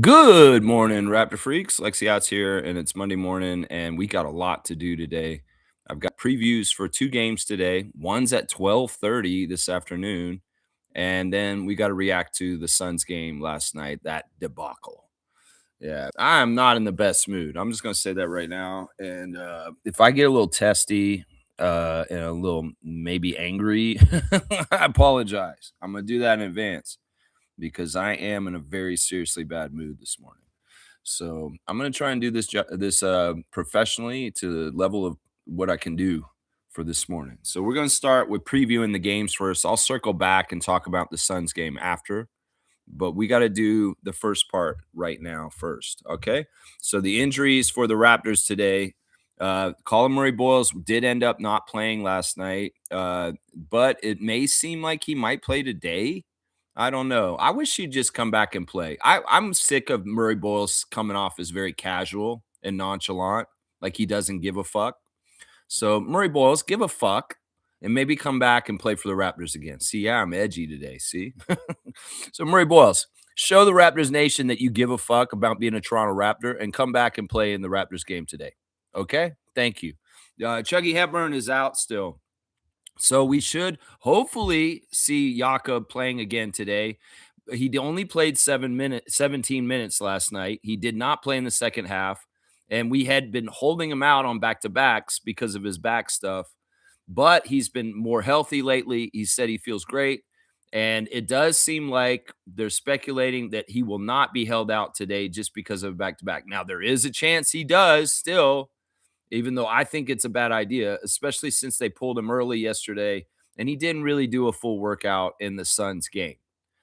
Good morning, Raptor Freaks. Lexi Out's here, and it's Monday morning, and we got a lot to do today. I've got previews for two games today. One's at 12:30 this afternoon, and then we got to react to the Suns game last night, that debacle. Yeah, I am not in the best mood. I'm just going to say that right now. And if I get a little testy and a little maybe angry, I apologize. I'm going to do that in advance because I am in a very seriously bad mood this morning. So I'm gonna try and do this professionally to the level of what I can do for this morning. So we're gonna start with previewing the games first. I'll circle back and talk about the Suns game after, but we got to do the first part right now first. Okay. So the injuries for the Raptors today. Colin Murray-Boyles did end up not playing last night, but it may seem like he might play today. I don't know. I wish he'd just come back and play. I'm sick of Murray-Boyles coming off as very casual and nonchalant, like he doesn't give a fuck. So Murray-Boyles, give a fuck and maybe come back and play for the Raptors again. See, yeah, I'm edgy today. See? So Murray-Boyles, show the Raptors Nation that you give a fuck about being a Toronto Raptor and come back and play in the Raptors game today. Okay? Thank you. Chuggy Hepburn is out still. So we should hopefully see Jakob playing again today. He only played 17 minutes last night. He did not play in the second half. And we had been holding him out on back-to-backs because of his back stuff. But he's been more healthy lately. He said he feels great. And it does seem like they're speculating that he will not be held out today just because of back-to-back. Now, there is a chance he does still, even though I think it's a bad idea, especially since they pulled him early yesterday and he didn't really do a full workout in the Suns game.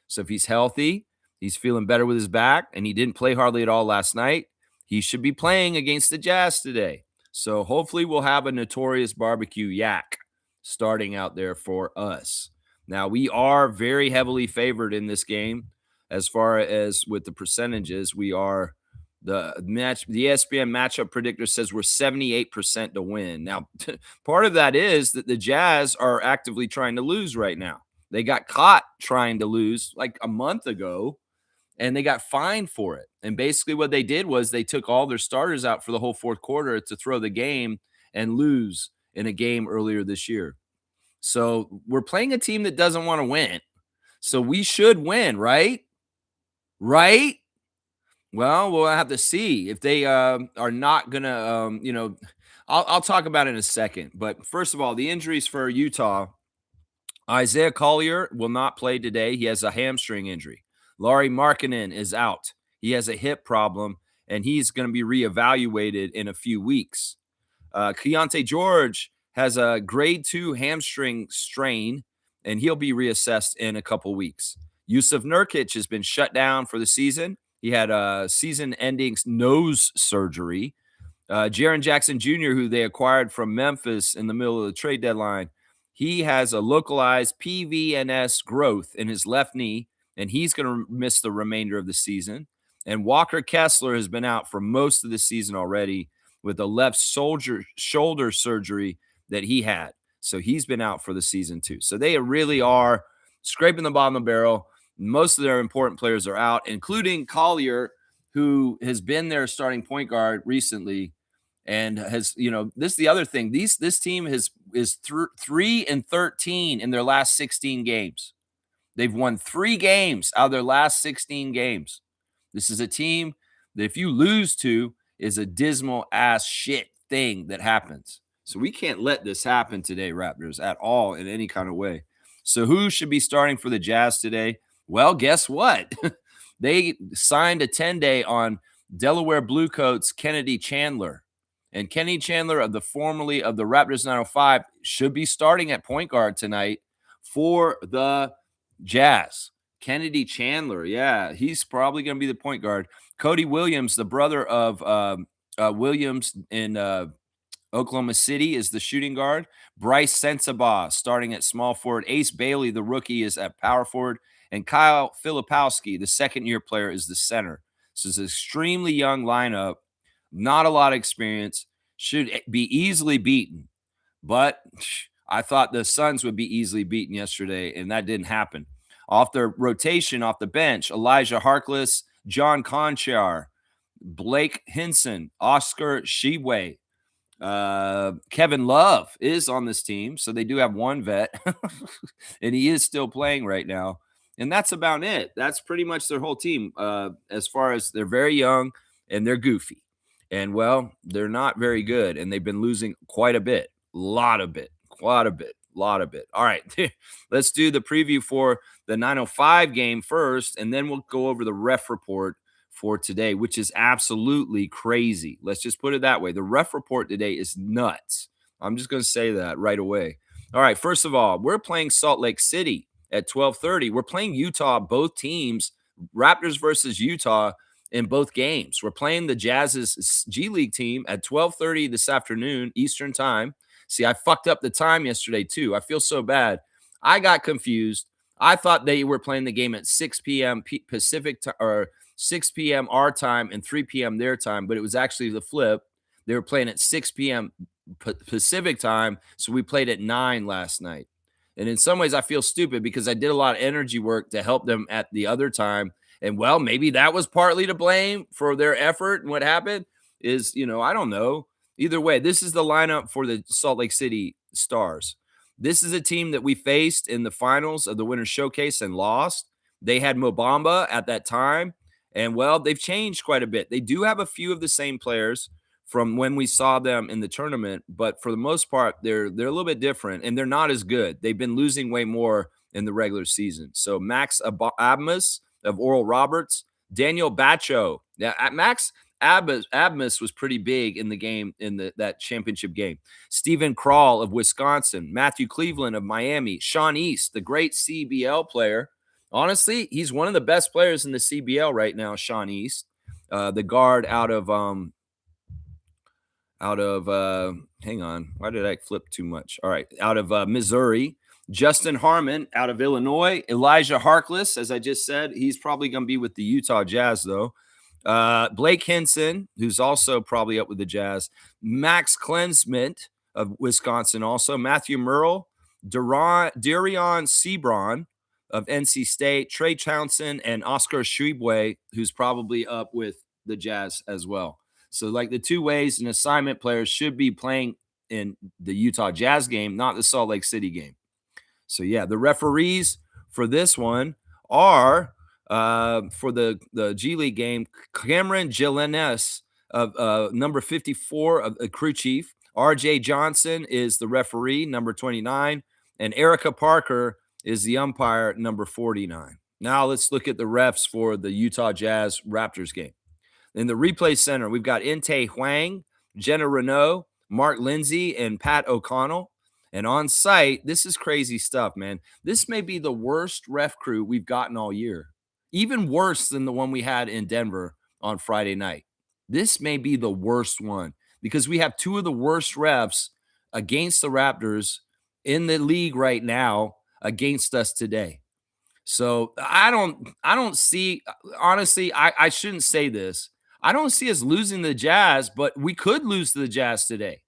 So if he's healthy, he's feeling better with his back, and he didn't play hardly at all last night, he should be playing against the Jazz today. So hopefully we'll have a notorious barbecue yak starting out there for us. Now, we are very heavily favored in this game as far as with the percentages. We are the ESPN matchup predictor says we're 78% to win. Now, part of that is that the Jazz are actively trying to lose right now. They got caught trying to lose like a month ago, and they got fined for it. And basically what they did was they took all their starters out for the whole fourth quarter to throw the game and lose in a game earlier this year. So we're playing a team that doesn't want to win. So we should win, right? Right? Well, we'll have to see if they are not gonna, I'll talk about it in a second. But first of all, the injuries for Utah. Isaiah Collier will not play today. He has a hamstring injury. Lauri Markkanen is out. He has a hip problem, and he's going to be reevaluated in a few weeks. Keontae George has a grade 2 hamstring strain, and he'll be reassessed in a couple weeks. Yusuf Nurkic has been shut down for the season. He had a season-ending nose surgery. Jaren Jackson Jr., who they acquired from Memphis in the middle of the trade deadline, he has a localized PVNS growth in his left knee, and he's going to miss the remainder of the season. And Walker Kessler has been out for most of the season already with a left shoulder surgery that he had. So he's been out for the season too. So they really are scraping the bottom of the barrel. Most of their important players are out, including Collier, who has been their starting point guard recently and has, this is the other thing. This team is 3-13 in their last 16 games. They've won 3 games out of their last 16 games. This is a team that if you lose to is a dismal ass shit thing that happens. So we can't let this happen today, Raptors, at all in any kind of way. So who should be starting for the Jazz today? Well, guess what? They signed a 10-day on Delaware Bluecoats Kennedy Chandler. And Kenny Chandler, of the formerly of the Raptors 905, should be starting at point guard tonight for the Jazz. Kennedy Chandler, yeah, he's probably going to be the point guard. Cody Williams, the brother of Williams in Oklahoma City, is the shooting guard. Bryce Sensabaugh starting at small forward. Ace Bailey, the rookie, is at power forward. And Kyle Filipowski, the second-year player, is the center. So it's an extremely young lineup. Not a lot of experience. Should be easily beaten. But I thought the Suns would be easily beaten yesterday, and that didn't happen. Off their rotation, off the bench, Elijah Harkless, John Conchar, Blake Hinson, Oscar Shibwe. Kevin Love is on this team, so they do have one vet, and he is still playing right now. And that's about it. That's pretty much their whole team. As far as they're very young and they're goofy, and well, they're not very good, and they've been losing quite a bit, lot of bit, quite a bit, lot of bit. All right, let's do the preview for the 9:05 game first, and then we'll go over the ref report for today, which is absolutely crazy. Let's just put it that way. The ref report today is nuts. I'm just going to say that right away. All right, first of all, we're playing Salt Lake City at 12:30. We're playing Utah, both teams, Raptors versus Utah in both games. We're playing the Jazz's G League team at 12:30 this afternoon Eastern time. See, I fucked up the time yesterday too. I feel so bad. I got confused. I thought they were playing the game at 6 p.m. Pacific or 6 p.m. our time and 3 p.m. their time, but it was actually the flip. They were playing at 6 p.m. Pacific time, so we played at 9 last night. And in some ways, I feel stupid because I did a lot of energy work to help them at the other time. And well, maybe that was partly to blame for their effort. And what happened is, I don't know. Either way, this is the lineup for the Salt Lake City Stars. This is a team that we faced in the finals of the Winter Showcase and lost. They had Mobamba at that time. And well, they've changed quite a bit. They do have a few of the same players from when we saw them in the tournament, but for the most part, they're a little bit different, and they're not as good. They've been losing way more in the regular season. So Max Abmas of Oral Roberts, Daniel Bacho. Yeah, Max Abmas was pretty big in the game in that championship game. Stephen Krall of Wisconsin, Matthew Cleveland of Miami, Sean East, the great CBL player. Honestly, he's one of the best players in the CBL right now, Sean East, the guard out of hang on, why did I flip too much? All right, out of Missouri, Justin Harmon out of Illinois, Elijah Harkless, as I just said, he's probably going to be with the Utah Jazz though. Blake Hinson, who's also probably up with the Jazz, Max Klensmith of Wisconsin, also Matthew Murrell, Darion Sebron of NC State, Trey Townsend, and Oscar Shibwe, who's probably up with the Jazz as well. So, like the two ways an assignment player should be playing in the Utah Jazz game, not the Salt Lake City game. So, yeah, the referees for this one are for the G League game, Cameron Gillenes of number 54 of the crew chief. RJ Johnson is the referee, number 29, and Erica Parker is the umpire, number 49. Now let's look at the refs for the Utah Jazz Raptors game. In the replay center, we've got Inte Huang, Jenna Renault, Mark Lindsay, and Pat O'Connell. And on site, this is crazy stuff, man. This may be the worst ref crew we've gotten all year, even worse than the one we had in Denver on Friday night. This may be the worst one because we have two of the worst refs against the Raptors in the league right now against us today. So I don't see, honestly, I shouldn't say this. I don't see us losing the Jazz, but we could lose to the Jazz today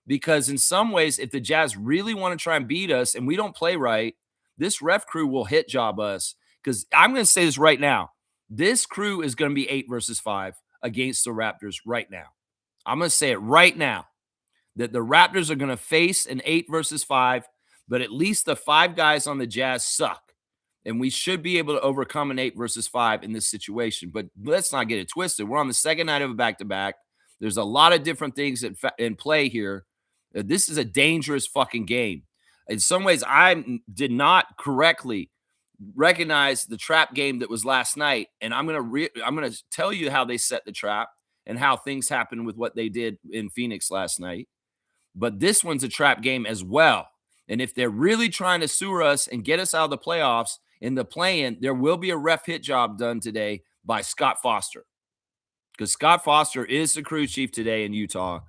because in some ways, if the Jazz really want to try and beat us and we don't play right, this ref crew will hit job us. Because I'm going to say this right now. This crew is going to be 8 versus 5 against the Raptors right now. I'm going to say it right now that the Raptors are going to face an 8 versus 5, but at least the 5 guys on the Jazz suck. And we should be able to overcome an 8 versus 5 in this situation. But let's not get it twisted. We're on the second night of a back-to-back. There's a lot of different things in play here. This is a dangerous fucking game. In some ways, I did not correctly recognize the trap game that was last night. And I'm gonna tell you how they set the trap and how things happened with what they did in Phoenix last night. But this one's a trap game as well. And if they're really trying to sewer us and get us out of the playoffs, in the play-in, there will be a ref hit job done today by Scott Foster. Because Scott Foster is the crew chief today in Utah,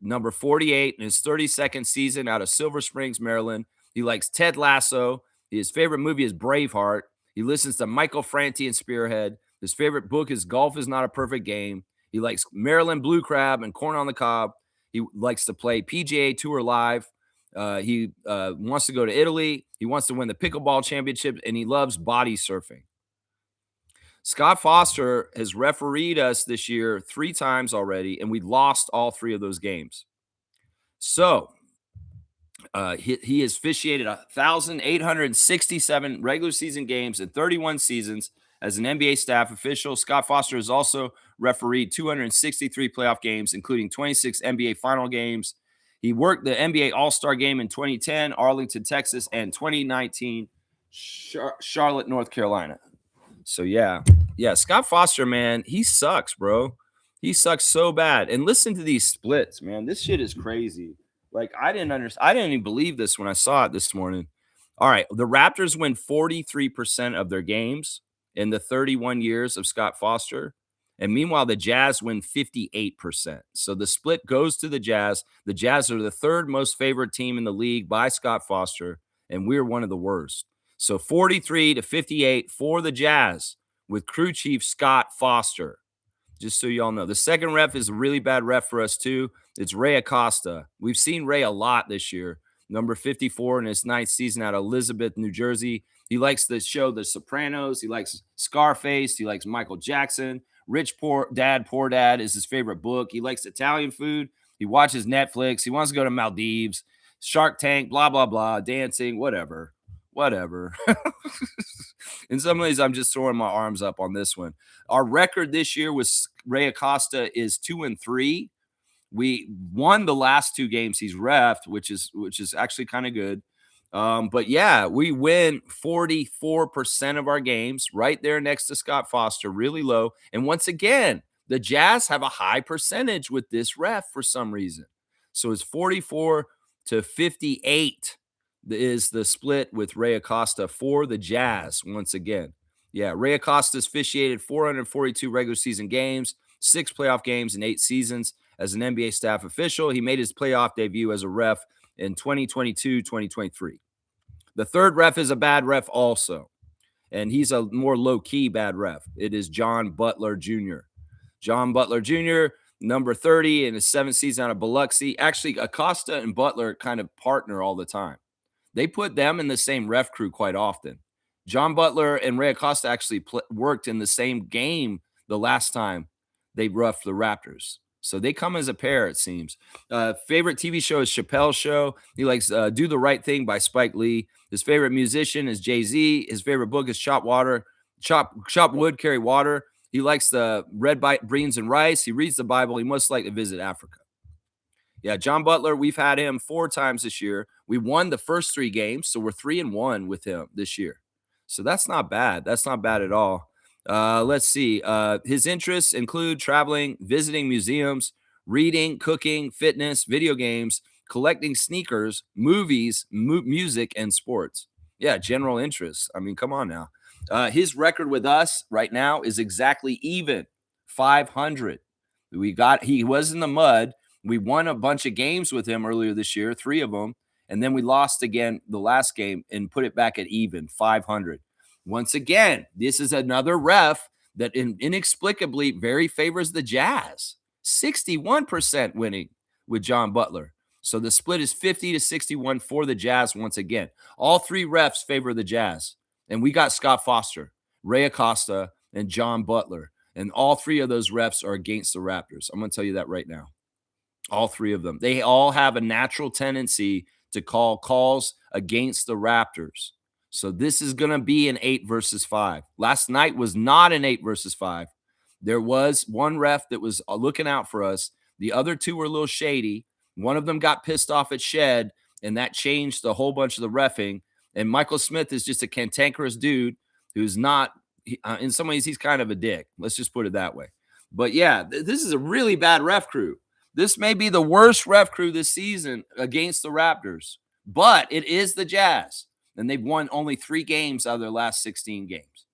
number 48 in his 32nd season out of Silver Springs, Maryland. He likes Ted Lasso. His favorite movie is Braveheart. He listens to Michael Franti and Spearhead. His favorite book is Golf is Not a Perfect Game. He likes Maryland Blue Crab and Corn on the Cob. He likes to play PGA Tour Live. He wants to go to Italy. He wants to win the pickleball championship, and he loves body surfing. Scott Foster has refereed us this year 3 times already, and we lost all 3 of those games. So, he has officiated 1,867 regular season games in 31 seasons as an NBA staff official. Scott Foster has also refereed 263 playoff games, including 26 NBA final games. He worked the NBA All-Star game in 2010, Arlington, Texas, and 2019, Charlotte, North Carolina. So yeah, Scott Foster, man, he sucks, bro. He sucks so bad. And listen to these splits, man. This shit is crazy. Like I didn't understand. I didn't even believe this when I saw it this morning. All right, the Raptors win 43% of their games in the 31 years of Scott Foster. And meanwhile, the Jazz win 58%. So the split goes to the Jazz. The Jazz are the third most favorite team in the league by Scott Foster, and we're one of the worst. So 43 to 58 for the Jazz with crew chief Scott Foster. Just so y'all know. The second ref is a really bad ref for us, too. It's Ray Acosta. We've seen Ray a lot this year. Number 54 in his ninth season out of Elizabeth, New Jersey. He likes the show The Sopranos. He likes Scarface. He likes Michael Jackson. Rich Poor Dad is his favorite book. He likes Italian food. He watches Netflix. He wants to go to Maldives, Shark Tank, blah, blah, blah, dancing, whatever. In some ways, I'm just throwing my arms up on this one. Our record this year with Ray Acosta is 2-3. We won the last 2 games he's reffed, which is actually kind of good. But yeah, we win 44% of our games, right there next to Scott Foster, really low. And once again, the Jazz have a high percentage with this ref for some reason. So it's 44 to 58 is the split with Ray Acosta for the Jazz once again. Yeah, Ray Acosta's officiated 442 regular season games, 6 playoff games in 8 seasons as an NBA staff official. He made his playoff debut as a ref in 2022-2023. The third ref is a bad ref also, and he's a more low-key bad ref. It is John Butler Jr. John Butler Jr., number 30 in his 7th season out of Biloxi. Actually, Acosta and Butler kind of partner all the time. They put them in the same ref crew quite often. John Butler and Ray Acosta actually worked in the same game the last time they roughed the Raptors. So they come as a pair, it seems. Favorite TV show is Chappelle's Show. He likes Do the Right Thing by Spike Lee. His favorite musician is Jay-Z. His favorite book is Chop Wood, Carry Water. He likes the red beans and rice. He reads the Bible. He must like to visit Africa. Yeah, John Butler, we've had him 4 times this year. We won the first 3 games, so we're 3-1 with him this year. So that's not bad. That's not bad at all. Let's see. His interests include traveling, visiting museums, reading, cooking, fitness, video games, collecting sneakers, movies, music, and sports. Yeah, general interests. I mean, come on now. His record with us right now is exactly even, 500. He was in the mud. We won a bunch of games with him earlier this year, 3 of them, and then we lost again the last game and put it back at even, 500. Once again, this is another ref that inexplicably very favors the Jazz. 61% winning with John Butler. So the split is 50 to 61 for the Jazz once again. All 3 refs favor the Jazz. And we got Scott Foster, Ray Acosta, and John Butler. And all 3 of those refs are against the Raptors. I'm going to tell you that right now. All 3 of them. They all have a natural tendency to call calls against the Raptors. So this is going to be an 8 versus 5. Last night was not an 8 versus 5. There was one ref that was looking out for us. The other 2 were a little shady. One of them got pissed off at Shed, and that changed a whole bunch of the reffing. And Michael Smith is just a cantankerous dude who's not, in some ways, he's kind of a dick. Let's just put it that way. But yeah, this is a really bad ref crew. This may be the worst ref crew this season against the Raptors, but it is the Jazz, and they've won only 3 games out of their last 16 games.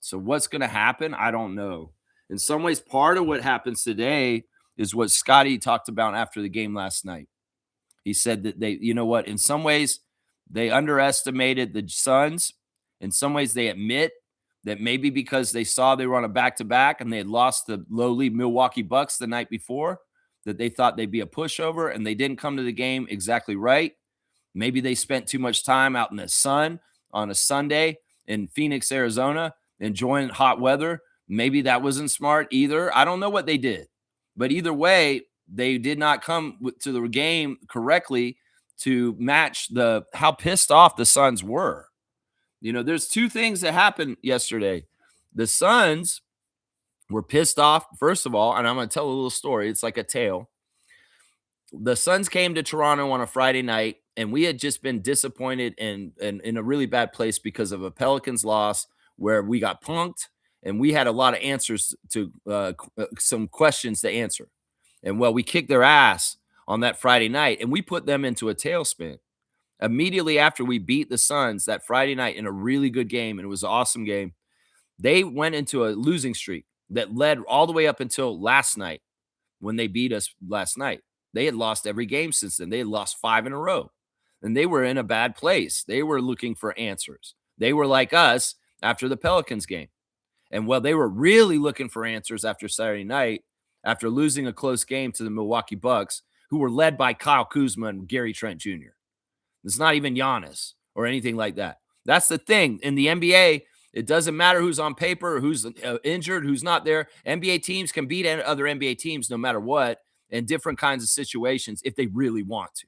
So what's going to happen? I don't know. In some ways, part of what happens today is what Scotty talked about after the game last night. He said that in some ways, they underestimated the Suns. In some ways, they admit that maybe because they saw they were on a back-to-back and they had lost the lowly Milwaukee Bucks the night before, that they thought they'd be a pushover, and they didn't come to the game exactly right. Maybe they spent too much time out in the sun on a Sunday in Phoenix, Arizona, enjoying hot weather, Maybe that wasn't smart either. I don't know what they did. But either way, they did not come to the game correctly to match the how pissed off the Suns were. There's two things that happened yesterday. The Suns were pissed off, first of all, and I'm going to tell a little story. It's like a tale. The Suns came to Toronto on a Friday night, and we had just been disappointed and in a really bad place because of a Pelicans loss where we got punked, and we had a lot of answers to some questions to answer. And well, we kicked their ass on that Friday night, and we put them into a tailspin. Immediately after we beat the Suns that Friday night in a really good game, and it was an awesome game, they went into a losing streak that led all the way up until last night when they beat us last night. They had lost every game since then. They had lost 5 in a row, and they were in a bad place. They were looking for answers. They were like us after the Pelicans game. And well, they were really looking for answers after Saturday night, after losing a close game to the Milwaukee Bucks, who were led by Kyle Kuzma and Gary Trent Jr. It's not even Giannis or anything like that. That's the thing. In the NBA, it doesn't matter who's on paper, who's injured, who's not there. NBA teams can beat other NBA teams no matter what in different kinds of situations if they really want to.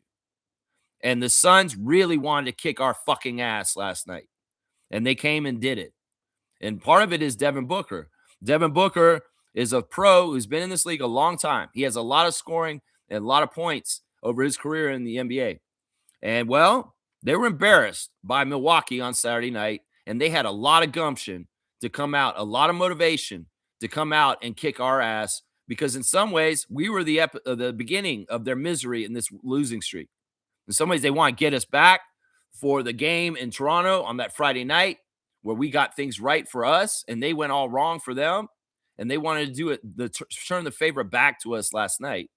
And the Suns really wanted to kick our fucking ass last night. And they came and did it. And part of it is Devin Booker. Devin Booker is a pro who's been in this league a long time. He has a lot of scoring and a lot of points over his career in the NBA. And, well, they were embarrassed by Milwaukee on Saturday night, and they had a lot of gumption to come out, a lot of motivation to come out and kick our ass because in some ways we were the beginning of their misery in this losing streak. In some ways, they want to get us back for the game in Toronto on that Friday night where we got things right for us and they went all wrong for them, and they wanted to do it, turn the favor back to us last night.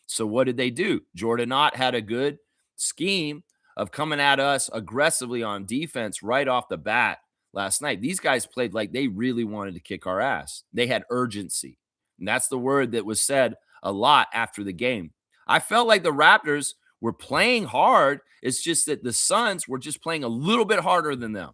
So what did they do? Jordan Ott had a good scheme of coming at us aggressively on defense right off the bat last night. These guys played like they really wanted to kick our ass. They had urgency. And that's the word that was said a lot after the game. I felt like the Raptors were playing hard. It's just that the Suns were just playing a little bit harder than them.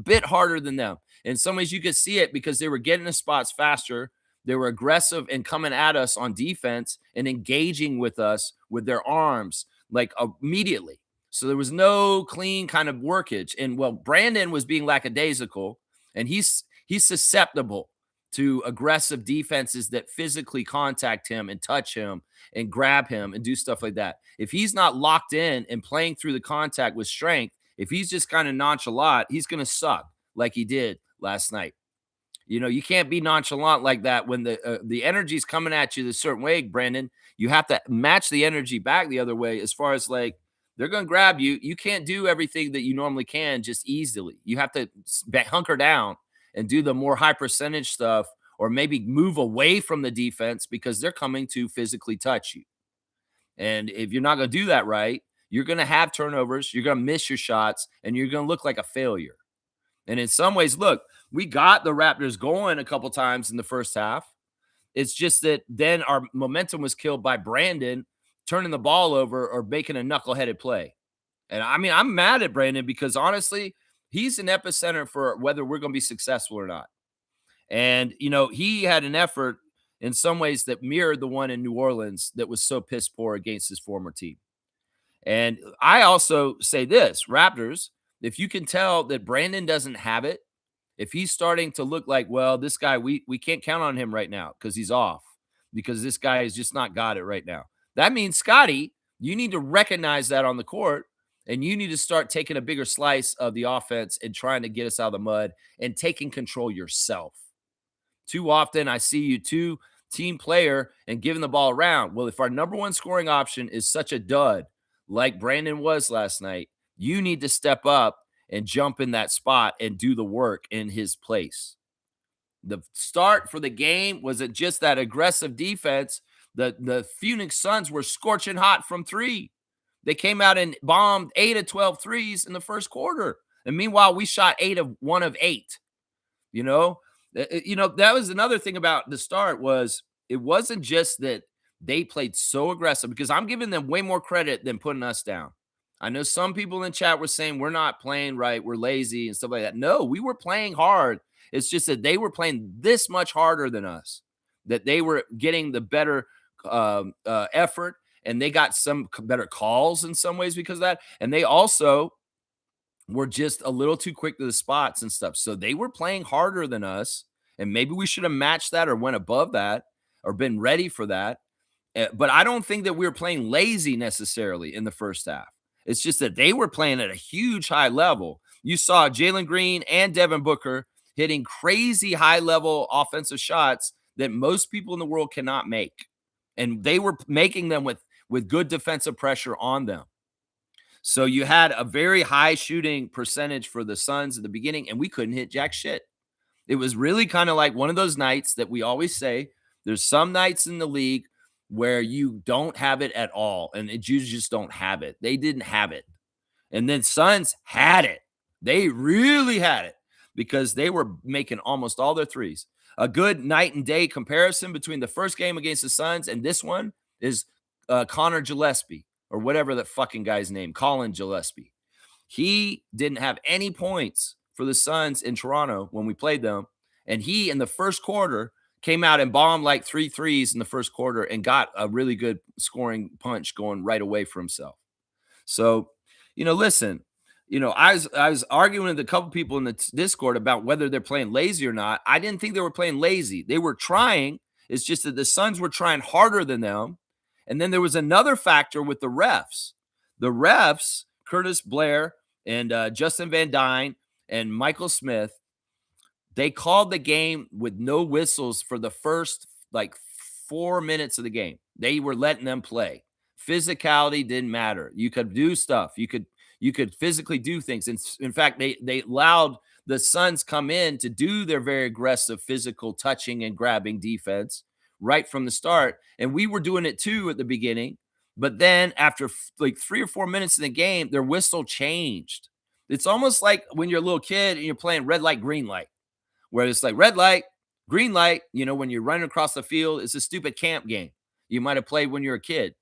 Bit harder than them. In some ways, you could see it because they were getting the spots faster. They were aggressive and coming at us on defense and engaging with us with their arms like immediately. So there was no clean kind of workage. And well, Brandon was being lackadaisical, and he's susceptible to aggressive defenses that physically contact him and touch him and grab him and do stuff like that. If he's not locked in and playing through the contact with strength, if he's just kind of nonchalant, he's going to suck like he did last night. You can't be nonchalant like that when the energy's coming at you a certain way, Brandon. You have to match the energy back the other way as far as like they're going to grab you. You can't do everything that you normally can just easily. You have to hunker down and do the more high percentage stuff or maybe move away from the defense because they're coming to physically touch you. And if you're not going to do that right, you're going to have turnovers, you're going to miss your shots, and you're going to look like a failure. And in some ways, look, we got the Raptors going a couple times in the first half. It's just that then our momentum was killed by Brandon turning the ball over or making a knuckleheaded play. And I mean, I'm mad at Brandon because honestly, he's an epicenter for whether we're going to be successful or not. And, he had an effort in some ways that mirrored the one in New Orleans that was so piss poor against his former team. And I also say this, Raptors, if you can tell that Brandon doesn't have it, if he's starting to look like, well, this guy, we can't count on him right now because he's off, because this guy has just not got it right now. That means, Scotty, you need to recognize that on the court, and you need to start taking a bigger slice of the offense and trying to get us out of the mud and taking control yourself. Too often I see you team player and giving the ball around. Well, if our number one scoring option is such a dud like Brandon was last night, you need to step up and jump in that spot and do the work in his place. The start for the game was it just that aggressive defense. The Phoenix Suns were scorching hot from three. They came out and bombed 8 of 12 threes in the first quarter. And meanwhile, we shot 1 of 8. That was another thing about the start was it wasn't just that they played so aggressive, because I'm giving them way more credit than putting us down. I know some people in chat were saying we're not playing right, we're lazy and stuff like that. No, we were playing hard, It's just that they were playing this much harder than us, that they were getting the better effort, and they got some better calls in some ways because of that. And they also were just a little too quick to the spots and stuff. So they were playing harder than us. And maybe we should have matched that or went above that or been ready for that. But I don't think that we were playing lazy necessarily in the first half. It's just that they were playing at a huge high level. You saw Jalen Green and Devin Booker hitting crazy high level offensive shots that most people in the world cannot make. And they were making them with good defensive pressure on them. So you had a very high shooting percentage for the Suns at the beginning, and we couldn't hit jack shit. It was really kind of like one of those nights that we always say there's some nights in the league where you don't have it at all, and you just don't have it. They didn't have it. And then Suns had it. They really had it because they were making almost all their threes. A good night and day comparison between the first game against the Suns and this one is Connor Gillespie, or whatever that fucking guy's name, Colin Gillespie. He didn't have any points for the Suns in Toronto when we played them. And he, in the first quarter, came out and bombed like 3 threes in the first quarter and got a really good scoring punch going right away for himself. So, listen, I was arguing with a couple people in the Discord about whether they're playing lazy or not. I didn't think they were playing lazy. They were trying. It's just that the Suns were trying harder than them. And then there was another factor with the refs. The refs, Curtis Blair and Justin Van Dyne and Michael Smith, they called the game with no whistles for the first 4 minutes of the game. They were letting them play. Physicality didn't matter. You could do stuff. You could physically do things. In fact, they allowed the Suns come in to do their very aggressive physical touching and grabbing defense right from the start. And we were doing it too at the beginning. But then after 3 or 4 minutes in the game, their whistle changed. It's almost like when you're a little kid and you're playing red light, green light, where it's like red light, green light, when you're running across the field. It's a stupid camp game you might have played when you're a kid.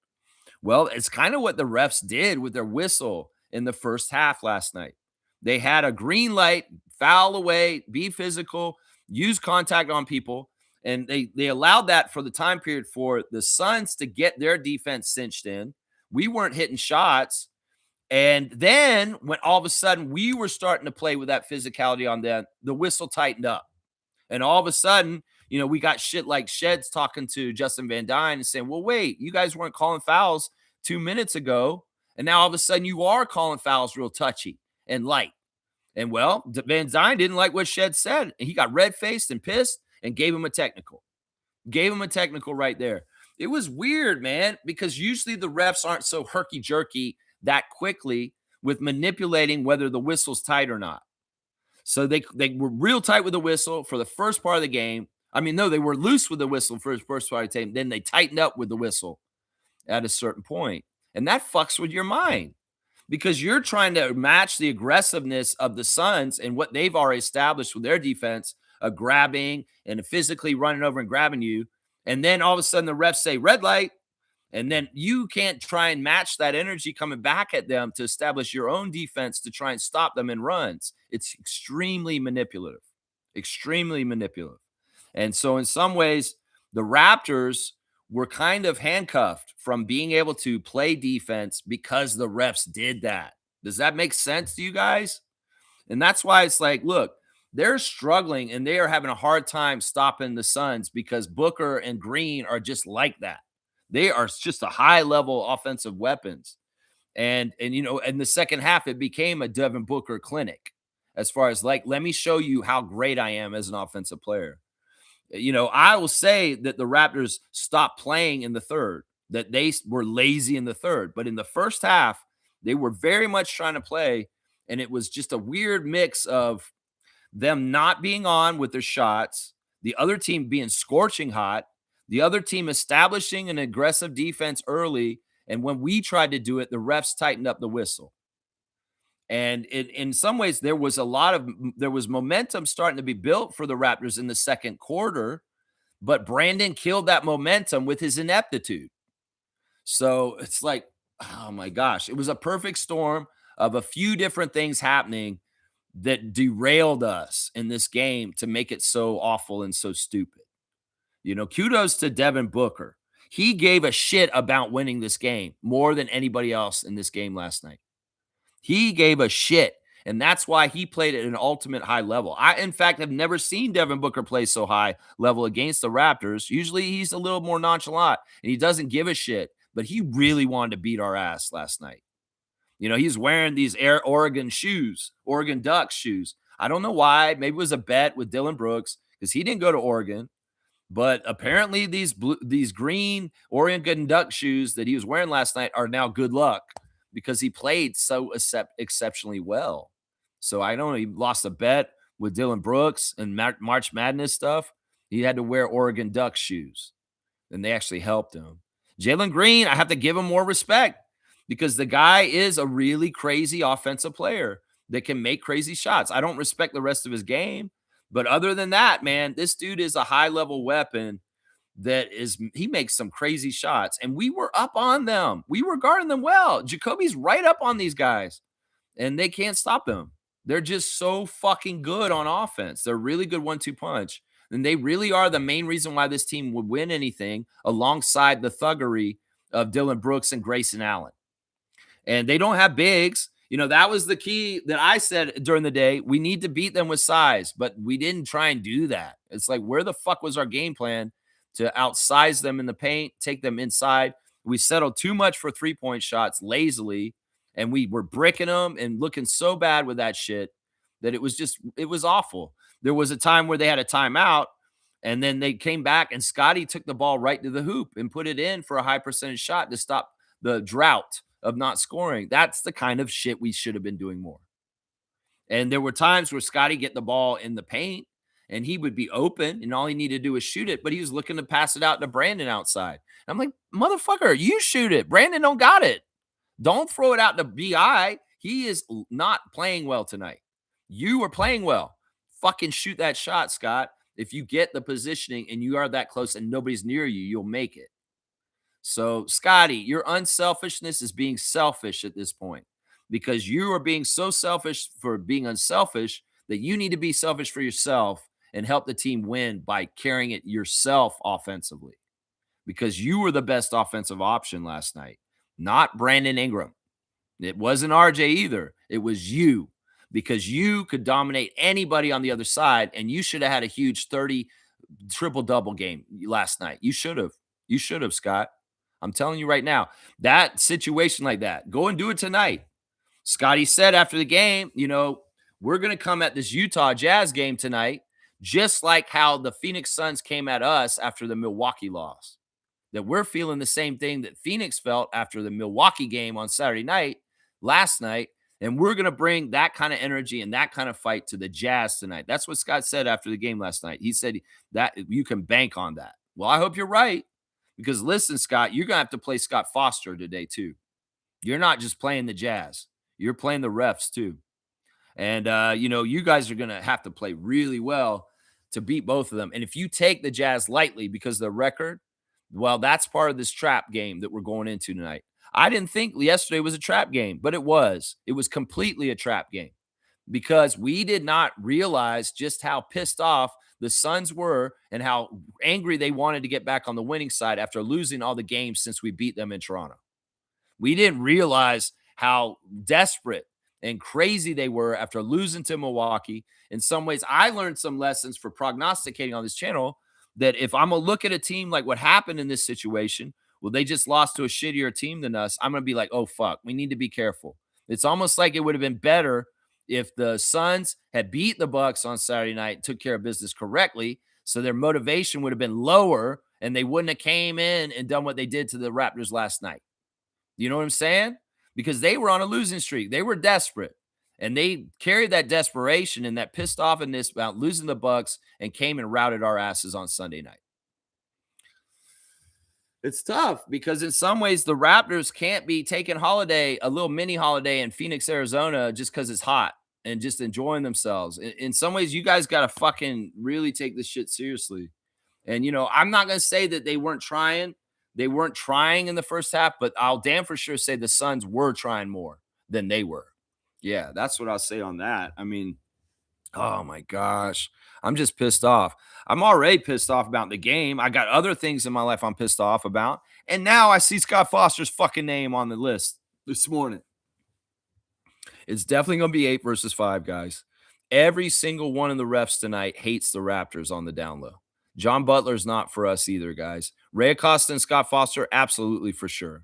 Well, it's kind of what the refs did with their whistle in the first half last night. They had a green light, foul away, be physical, use contact on people. And they allowed that for the time period for the Suns to get their defense cinched in. We weren't hitting shots. And then when all of a sudden we were starting to play with that physicality on them, the whistle tightened up. And all of a sudden, we got shit like Sheds talking to Justin Van Dyne and saying, well, wait, you guys weren't calling fouls 2 minutes ago. And now all of a sudden you are calling fouls real touchy and light. And well, Van Dyne didn't like what Shed said. And he got red-faced and pissed and gave him a technical. Gave him a technical right there. It was weird, man, because usually the refs aren't so herky-jerky that quickly with manipulating whether the whistle's tight or not. So they were real tight with the whistle for the first part of the game. I mean, no, they were loose with the whistle for the first part of the game. Then they tightened up with the whistle at a certain point. And that fucks with your mind because you're trying to match the aggressiveness of the Suns and what they've already established with their defense of grabbing and physically running over and grabbing you. And then all of a sudden the refs say red light. And then you can't try and match that energy coming back at them to establish your own defense to try and stop them in runs. It's extremely manipulative, extremely manipulative. And so in some ways, the Raptors were kind of handcuffed from being able to play defense because the refs did that. Does that make sense to you guys? And that's why it's like, look, they're struggling and they are having a hard time stopping the Suns because Booker and Green are just like that. They are just a high-level offensive weapons. And in the second half, it became a Devin Booker clinic as far as let me show you how great I am as an offensive player. I will say that the Raptors stopped playing in the third, that they were lazy in the third. But in the first half, they were very much trying to play, and it was just a weird mix of them not being on with their shots, the other team being scorching hot, the other team establishing an aggressive defense early, and when we tried to do it, the refs tightened up the whistle. And in some ways, there was momentum starting to be built for the Raptors in the second quarter, but Brandon killed that momentum with his ineptitude. So it's like, oh my gosh, it was a perfect storm of a few different things happening that derailed us in this game to make it so awful and so stupid. Kudos to Devin Booker. He gave a shit about winning this game more than anybody else in this game last night. He gave a shit. And that's why he played at an ultimate high level. I, in fact, have never seen Devin Booker play so high level against the Raptors. Usually he's a little more nonchalant and he doesn't give a shit, but he really wanted to beat our ass last night. He's wearing these Oregon shoes, Oregon Ducks shoes. I don't know why. Maybe it was a bet with Dylan Brooks because he didn't go to Oregon. But apparently these green Oregon Duck shoes that he was wearing last night are now good luck because he played so exceptionally well. So I don't know. He lost a bet with Dylan Brooks and March Madness stuff. He had to wear Oregon Duck shoes, and they actually helped him. Jalen Green, I have to give him more respect because the guy is a really crazy offensive player that can make crazy shots. I don't respect the rest of his game. But other than that, man, this dude is a high-level weapon he makes some crazy shots. And we were up on them. We were guarding them well. Jacoby's right up on these guys, and they can't stop them. They're just so fucking good on offense. They're really good 1-2 punch. And they really are the main reason why this team would win anything alongside the thuggery of Dylan Brooks and Grayson Allen. And they don't have bigs. That was the key that I said during the day. We need to beat them with size, but we didn't try and do that. It's like, where the fuck was our game plan to outsize them in the paint, take them inside? We settled too much for three-point shots lazily, and we were bricking them and looking so bad with that shit that it was awful. There was a time where they had a timeout, and then they came back, and Scotty took the ball right to the hoop and put it in for a high percentage shot to stop the drought of not scoring. That's the kind of shit we should have been doing more. And there were times where Scotty get the ball in the paint and he would be open and all he needed to do was shoot it, but he was looking to pass it out to Brandon outside. I'm like, motherfucker, you shoot it. Brandon don't got it. Don't throw it out to BI. He is not playing well tonight. You are playing well. Fucking shoot that shot, Scott. If you get the positioning and you are that close and nobody's near you, you'll make it. So, Scotty, your unselfishness is being selfish at this point because you are being so selfish for being unselfish that you need to be selfish for yourself and help the team win by carrying it yourself offensively because you were the best offensive option last night, not Brandon Ingram. It wasn't RJ either. It was you because you could dominate anybody on the other side, and you should have had a huge 30 triple-double game last night. You should have. You should have, Scott. I'm telling you right now, that situation like that, go and do it tonight. Scotty said after the game, we're going to come at this Utah Jazz game tonight, just like how the Phoenix Suns came at us after the Milwaukee loss. That we're feeling the same thing that Phoenix felt after the Milwaukee game on Saturday night, last night, and we're going to bring that kind of energy and that kind of fight to the Jazz tonight. That's what Scott said after the game last night. He said that you can bank on that. Well, I hope you're right. Because listen, Scott, you're going to have to play Scott Foster today too. You're not just playing the Jazz. You're playing the refs too. And, you guys are going to have to play really well to beat both of them. And if you take the Jazz lightly because of the record, well, that's part of this trap game that we're going into tonight. I didn't think yesterday was a trap game, but it was. It was completely a trap game because we did not realize just how pissed off the Suns were and how angry they wanted to get back on the winning side after losing all the games since we beat them in Toronto. We didn't realize how desperate and crazy they were after losing to Milwaukee. In some ways, I learned some lessons for prognosticating on this channel that if I'm going to look at a team like what happened in this situation, well, they just lost to a shittier team than us. I'm going to be like, oh, fuck, we need to be careful. It's almost like it would have been better if the Suns had beat the Bucks on Saturday night, took care of business correctly, so their motivation would have been lower and they wouldn't have came in and done what they did to the Raptors last night. You know what I'm saying? Because they were on a losing streak. They were desperate. And they carried that desperation and that pissed offness about losing the Bucks and came and routed our asses on Sunday night. It's tough because in some ways the Raptors can't be taking a little mini holiday in Phoenix, Arizona, just because it's hot and just enjoying themselves. In some ways, you guys got to fucking really take this shit seriously. And, I'm not going to say that they weren't trying. They weren't trying in the first half, but I'll damn for sure say the Suns were trying more than they were. Yeah, that's what I'll say on that. I mean, Oh my gosh. I'm just pissed off. I'm already pissed off about the game. I got other things in my life I'm pissed off about. And now I see Scott Foster's fucking name on the list this morning. It's definitely going to be 8 versus 5, guys. Every single one of the refs tonight hates the Raptors on the down low. John Butler's not for us either, guys. Ray Acosta and Scott Foster, absolutely for sure.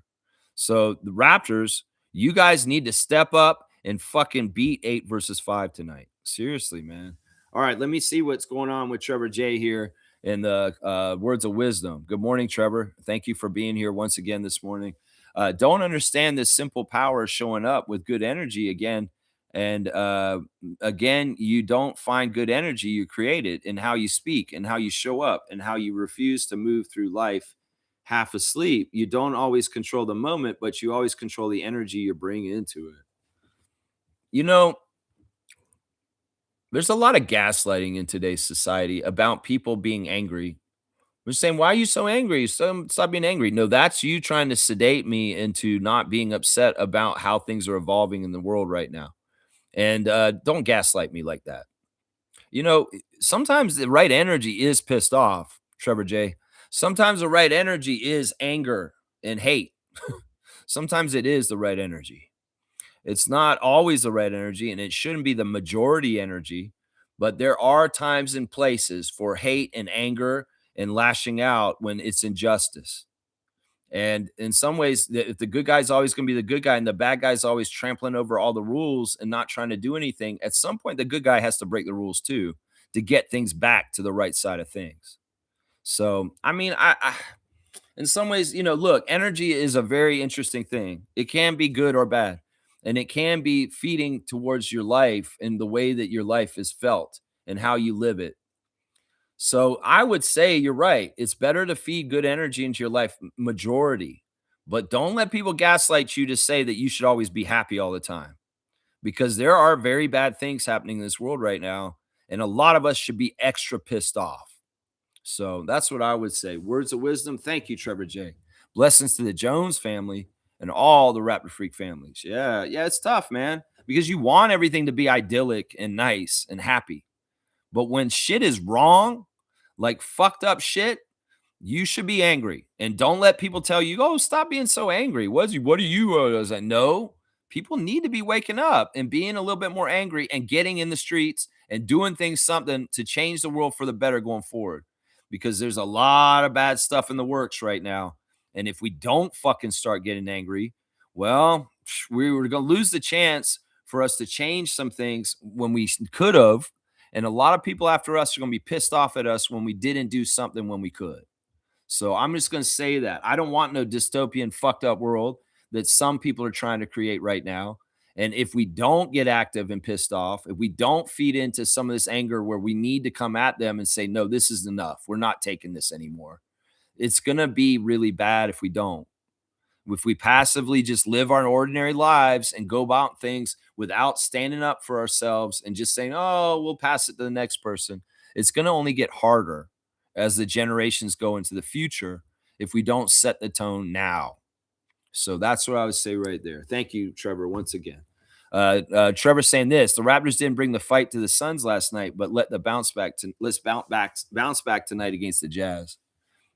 So the Raptors, you guys need to step up and fucking beat 8 versus 5 tonight. Seriously, man. All right, let me see what's going on with Trevor J here in the words of wisdom. Good morning, Trevor. Thank you for being here once again this morning. Don't understand this simple power showing up with good energy again. And again, you don't find good energy, you create it in how you speak and how you show up and how you refuse to move through life half asleep. You don't always control the moment, but you always control the energy you bring into it. You know, there's a lot of gaslighting in today's society about people being angry. We're saying, why are you so angry? Stop being angry. No, that's you trying to sedate me into not being upset about how things are evolving in the world right now. And don't gaslight me like that. You know, sometimes the right energy is pissed off, Trevor J. Sometimes the right energy is anger and hate. Sometimes it is the right energy. It's not always the right energy, and it shouldn't be the majority energy, but there are times and places for hate and anger and lashing out when it's injustice. And in some ways, if the good guy's always going to be the good guy and the bad guy's always trampling over all the rules and not trying to do anything, at some point, the good guy has to break the rules too to get things back to the right side of things. So, I mean, in some ways, look, energy is a very interesting thing. It can be good or bad, and it can be feeding towards your life and the way that your life is felt and how you live it. So I would say you're right. It's better to feed good energy into your life, majority, but don't let people gaslight you to say that you should always be happy all the time because there are very bad things happening in this world right now. And a lot of us should be extra pissed off. So that's what I would say. Words of wisdom. Thank you, Trevor J. Blessings to the Jones family and all the Raptor Freak families. Yeah, yeah, it's tough, man, because you want everything to be idyllic and nice and happy. But when shit is wrong, like fucked up shit, you should be angry. And don't let people tell you, oh, stop being so angry. What are you? I was like, no, people need to be waking up and being a little bit more angry and getting in the streets and doing things something to change the world for the better going forward. Because there's a lot of bad stuff in the works right now. And if we don't fucking start getting angry, well, we were going to lose the chance for us to change some things when we could have. And a lot of people after us are going to be pissed off at us when we didn't do something when we could. So I'm just going to say that I don't want no dystopian, fucked up world that some people are trying to create right now. And if we don't get active and pissed off, if we don't feed into some of this anger where we need to come at them and say, no, this is enough, we're not taking this anymore. It's going to be really bad if we don't. If we passively just live our ordinary lives and go about things without standing up for ourselves and just saying, oh, we'll pass it to the next person, it's going to only get harder as the generations go into the future if we don't set the tone now. So that's what I would say right there. Thank you, Trevor, once again. Trevor saying this: the Raptors didn't bring the fight to the Suns last night, but let's bounce back tonight against the Jazz.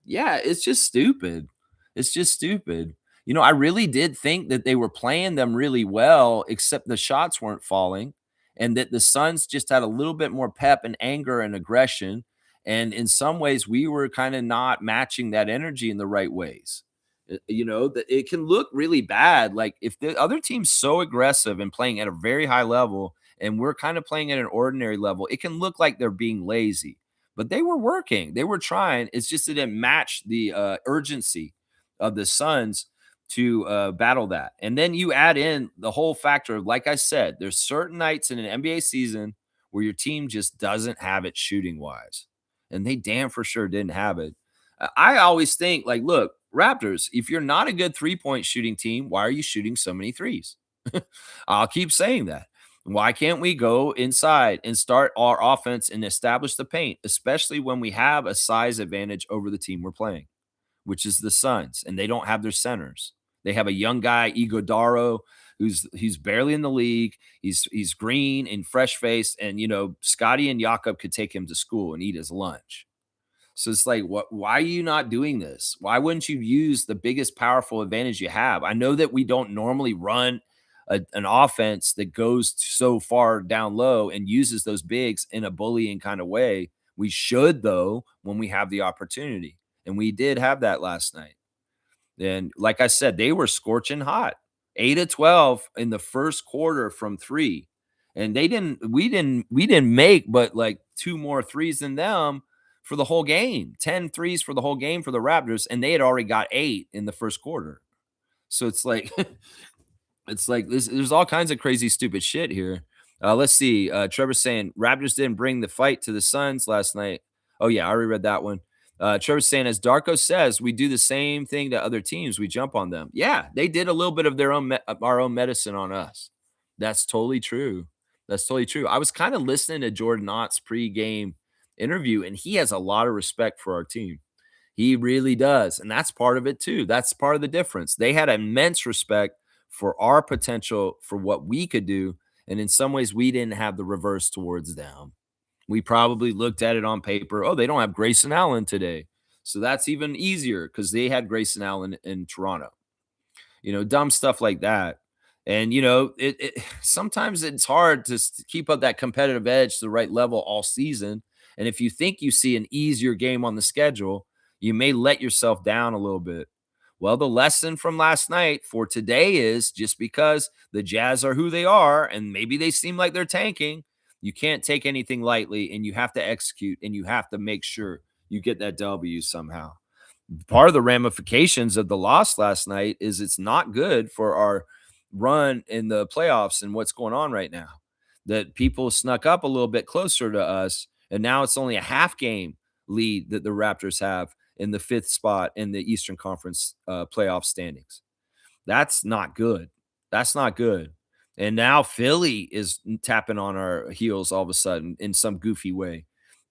Yeah, it's just stupid. It's just stupid. I really did think that they were playing them really well, except the shots weren't falling, and that the Suns just had a little bit more pep and anger and aggression. And in some ways, we were kind of not matching that energy in the right ways. That it can look really bad. Like if the other team's so aggressive and playing at a very high level, and we're kind of playing at an ordinary level, it can look like they're being lazy, but they were working, they were trying. It's just it didn't match the urgency of the Suns to battle that. And then you add in the whole factor of, like I said, there's certain nights in an NBA season where your team just doesn't have it shooting wise, and they damn for sure didn't have it. I always think, like, look, Raptors, if you're not a good 3-point shooting team, why are you shooting so many threes? I'll keep saying that. Why can't we go inside and start our offense and establish the paint, especially when we have a size advantage over the team we're playing, which is the Suns, and they don't have their centers. They have a young guy, Iguodaro, he's barely in the league. He's green and fresh faced, and Scotty and Jakob could take him to school and eat his lunch. So it's like, what? Why are you not doing this? Why wouldn't you use the biggest powerful advantage you have? I know that we don't normally run an offense that goes so far down low and uses those bigs in a bullying kind of way. We should, though, when we have the opportunity, and we did have that last night. And like I said, they were scorching hot. 8 of 12 in the first quarter from 3. And we didn't make but like 2 more threes than them for the whole game. 10 threes for the whole game for the Raptors, and they had already got 8 in the first quarter. So it's like it's like there's all kinds of crazy stupid shit here. Let's see. Trevor's saying Raptors didn't bring the fight to the Suns last night. Oh yeah, I already read that one. Trevor's saying, as Darko says, we do the same thing to other teams. We jump on them. Yeah, they did a little bit of our own medicine on us. That's totally true. That's totally true. I was kind of listening to Jordan Ott's pregame interview, and he has a lot of respect for our team. He really does. And that's part of it too. That's part of the difference. They had immense respect for our potential for what we could do. And in some ways, we didn't have the reverse towards them. We probably looked at it on paper. Oh, they don't have Grayson Allen today. So that's even easier because they had Grayson Allen in Toronto. Dumb stuff like that. And sometimes it's hard to keep up that competitive edge to the right level all season. And if you think you see an easier game on the schedule, you may let yourself down a little bit. Well, the lesson from last night for today is just because the Jazz are who they are and maybe they seem like they're tanking, you can't take anything lightly, and you have to execute, and you have to make sure you get that W somehow. Part of the ramifications of the loss last night is it's not good for our run in the playoffs and what's going on right now. That people snuck up a little bit closer to us, and now it's only a half game lead that the Raptors have in the 5th spot in the Eastern Conference playoff standings. That's not good. That's not good. And now Philly is tapping on our heels all of a sudden in some goofy way.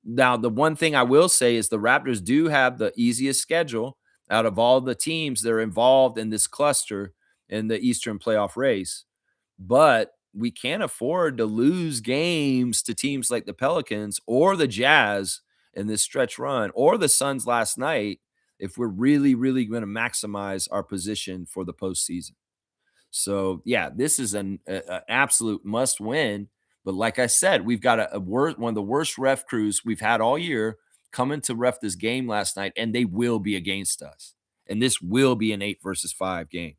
Now, the one thing I will say is the Raptors do have the easiest schedule out of all the teams that are involved in this cluster in the Eastern playoff race. But we can't afford to lose games to teams like the Pelicans or the Jazz in this stretch run or the Suns last night if we're really, really going to maximize our position for the postseason. So, yeah, this is an absolute must win. But like I said, we've got one of the worst ref crews we've had all year coming to ref this game last night, and they will be against us. And this will be an 8 versus 5 game.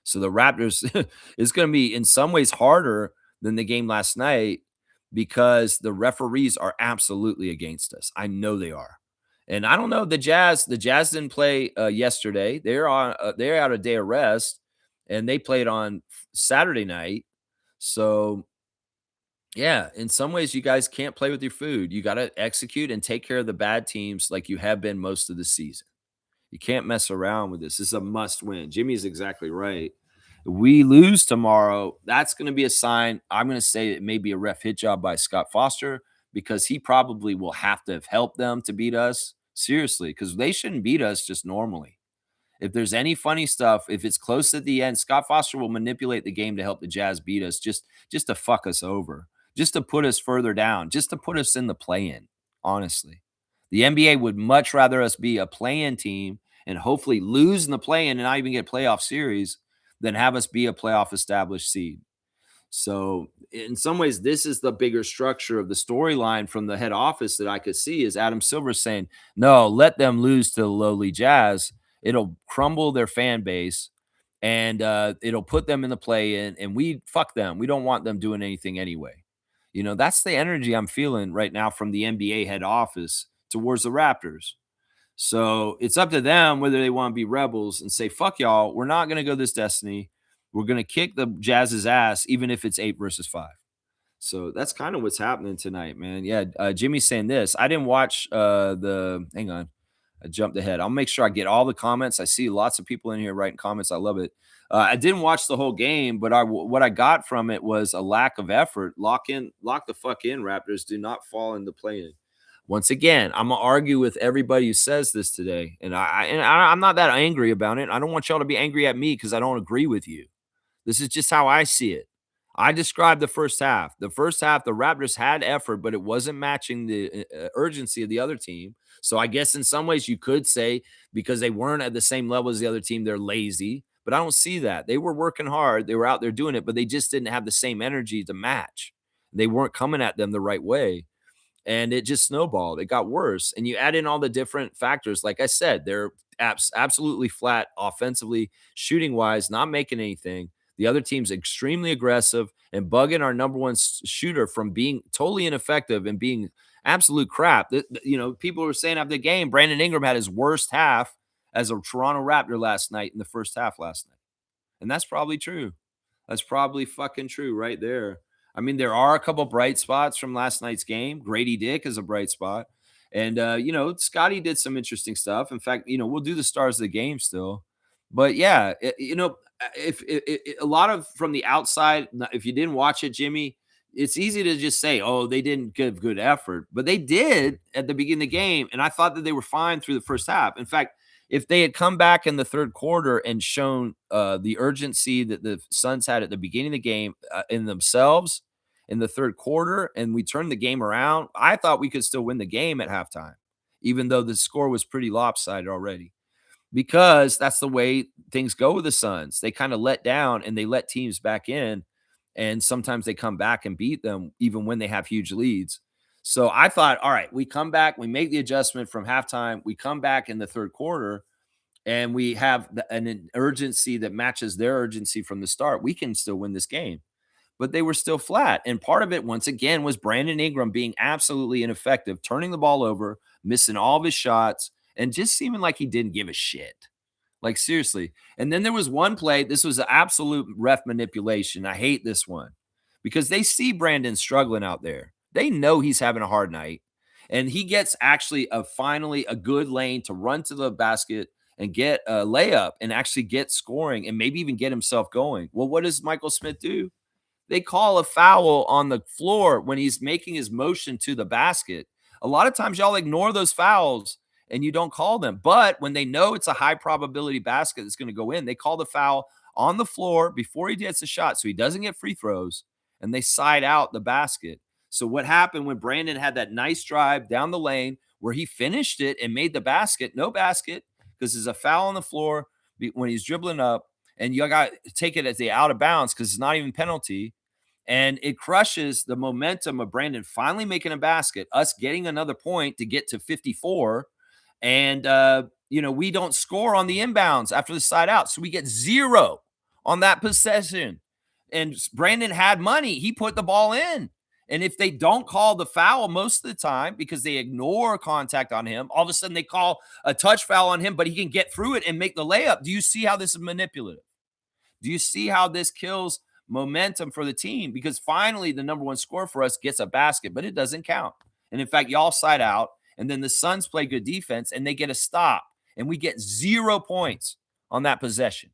So the Raptors is going to be in some ways harder than the game last night because the referees are absolutely against us. I know they are. And I don't know the Jazz. The Jazz didn't play yesterday. They're out of day of rest, and they played on Saturday night. So yeah, in some ways, you guys can't play with your food. You got to execute and take care of the bad teams like you have been most of the season. You can't mess around with this. This is a must win. Jimmy's exactly right. If we lose tomorrow, that's going to be a sign. I'm going to say it may be a ref hit job by Scott Foster because he probably will have to have helped them to beat us. Seriously, because they shouldn't beat us just normally. If there's any funny stuff, if it's close at the end, Scott Foster will manipulate the game to help the Jazz beat us, just to fuck us over, just to put us further down, just to put us in the play-in, honestly. The NBA would much rather us be a play-in team and hopefully lose in the play-in and not even get playoff series than have us be a playoff established seed. So in some ways, this is the bigger structure of the storyline from the head office that I could see is Adam Silver saying, no, let them lose to the lowly Jazz. It'll crumble their fan base and it'll put them in the play in, and we fuck them. We don't want them doing anything anyway. That's the energy I'm feeling right now from the NBA head office towards the Raptors. So it's up to them whether they want to be rebels and say, fuck y'all, we're not going to go this destiny. We're going to kick the Jazz's ass, even if it's 8 versus 5. So that's kind of what's happening tonight, man. Yeah, Jimmy's saying this. I didn't watch hang on. I jumped ahead. I'll make sure I get all the comments. I see lots of people in here writing comments. I love it. I didn't watch the whole game, but what I got from it was a lack of effort. Lock the fuck in, Raptors. Do not fall into play-in. Once again, I'm gonna argue with everybody who says this today, and I'm not that angry about it. I don't want y'all to be angry at me because I don't agree with you. This is just how I see it. I described the first half. The first half, the Raptors had effort, but it wasn't matching the urgency of the other team. So I guess in some ways you could say because they weren't at the same level as the other team, they're lazy. But I don't see that. They were working hard. They were out there doing it, but they just didn't have the same energy to match. They weren't coming at them the right way, and it just snowballed. It got worse. And you add in all the different factors. Like I said, they're absolutely flat offensively, shooting wise, not making anything. The other team's extremely aggressive and bugging our number one shooter from being totally ineffective and being absolute crap. People were saying after the game, Brandon Ingram had his worst half as a Toronto Raptor last night in the first half last night. And that's probably true. That's probably fucking true right there. I mean, there are a couple bright spots from last night's game. Grady Dick is a bright spot. And, Scotty did some interesting stuff. In fact, we'll do the stars of the game still. But yeah, if a lot of from the outside, if you didn't watch it, Jimmy, it's easy to just say, oh, they didn't give good effort. But they did at the beginning of the game. And I thought that they were fine through the first half. In fact, if they had come back in the third quarter and shown the urgency that the Suns had at the beginning of the game in themselves in the third quarter, and we turned the game around, I thought we could still win the game at halftime, even though the score was pretty lopsided already. Because that's the way things go with the Suns. They kind of let down and they let teams back in, and sometimes they come back and beat them even when they have huge leads. So I thought, all right, we come back, we make the adjustment from halftime, we come back in the third quarter, and we have an urgency that matches their urgency from the start. We can still win this game. But they were still flat. And part of it, once again, was Brandon Ingram being absolutely ineffective, turning the ball over, missing all of his shots, and just seeming like he didn't give a shit. Like, seriously. And then there was one play. This was an absolute ref manipulation. I hate this one because they see Brandon struggling out there. They know he's having a hard night. And he gets actually finally a good lane to run to the basket and get a layup and actually get scoring and maybe even get himself going. Well, what does Michael Smith do? They call a foul on the floor when he's making his motion to the basket. A lot of times y'all ignore those fouls and you don't call them. But when they know it's a high probability basket that's going to go in, they call the foul on the floor before he gets a shot so he doesn't get free throws, and they side out the basket. So what happened when Brandon had that nice drive down the lane where he finished it and made the basket, no basket, because there's a foul on the floor when he's dribbling up, and you got to take it as the out of bounds because it's not even penalty. And it crushes the momentum of Brandon finally making a basket, us getting another point to get to 54. And, we don't score on the inbounds after the side out. So we get 0 on that possession. And Brandon had money. He put the ball in. And if they don't call the foul most of the time because they ignore contact on him, all of a sudden they call a touch foul on him, but he can get through it and make the layup. Do you see how this is manipulative? Do you see how this kills momentum for the team? Because finally, the number one scorer for us gets a basket, but it doesn't count. And in fact, y'all side out, and then the Suns play good defense, and they get a stop, and we get 0 points on that possession.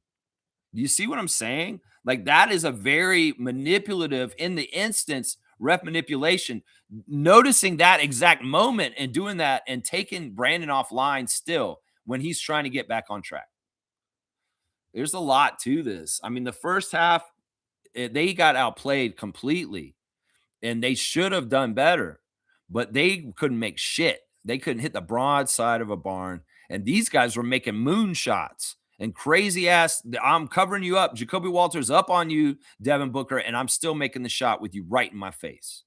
Do you see what I'm saying? Like, that is a very manipulative, in the instance, ref manipulation. Noticing that exact moment and doing that and taking Brandon offline still when he's trying to get back on track. There's a lot to this. I mean, the first half, they got outplayed completely, and they should have done better, but they couldn't make shit. They couldn't hit the broadside of a barn, and these guys were making moon shots and crazy ass. I'm covering you up. Jacoby Walters up on you, Devin Booker, and I'm still making the shot with you right in my face.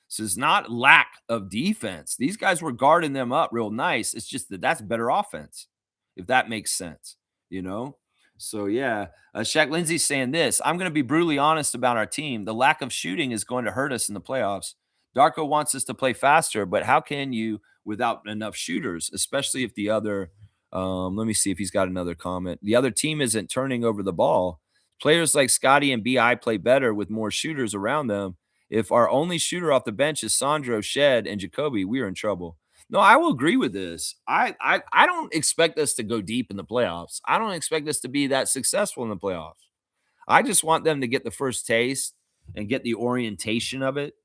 So it's not lack of defense. These guys were guarding them up real nice. It's just that's better offense, if that makes sense, So, yeah, Shaq Lindsay's saying this. I'm going to be brutally honest about our team. The lack of shooting is going to hurt us in the playoffs. Darko wants us to play faster, but how can you without enough shooters, especially if the other let me see if he's got another comment. The other team isn't turning over the ball. Players like Scotty and BI play better with more shooters around them. If our only shooter off the bench is Sandro, Shed, and Jacoby, we are in trouble. No, I will agree with this. I don't expect us to go deep in the playoffs. I don't expect us to be that successful in the playoffs. I just want them to get the first taste and get the orientation of it.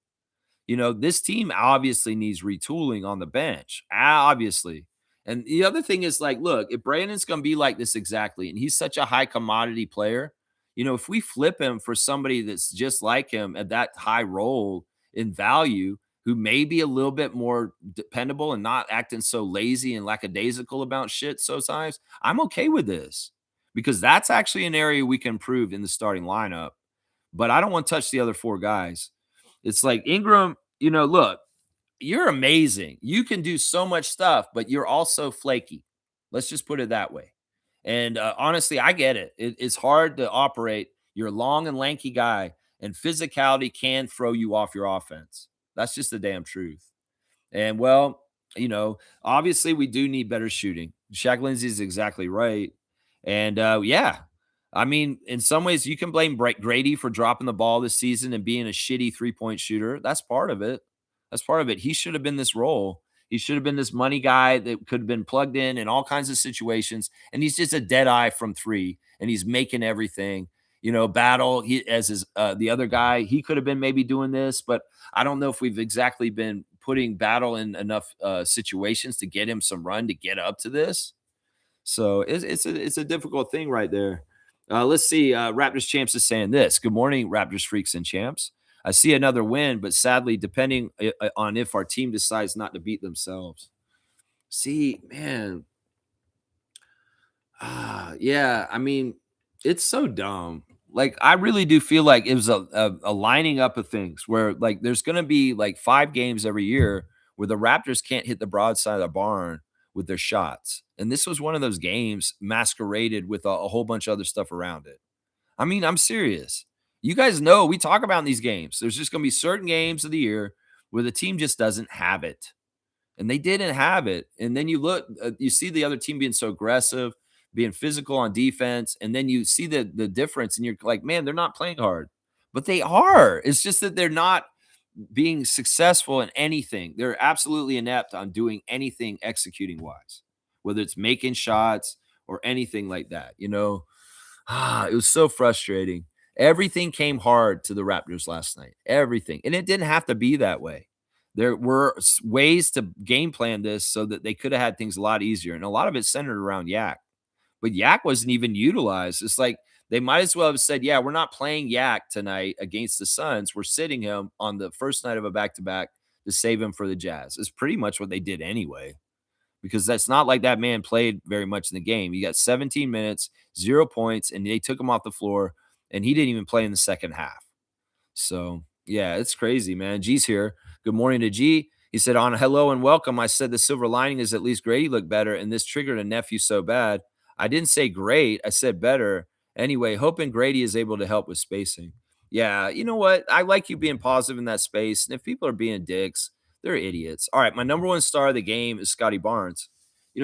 This team obviously needs retooling on the bench, obviously. And the other thing is like, look, if Brandon's going to be like this exactly, and he's such a high commodity player, if we flip him for somebody that's just like him at that high role in value, who may be a little bit more dependable and not acting so lazy and lackadaisical about shit sometimes, I'm okay with this because that's actually an area we can improve in the starting lineup. But I don't want to touch the other four guys. It's like Ingram, look, you're amazing. You can do so much stuff, but you're also flaky. Let's just put it that way. And honestly, I get it. It's hard to operate. You're a long and lanky guy, and physicality can throw you off your offense. That's just the damn truth. And well, obviously we do need better shooting. Shaq Lindsey is exactly right. And yeah, I mean, in some ways, you can blame Grady for dropping the ball this season and being a shitty 3-point shooter. That's part of it. That's part of it. He should have been this role. He should have been this money guy that could have been plugged in all kinds of situations. And he's just a dead eye from three, and he's making everything. Battle. He as his the other guy, he could have been maybe doing this, but I don't know if we've exactly been putting Battle in enough situations to get him some run to get up to this. So it's a difficult thing right there. Let's see. Raptors Champs is saying this. Good morning, Raptors freaks and champs. I see another win, but sadly, depending on if our team decides not to beat themselves. See, man. Yeah, I mean, it's so dumb. Like, I really do feel like it was a lining up of things where, like, there's going to be like 5 games every year where the Raptors can't hit the broadside of the barn with their shots. And this was one of those games masqueraded with a whole bunch of other stuff around it. I mean, I'm serious. You guys know we talk about in these games. There's just going to be certain games of the year where the team just doesn't have it. And they didn't have it. And then you look, you see the other team being so aggressive, being physical on defense, and then you see the difference, and you're like, man, they're not playing hard, but they are. It's just that they're not being successful in anything. They're absolutely inept on doing anything executing wise, whether it's making shots or anything like that. It was so frustrating. Everything came hard to the Raptors last night. Everything, and it didn't have to be that way. There were ways to game plan this so that they could have had things a lot easier. And a lot of it centered around Yak, but Yak wasn't even utilized. It's like they might as well have said, yeah, we're not playing Yak tonight against the Suns. We're sitting him on the first night of a back-to-back to save him for the Jazz. It's pretty much what they did anyway, because that's not like that man played very much in the game. He got 17 minutes, 0 points, and they took him off the floor, and he didn't even play in the second half. So, yeah, it's crazy, man. G's here. Good morning to G. He said, on hello and welcome, I said the silver lining is at least Grady looked better, and this triggered a nephew so bad. I didn't say great. I said better. Anyway, hoping Grady is able to help with spacing. Yeah, you know what? I like you being positive in that space. And if people are being dicks, they're idiots. All right, my number one star of the game is Scotty Barnes.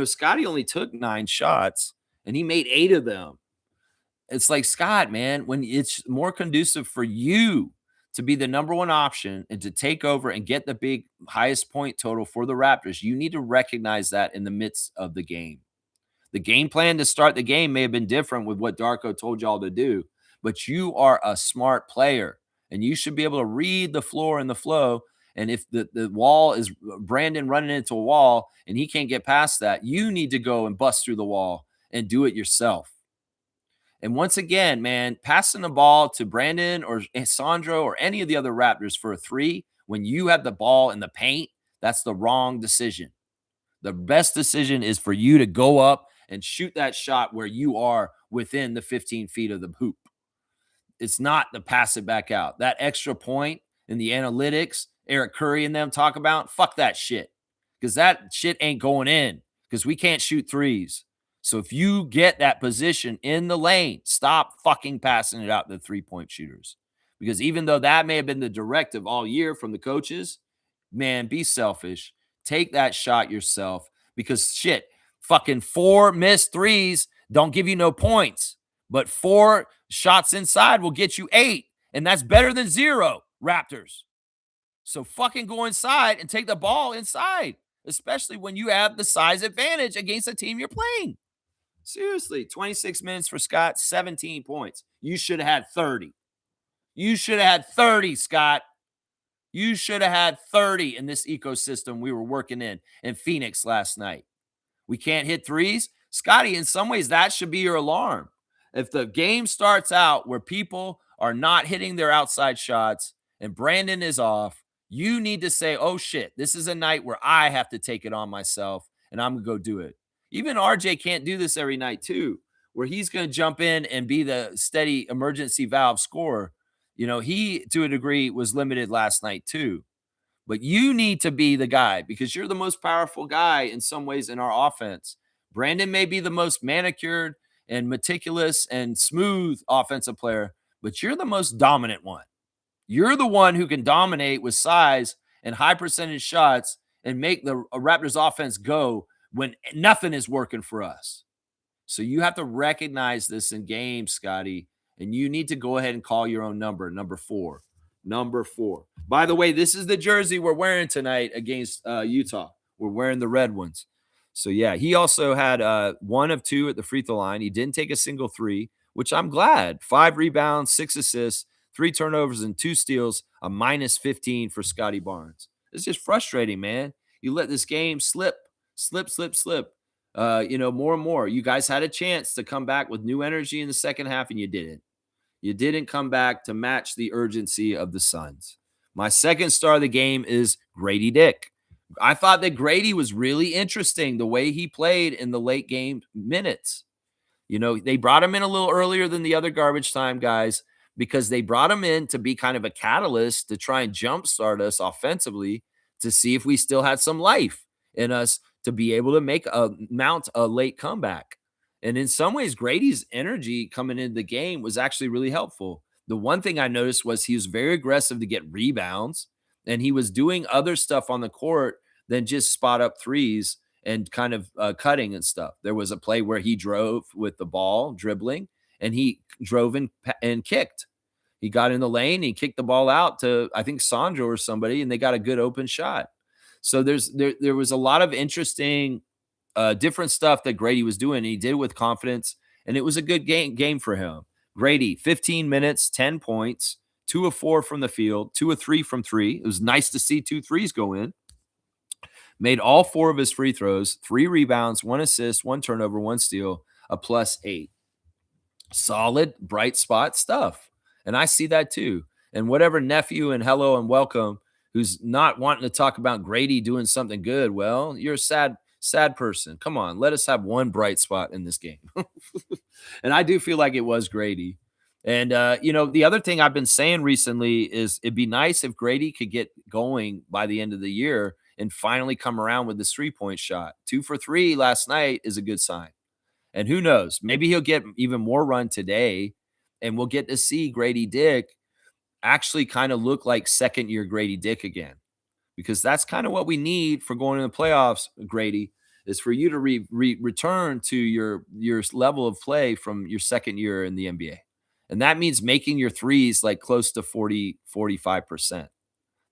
Scotty only took 9 shots, and he made 8 of them. It's like, Scott, man, when it's more conducive for you to be the number one option and to take over and get the big highest point total for the Raptors, you need to recognize that in the midst of the game. The game plan to start the game may have been different with what Darko told y'all to do, but you are a smart player and you should be able to read the floor and the flow. And if the wall is Brandon running into a wall and he can't get past that, you need to go and bust through the wall and do it yourself. And once again, man, passing the ball to Brandon or Sandro or any of the other Raptors for a 3 when you have the ball in the paint, that's the wrong decision. The best decision is for you to go up and shoot that shot where you are within the 15 feet of the hoop. It's not to pass it back out. That extra point in the analytics, Eric Curry and them talk about, fuck that shit. Because that shit ain't going in because we can't shoot threes. So if you get that position in the lane, stop fucking passing it out to the 3-point shooters. Because even though that may have been the directive all year from the coaches, man, be selfish. Take that shot yourself because shit, fucking 4 missed threes don't give you no points, but 4 shots inside will get you 8, and that's better than 0, Raptors. So fucking go inside and take the ball inside, especially when you have the size advantage against the team you're playing. Seriously, 26 minutes for Scott, 17 points. You should have had 30. You should have had 30, Scott. You should have had 30 in this ecosystem we were working in Phoenix last night. We can't hit threes. Scotty, in some ways, that should be your alarm. If the game starts out where people are not hitting their outside shots and Brandon is off, you need to say, oh shit, this is a night where I have to take it on myself and I'm going to go do it. Even RJ can't do this every night, too, where he's going to jump in and be the steady emergency valve scorer. He, to a degree, was limited last night, too. But you need to be the guy because you're the most powerful guy in some ways in our offense. Brandon may be the most manicured and meticulous and smooth offensive player, but you're the most dominant one. You're the one who can dominate with size and high percentage shots and make the Raptors offense go when nothing is working for us. So you have to recognize this in games, Scotty, and you need to go ahead and call your own number 4. Number 4. By the way, this is the jersey we're wearing tonight against Utah. We're wearing the red ones. So, yeah, he also had 1 of 2 at the free throw line. He didn't take a single three, which I'm glad. 5 rebounds, 6 assists, 3 turnovers, and 2 steals, a minus 15 for Scotty Barnes. It's just frustrating, man. You let this game slip. More and more. You guys had a chance to come back with new energy in the second half, and you didn't. You didn't come back to match the urgency of the Suns. My second star of the game is Grady Dick. I thought that Grady was really interesting the way he played in the late game minutes. They brought him in a little earlier than the other garbage time guys because they brought him in to be kind of a catalyst to try and jumpstart us offensively to see if we still had some life in us to be able to mount a late comeback. And in some ways, Grady's energy coming into the game was actually really helpful. The one thing I noticed was he was very aggressive to get rebounds, and he was doing other stuff on the court than just spot up threes and kind of cutting and stuff. There was a play where he drove with the ball, dribbling, and he drove and kicked. He got in the lane, he kicked the ball out to, I think, Sandro or somebody, and they got a good open shot. So there was a lot of interesting different stuff that Grady was doing. And he did it with confidence, and it was a good game for him. Grady, 15 minutes, 10 points, 2 of 4 from the field, 2 of 3 from 3. It was nice to see 2 threes go in. Made all 4 of his free throws, 3 rebounds, 1 assist, 1 turnover, 1 steal, a +8. Solid, bright spot stuff. And I see that too. And whatever nephew and hello and welcome who's not wanting to talk about Grady doing something good, well, you're a sad person. Come on, let us have one bright spot in this game. And I do feel like it was Grady. And, the other thing I've been saying recently is it'd be nice if Grady could get going by the end of the year and finally come around with this 3-point shot. 2 for 3 last night is a good sign. And who knows? Maybe he'll get even more run today, and we'll get to see Grady Dick actually kind of look like second-year Grady Dick again, because that's kind of what we need for going in the playoffs, Grady, is for you to return to your level of play from your second year in the NBA. And that means making your threes like close to 45%.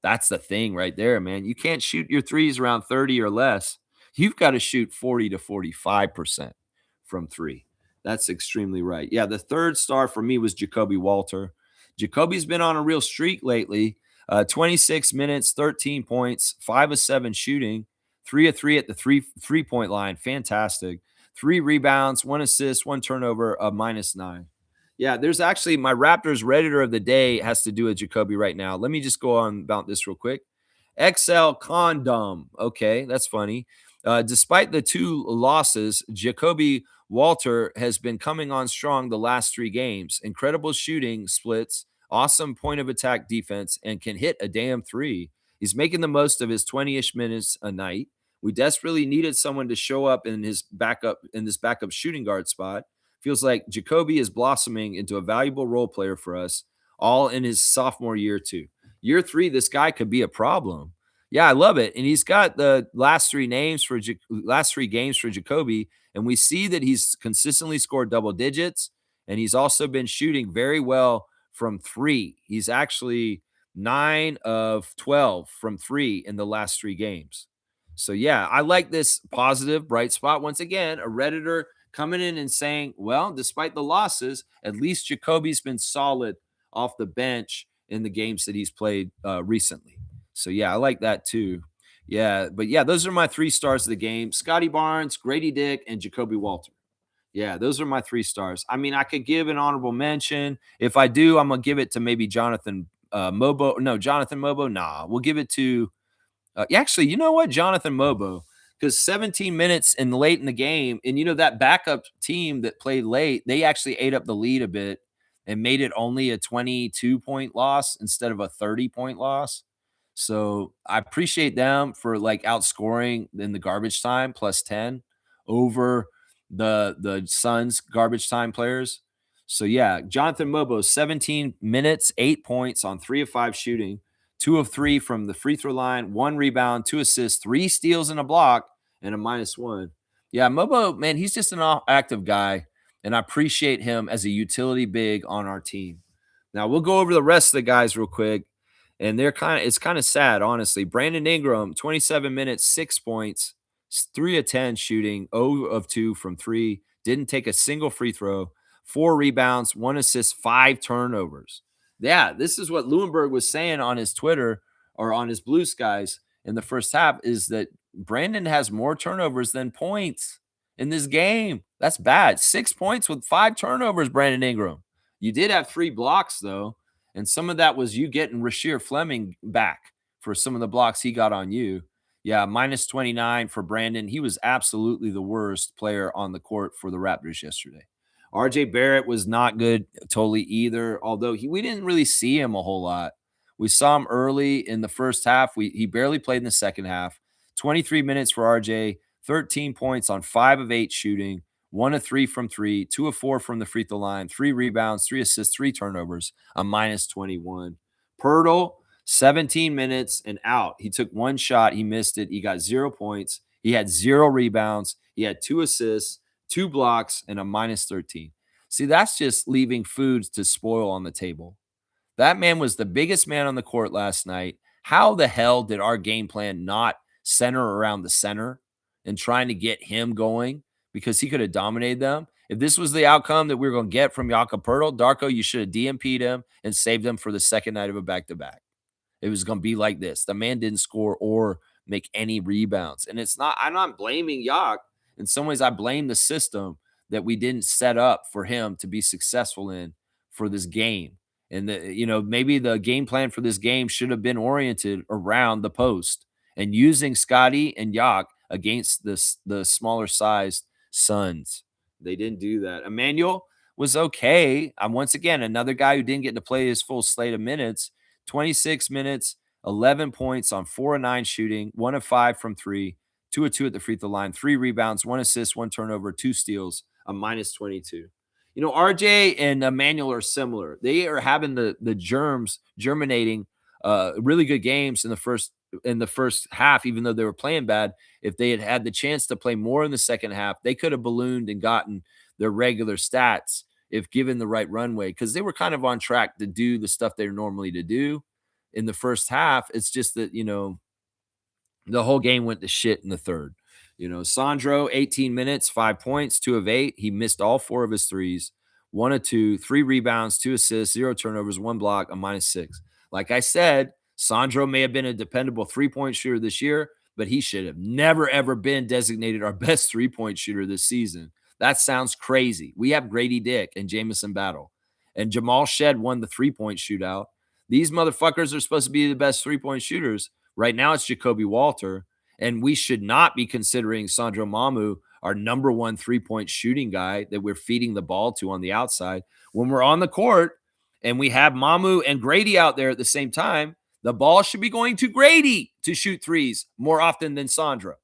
That's the thing right there, man. You can't shoot your threes around 30 or less. You've got to shoot 40 to 45% from 3. That's extremely right. Yeah, the third star for me was Jacoby Walter. Jacoby's been on a real streak lately. 26 minutes, 13 points, 5 of 7 shooting, 3 of 3 at the three-point line. Fantastic. 3 rebounds, 1 assist, 1 turnover, a -9. Yeah, there's actually my Raptors Redditor of the day has to do with Jacoby right now. Let me just go on about this real quick. XL Condom. Okay, that's funny. Despite the 2 losses, Jacoby Walter has been coming on strong the last 3 games. Incredible shooting splits, awesome point of attack defense, and can hit a damn 3. He's making the most of his 20-ish minutes a night. We desperately needed someone to show up in this backup shooting guard spot. Feels like Jacoby is blossoming into a valuable role player for us, all in his sophomore year too. Year 3, this guy could be a problem. Yeah, I love it. And he's got the last 3 games for Jacoby, and we see that he's consistently scored double digits, and he's also been shooting very well from 3. He's actually 9 of 12 from 3 in the last 3 games. So yeah, I like this positive bright spot. Once again, a Redditor coming in and saying, well, despite the losses, at least Jacoby's been solid off the bench in the games that he's played recently. So, yeah, I like that too. Yeah, but yeah, those are my 3 stars of the game. Scotty Barnes, Grady Dick, and Jacoby Walter. Yeah, those are my 3 stars. I mean, I could give an honorable mention. If I do, I'm gonna give it to maybe Jonathan, Mobo. No, Jonathan Mobo, nah. We'll give it to actually, you know what? Jonathan Mobo, because 17 minutes and late in the game, and that backup team that played late, they actually ate up the lead a bit and made it only a 22-point loss instead of a 30-point loss. So I appreciate them for like outscoring in the garbage time plus 10 over the Suns garbage time players. So yeah, Jonathan Mobo, 17 minutes, 8 points on 3 of 5 shooting. 2 of 3 from the free throw line, 1 rebound, 2 assists, 3 steals and a block, and a -1. Yeah, Mobo, man, he's just an active guy, and I appreciate him as a utility big on our team. Now we'll go over the rest of the guys real quick, and it's kind of sad, honestly. Brandon Ingram, 27 minutes, 6 points, 3 of 10 shooting, 0 of 2 from 3, didn't take a single free throw, 4 rebounds, 1 assist, 5 turnovers. Yeah, this is what Lewinberg was saying on his Twitter or on his Blue Skies in the first half is that Brandon has more turnovers than points in this game. That's bad. 6 points with 5 turnovers, Brandon Ingram. You did have 3 blocks, though, and some of that was you getting Rasheer Fleming back for some of the blocks he got on you. Yeah, -29 for Brandon. He was absolutely the worst player on the court for the Raptors yesterday. RJ Barrett was not good totally either, although we didn't really see him a whole lot. We saw him early in the first half. He barely played in the second half. 23 minutes for RJ, 13 points on 5 of 8 shooting, 1 of 3 from 3, 2 of 4 from the free throw line, 3 rebounds, 3 assists, 3 turnovers, a -21. Pirtle, 17 minutes and out. He took 1 shot. He missed it. He got 0 points. He had 0 rebounds. He had 2 assists, 2 blocks, and a -13. See, that's just leaving foods to spoil on the table. That man was the biggest man on the court last night. How the hell did our game plan not center around the center and trying to get him going because he could have dominated them? If this was the outcome that we were going to get from Jakob Poeltl, Darko, you should have DMP'd him and saved him for the second night of a back-to-back. It was going to be like this. The man didn't score or make any rebounds. And I'm not blaming Yak. In some ways, I blame the system that we didn't set up for him to be successful in for this game. And maybe the game plan for this game should have been oriented around the post and using Scotty and Yak against the smaller sized Suns. They didn't do that. Emmanuel was okay. I'm once again another guy who didn't get to play his full slate of minutes. 26 minutes, 11 points on 4 of 9 shooting, 1 of 5 from 3, 2 of 2 at the free throw line, 3 rebounds, 1 assist, 1 turnover, 2 steals, a -22. RJ and Emmanuel are similar. They are having the germs germinating really good games in the first half, even though they were playing bad. If they had had the chance to play more in the second half, they could have ballooned and gotten their regular stats if given the right runway, because they were kind of on track to do the stuff they're normally to do in the first half. It's just that, the whole game went to shit in the third. Sandro, 18 minutes, 5 points, 2 of 8. He missed all 4 of his threes, 1 of 2, 3 rebounds, 2 assists, 0 turnovers, 1 block, a -6. Like I said, Sandro may have been a dependable 3-point shooter this year, but he should have never, ever been designated our best 3-point shooter this season. That sounds crazy. We have Grady Dick and Jamison Battle, and Jamal Shed won the 3-point shootout. These motherfuckers are supposed to be the best 3-point shooters. Right now, it's Jacoby Walter, and we should not be considering Sandro Mamu our number 1 3-point shooting guy that we're feeding the ball to on the outside. When we're on the court and we have Mamu and Grady out there at the same time, the ball should be going to Grady to shoot threes more often than Sandro.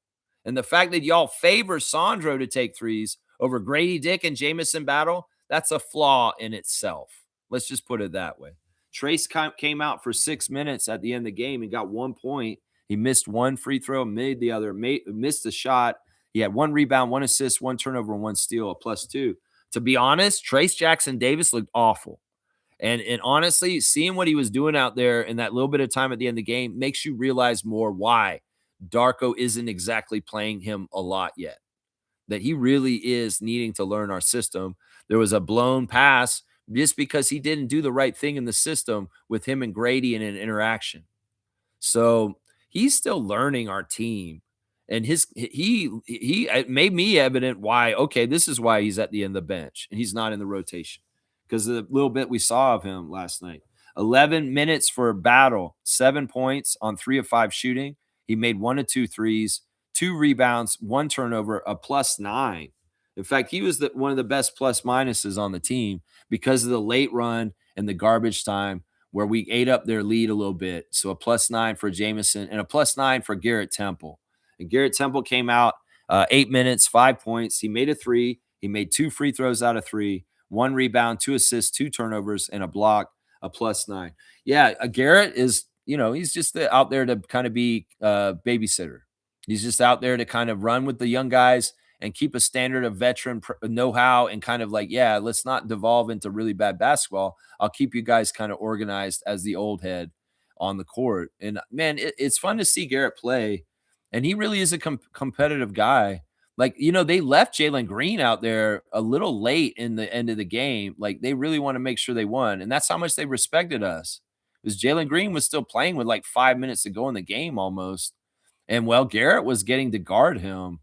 And the fact that y'all favor Sandro to take threes over Grady Dick and Jamison Battle, that's a flaw in itself. Let's just put it that way. Trace came out for 6 minutes at the end of the game and got 1 point. He missed 1 free throw, made the other, missed the shot. He had 1 rebound, 1 assist, 1 turnover, and 1 steal, a +2. To be honest, Trace Jackson Davis looked awful. And honestly, seeing what he was doing out there in that little bit of time at the end of the game makes you realize more why Darko isn't exactly playing him a lot yet. That he really is needing to learn our system. There was a blown pass just because he didn't do the right thing in the system with him and Grady in an interaction. So he's still learning our team. And he it made me evident why, okay, this is why he's at the end of the bench and he's not in the rotation. Because of the little bit we saw of him last night. 11 minutes for battle, 7 points on 3 of 5 shooting. He made 1 of 2 threes, 2 rebounds, 1 turnover, a +9. In fact, he was one of the best plus minuses on the team because of the late run and the garbage time where we ate up their lead a little bit. So a +9 for Jameson and a +9 for Garrett Temple. And Garrett Temple came out 8 minutes, 5 points. He made a 3. He made 2 free throws out of 3, 1 rebound, 2 assists, 2 turnovers, and a block, a +9. Yeah, Garrett is, he's just out there to kind of be a babysitter. He's just out there to kind of run with the young guys and keep a standard of veteran know-how and kind of like, yeah, let's not devolve into really bad basketball. I'll keep you guys kind of organized as the old head on the court. And man, it's fun to see Garrett play. And he really is a competitive guy. Like, they left Jalen Green out there a little late in the end of the game. Like, they really want to make sure they won. And that's how much they respected us. Because Jalen Green was still playing with like 5 minutes to go in the game almost. And well, Garrett was getting to guard him.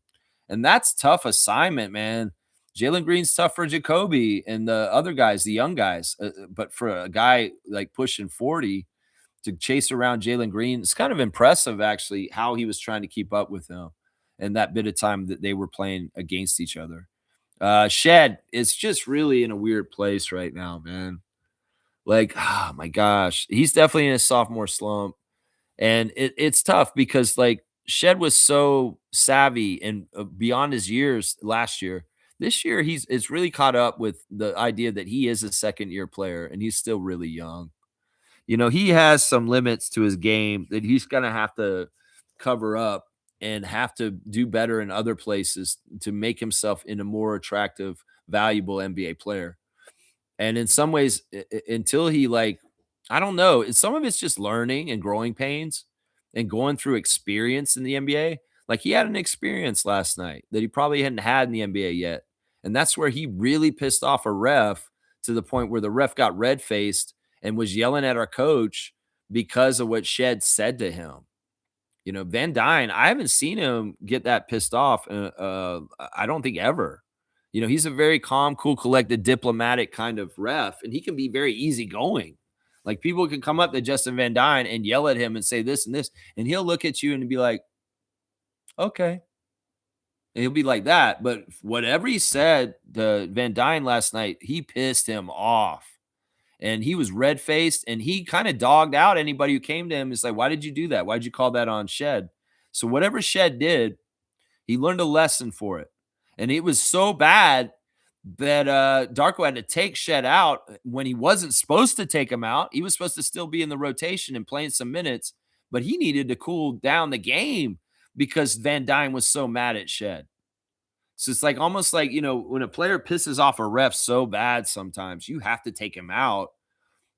And that's tough assignment, man. Jalen Green's tough for Jacoby and the other guys, the young guys. But for a guy like pushing 40 to chase around Jalen Green, it's kind of impressive, actually, how he was trying to keep up with him and that bit of time that they were playing against each other. Shed is just really in a weird place right now, man. Like, oh my gosh, he's definitely in a sophomore slump. And it's tough because like Shed was so savvy and beyond his years last year. This year, it's really caught up with the idea that he is a second year player and he's still really young. He has some limits to his game that he's going to have to cover up and have to do better in other places to make himself in a more attractive, valuable NBA player. And in some ways, until he like, I don't know, some of it's just learning and growing pains and going through experience in the NBA. Like he had an experience last night that he probably hadn't had in the NBA yet. And that's where he really pissed off a ref to the point where the ref got red faced and was yelling at our coach because of what Shed said to him. Van Dyne, I haven't seen him get that pissed off. I don't think ever. He's a very calm, cool, collected, diplomatic kind of ref, and he can be very easygoing. Like people can come up to Justin Van Dyne and yell at him and say this and this, and he'll look at you and be like, okay. And he'll be like that. But whatever he said to Van Dyne last night, he pissed him off. And he was red faced and he kind of dogged out anybody who came to him. It's like, why did you do that? Why'd you call that on Shed? So whatever Shed did, he learned a lesson for it. And it was so bad that Darko had to take Shed out when he wasn't supposed to take him out. He was supposed to still be in the rotation and playing some minutes, but he needed to cool down the game because Van Dyne was so mad at Shed. So it's like almost like, when a player pisses off a ref so bad sometimes, you have to take him out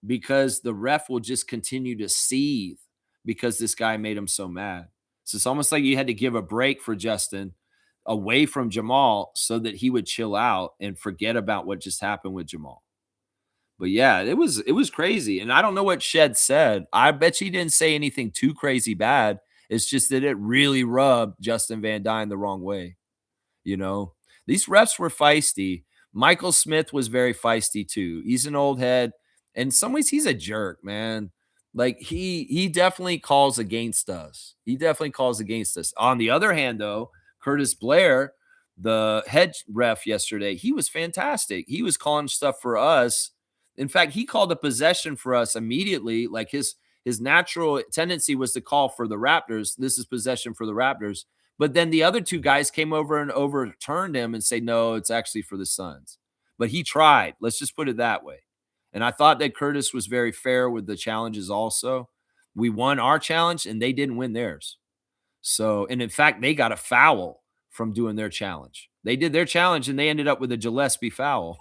because the ref will just continue to seethe because this guy made him so mad. So it's almost like you had to give a break for Justin away from Jamal so that he would chill out and forget about what just happened with Jamal. But yeah, it was crazy. And I don't know what Shed said. I bet you didn't say anything too crazy bad. It's just that it really rubbed Justin Van Dyne the wrong way. These refs were feisty. Michael Smith was very feisty too. He's an old head. In some ways, he's a jerk, man. Like he definitely calls against us. He definitely calls against us. On the other hand, though, Curtis Blair, the head ref yesterday, he was fantastic. He was calling stuff for us. In fact, he called a possession for us immediately. Like his natural tendency was to call for the Raptors. This is possession for the Raptors. But then the other two guys came over and overturned him and say, no, it's actually for the Suns. But he tried. Let's just put it that way. And I thought that Curtis was very fair with the challenges also. We won our challenge and they didn't win theirs. So, and in fact, they got a foul from doing their challenge. They did their challenge and they ended up with a Gillespie foul,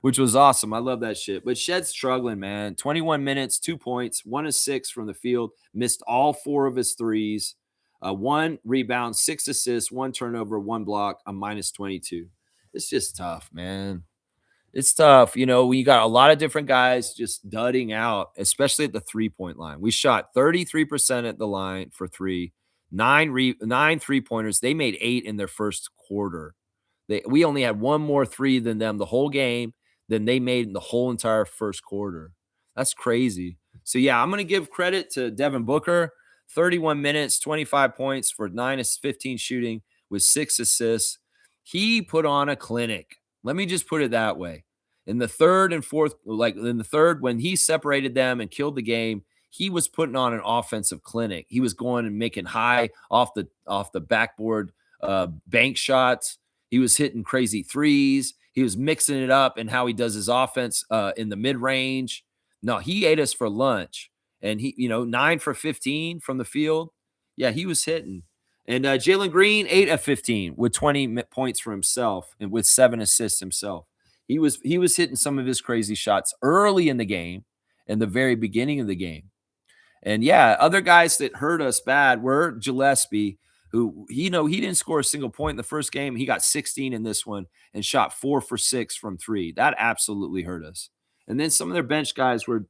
which was awesome. I love that shit. But Shed's struggling, man. 21 minutes, 2 points, 1 of 6 from the field, missed all 4 of his threes. 1 rebound, 6 assists, 1 turnover, 1 block, a -22. It's just tough, man. It's tough, you know, we got a lot of different guys just dudding out, especially at the three-point line. We shot 33% at the line for 3, 9 three-pointers. They made 8 in their first quarter. We only had one more 3 than them the whole game than they made in the whole entire first quarter. That's crazy. So, yeah, I'm gonna give credit to Devin Booker, 31 minutes, 25 points for 9 of 15 shooting with 6 assists. He put on a clinic. Let me just put it that way. In the third and fourth, like in the third, when he separated them and killed the game, he was putting on an offensive clinic. He was going and making high off the backboard bank shots. He was hitting crazy threes. He was mixing it up and how he does his offense in the mid range. No, he ate us for lunch, and he, 9 for 15 from the field. Yeah, he was hitting. And Jalen Green, 8 of 15 with 20 points for himself and with 7 assists himself. He was hitting some of his crazy shots early in the game, in the very beginning of the game. And yeah, other guys that hurt us bad were Gillespie, who he didn't score a single point in the first game. He got 16 in this one and shot 4 for 6 from 3. That absolutely hurt us. And then some of their bench guys were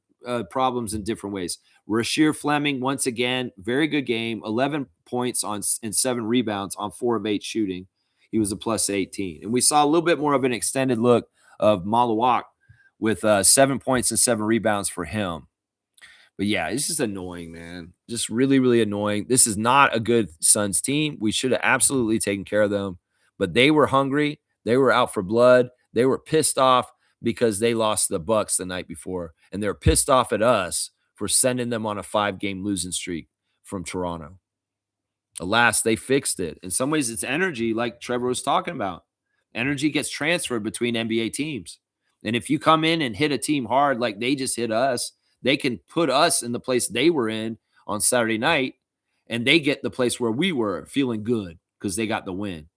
problems in different ways. Rasheer Fleming, once again, very good game, 11 points and 7 rebounds on 4 of 8 shooting. He was a plus 18. And we saw a little bit more of an extended look of Malawak with 7 points and 7 rebounds for him. But yeah, it's just annoying, man. Just really, really annoying. This is not a good Suns team. We should have absolutely taken care of them, but they were hungry. They were out for blood. They were pissed off because they lost the Bucks the night before, and they're pissed off at us for sending them on a 5-game losing streak from Toronto. Alas, they fixed it. In some ways, it's energy, like Trevor was talking about. Energy gets transferred between NBA teams. And if you come in and hit a team hard like they just hit us, they can put us in the place they were in on Saturday night, and they get the place where we were feeling good because they got the win.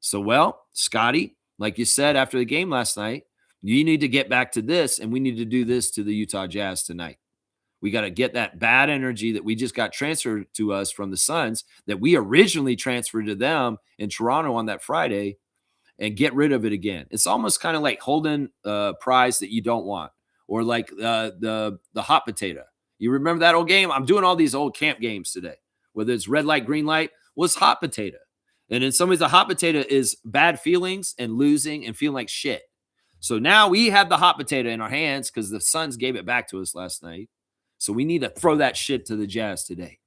So, well, Scotty, like you said after the game last night, you need to get back to this, and we need to do this to the Utah Jazz tonight. We got to get that bad energy that we just got transferred to us from the Suns that we originally transferred to them in Toronto on that Friday and get rid of it again. It's almost kind of like holding a prize that you don't want, or like the hot potato. You remember that old game? I'm doing all these old camp games today, whether it's red light, green light. Well, it's hot potato. And in some ways, the hot potato is bad feelings and losing and feeling like shit. So now we have the hot potato in our hands because the Suns gave it back to us last night. So we need to throw that shit to the Jazz today.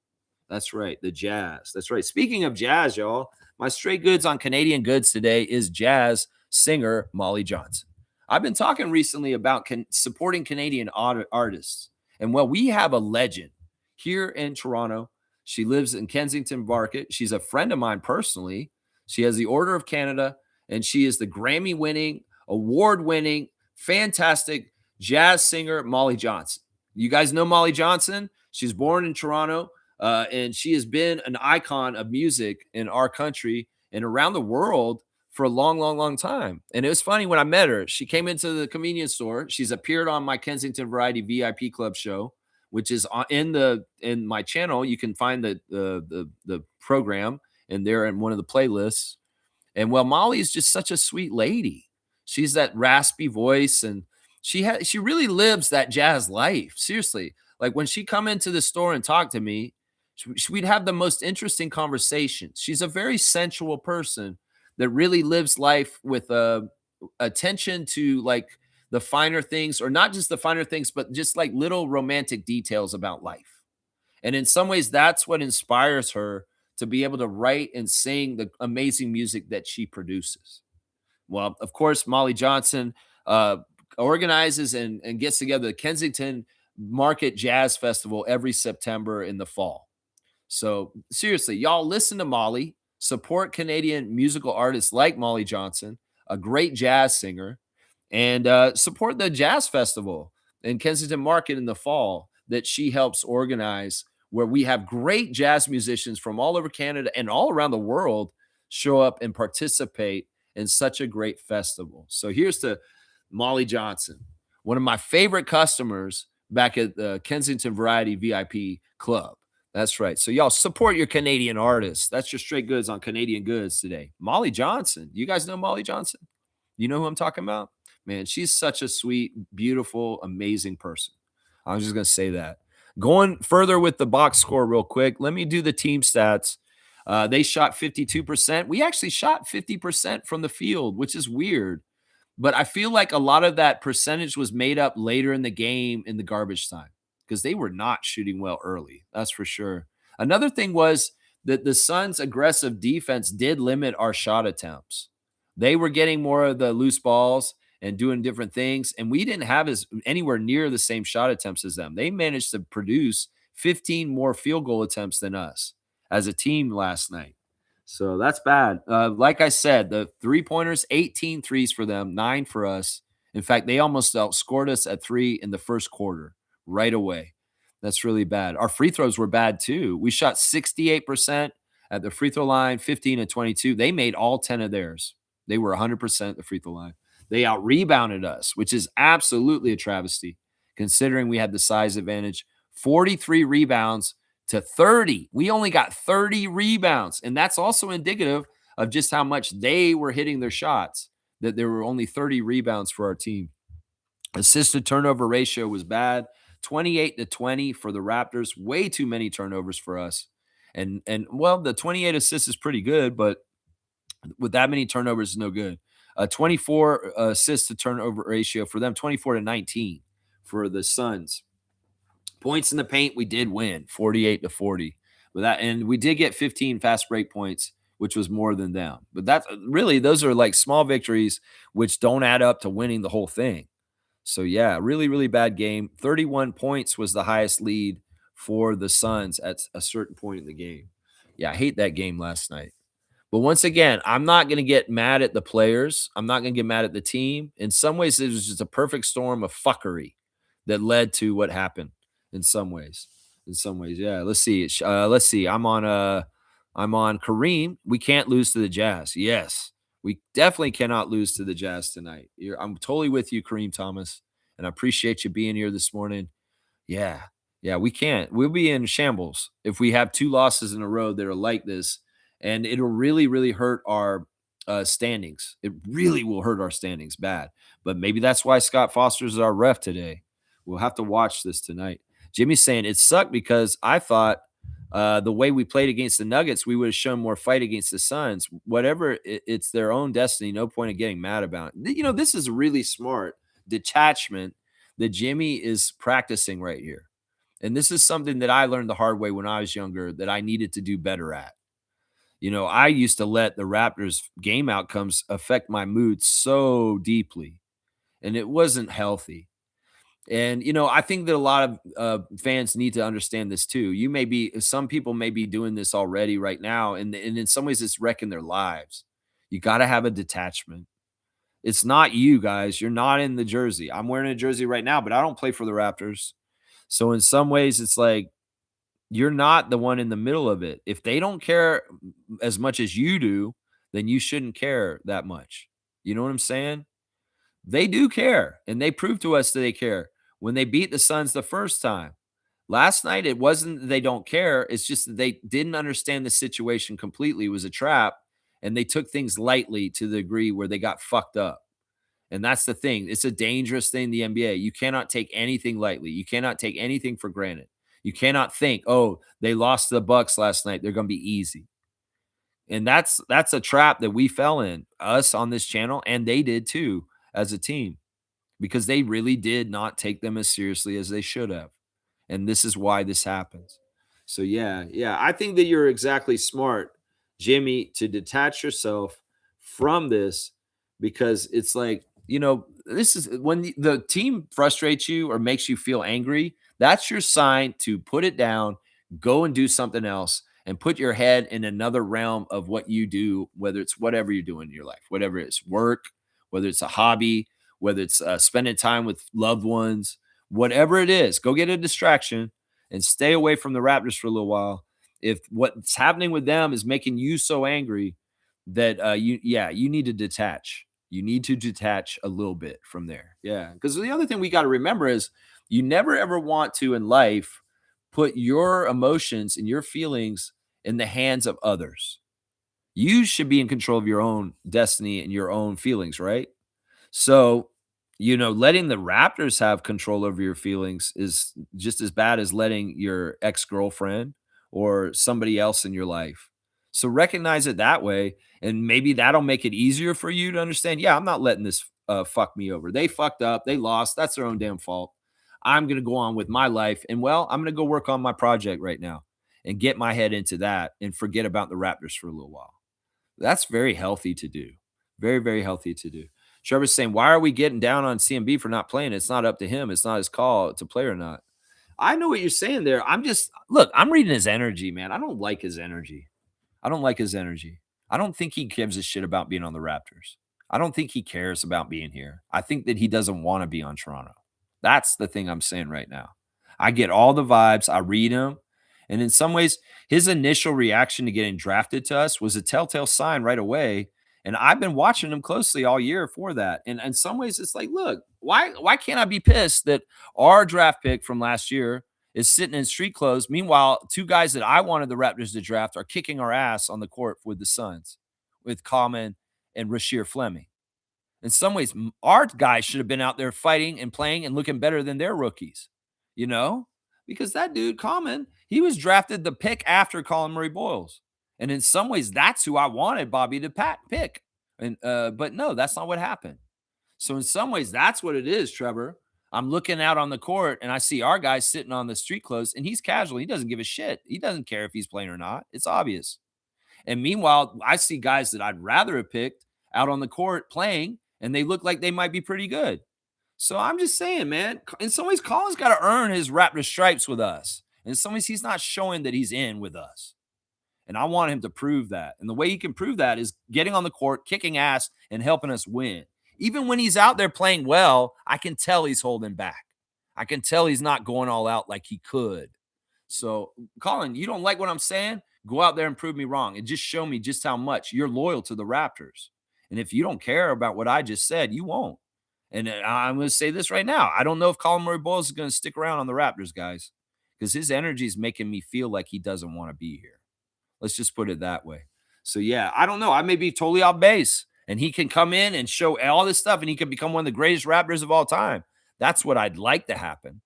That's right, the Jazz. That's right. Speaking of Jazz, y'all, my straight goods on Canadian goods today is Jazz singer Molly Johnson. I've been talking recently about supporting Canadian artists. And well, we have a legend here in Toronto. She lives in Kensington Market. She's a friend of mine personally. She has the Order of Canada, and she is the Grammy-winning, award-winning, fantastic jazz singer Molly Johnson. You guys know Molly Johnson? She's born in Toronto, and she has been an icon of music in our country and around the world for a long, long, long time. And it was funny when I met her. She came into the convenience store. She's appeared on my Kensington Variety VIP Club show, which is in my channel. You can find the program and there in one of the playlists. And well, Molly is just such a sweet lady. She's that raspy voice, and she really lives that jazz life. Seriously, like when she come into the store and talk to me, we'd have the most interesting conversations. She's a very sensual person that really lives life with attention to like the finer things, or not just the finer things, but just like little romantic details about life. And in some ways, that's what inspires her to be able to write and sing the amazing music that she produces. Well, of course, Molly Johnson organizes and gets together the Kensington Market Jazz Festival every September in the fall. So seriously, y'all listen to Molly, support Canadian musical artists like Molly Johnson, a great jazz singer, and support the Jazz Festival in Kensington Market in the fall that she helps organize, where we have great jazz musicians from all over Canada and all around the world show up and participate in such a great festival. So here's to Molly Johnson, one of my favorite customers back at the Kensington Variety VIP Club. That's right. So y'all support your Canadian artists. That's your straight goods on Canadian goods today. Molly Johnson. You guys know Molly Johnson? You know who I'm talking about? man. She's such a sweet, beautiful, amazing person. I'm just gonna say that. Going further with the box score, real quick. Let me do the team stats. They shot 52%. We actually shot 50% from the field, which is weird. But I feel like a lot of that percentage was made up later in the game in the garbage time because they were not shooting well early. That's for sure. Another thing was that the Suns' aggressive defense did limit our shot attempts. They were getting more of the loose balls and doing different things, and we didn't have as anywhere near the same shot attempts as them. They managed to produce 15 more field goal attempts than us as a team last night. So that's bad. Like I said, the 3-pointers, 18 threes for them, 9 for us. In fact, they almost outscored us at 3 in the first quarter right away. That's really bad. Our free throws were bad too. We shot 68% at the free throw line, 15 and 22. They made all 10 of theirs. They were 100% at the free throw line. They out rebounded us, which is absolutely a travesty considering we had the size advantage. 43 rebounds to 30. We only got 30 rebounds. And that's also indicative of just how much they were hitting their shots, that there were only 30 rebounds for our team. Assist to turnover ratio was bad. 28-20 for the Raptors. Way too many turnovers for us. And well, the 28 assists is pretty good, but with that many turnovers is no good. 24 assists to turnover ratio for them, 24-19 for the Suns. Points in the paint, we did win 48-40. With that, and we did get 15 fast break points, which was more than them. But that's really, those are like small victories which don't add up to winning the whole thing. So yeah, really, really bad game. 31 points was the highest lead for the Suns at a certain point in the game. Yeah, I hate that game last night. But once again, I'm not going to get mad at the players. I'm not going to get mad at the team. In some ways, it was just a perfect storm of fuckery that led to what happened. In some ways, yeah. Let's see. I'm on Kareem. We can't lose to the Jazz. Yes, we definitely cannot lose to the Jazz tonight. I'm totally with you, Kareem Thomas, and I appreciate you being here this morning. Yeah, yeah, we can't. We'll be in shambles if we have 2 losses in a row that are like this, and it'll really, really hurt our standings. It really will hurt our standings bad. But maybe that's why Scott Foster's our ref today. We'll have to watch this tonight. Jimmy's saying it sucked because I thought the way we played against the Nuggets, we would have shown more fight against the Suns. Whatever, it's their own destiny. No point in getting mad about it. You know, this is really smart detachment that Jimmy is practicing right here. And this is something that I learned the hard way when I was younger that I needed to do better at. You know, I used to let the Raptors game outcomes affect my mood so deeply, and it wasn't healthy. And, you know, I think that a lot of fans need to understand this too. Some people may be doing this already right now, and in some ways it's wrecking their lives. You got to have a detachment. It's not you guys. You're not in the jersey. I'm wearing a jersey right now, but I don't play for the Raptors. So in some ways, it's like you're not the one in the middle of it. If they don't care as much as you do, then you shouldn't care that much. You know what I'm saying? They do care, and they prove to us that they care when they beat the Suns the first time. Last night, it wasn't that they don't care. It's just that they didn't understand the situation completely. It was a trap, and they took things lightly to the degree where they got fucked up. And that's the thing. It's a dangerous thing in the NBA. You cannot take anything lightly. You cannot take anything for granted. You cannot think, oh, they lost to the Bucks last night. They're going to be easy. And that's a trap that we fell in, us on this channel, and they did too as a team, because they really did not take them as seriously as they should have. And this is why this happens. So yeah, I think that you're exactly smart, Jimmy, to detach yourself from this, because it's like, you know, this is when the team frustrates you or makes you feel angry. That's your sign to put it down, go and do something else, and put your head in another realm of what you do, whether it's whatever you're doing in your life, whatever it's work, whether it's a hobby, whether it's spending time with loved ones, whatever it is, go get a distraction and stay away from the Raptors for a little while. If what's happening with them is making you so angry that you need to detach. You need to detach a little bit from there. Yeah. Because the other thing we got to remember is you never ever want to in life put your emotions and your feelings in the hands of others. You should be in control of your own destiny and your own feelings, right? So letting the Raptors have control over your feelings is just as bad as letting your ex-girlfriend or somebody else in your life. So recognize it that way, and maybe that'll make it easier for you to understand, yeah, I'm not letting this fuck me over. They fucked up, they lost, that's their own damn fault. I'm going to go on with my life, and well, I'm going to go work on my project right now and get my head into that and forget about the Raptors for a little while. That's very healthy to do. Very, very healthy to do. Trevor's saying, why are we getting down on CMB for not playing? It's not up to him. It's not his call to play or not. I know what you're saying there. I'm reading his energy, man. I don't like his energy. I don't like his energy. I don't think he gives a shit about being on the Raptors. I don't think he cares about being here. I think that he doesn't want to be on Toronto. That's the thing I'm saying right now. I get all the vibes. I read him. And in some ways, his initial reaction to getting drafted to us was a telltale sign right away. And I've been watching him closely all year for that. And in some ways, it's like, look, why can't I be pissed that our draft pick from last year is sitting in street clothes? Meanwhile, two guys that I wanted the Raptors to draft are kicking our ass on the court with the Suns, with Common and Rasheer Fleming. In some ways, our guys should have been out there fighting and playing and looking better than their rookies, because that dude, Common, he was drafted the pick after Colin Murray-Boyles. And in some ways, that's who I wanted Bobby to pick. But no, that's not what happened. So in some ways, that's what it is, Trevor. I'm looking out on the court and I see our guy sitting on the street clothes and he's casual. He doesn't give a shit. He doesn't care if he's playing or not. It's obvious. And meanwhile, I see guys that I'd rather have picked out on the court playing and they look like they might be pretty good. So I'm just saying, man, in some ways, Colin's got to earn his Raptor stripes with us. In some ways, he's not showing that he's in with us. And I want him to prove that. And the way he can prove that is getting on the court, kicking ass, and helping us win. Even when he's out there playing well, I can tell he's holding back. I can tell he's not going all out like he could. So, Colin, you don't like what I'm saying? Go out there and prove me wrong and just show me just how much you're loyal to the Raptors. And if you don't care about what I just said, you won't. And I'm going to say this right now. I don't know if Colin Murray-Boyles is going to stick around on the Raptors, guys, because his energy is making me feel like he doesn't want to be here. Let's just put it that way. So, yeah, I don't know. I may be totally off base, and he can come in and show all this stuff, and he can become one of the greatest Raptors of all time. That's what I'd like to happen.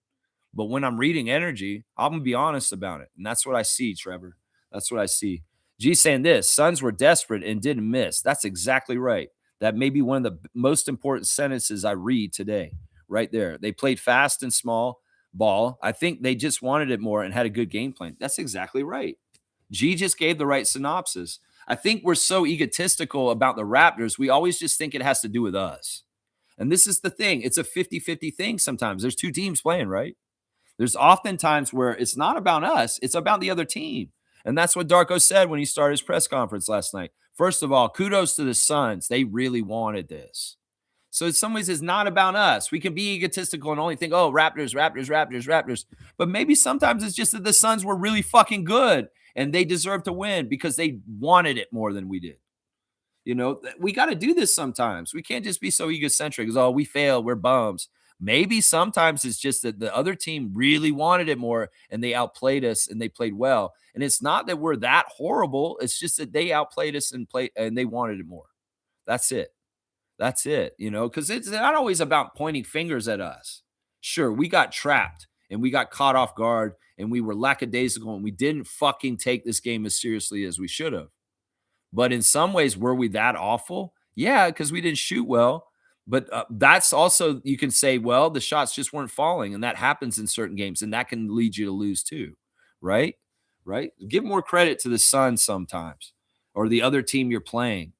But when I'm reading energy, I'm going to be honest about it. And that's what I see, Trevor. That's what I see. G saying this, Suns were desperate and didn't miss. That's exactly right. That may be one of the most important sentences I read today, right there. They played fast and small ball. I think they just wanted it more and had a good game plan. That's exactly right. G just gave the right synopsis. I think we're so egotistical about the Raptors. We always just think it has to do with us. And this is the thing. It's a 50-50 thing sometimes. There's two teams playing, right? There's often times where it's not about us. It's about the other team. And that's what Darko said when he started his press conference last night. First of all, kudos to the Suns. They really wanted this. So in some ways, it's not about us. We can be egotistical and only think, oh, Raptors, Raptors, Raptors, Raptors. But maybe sometimes it's just that the Suns were really fucking good and they deserve to win because they wanted it more than we did. We got to do this sometimes. We can't just be so egocentric as, oh, we failed, we're bums. Maybe sometimes it's just that the other team really wanted it more and they outplayed us and they played well. And it's not that we're that horrible. It's just that they outplayed us and they wanted it more. That's it. That's it, because it's not always about pointing fingers at us. Sure, we got trapped and we got caught off guard and we were lackadaisical and we didn't fucking take this game as seriously as we should have. But in some ways, were we that awful? Yeah, because we didn't shoot well. But that's also, you can say, well, the shots just weren't falling. And that happens in certain games. And that can lead you to lose too. Right? Right? Give more credit to the Suns sometimes or the other team you're playing.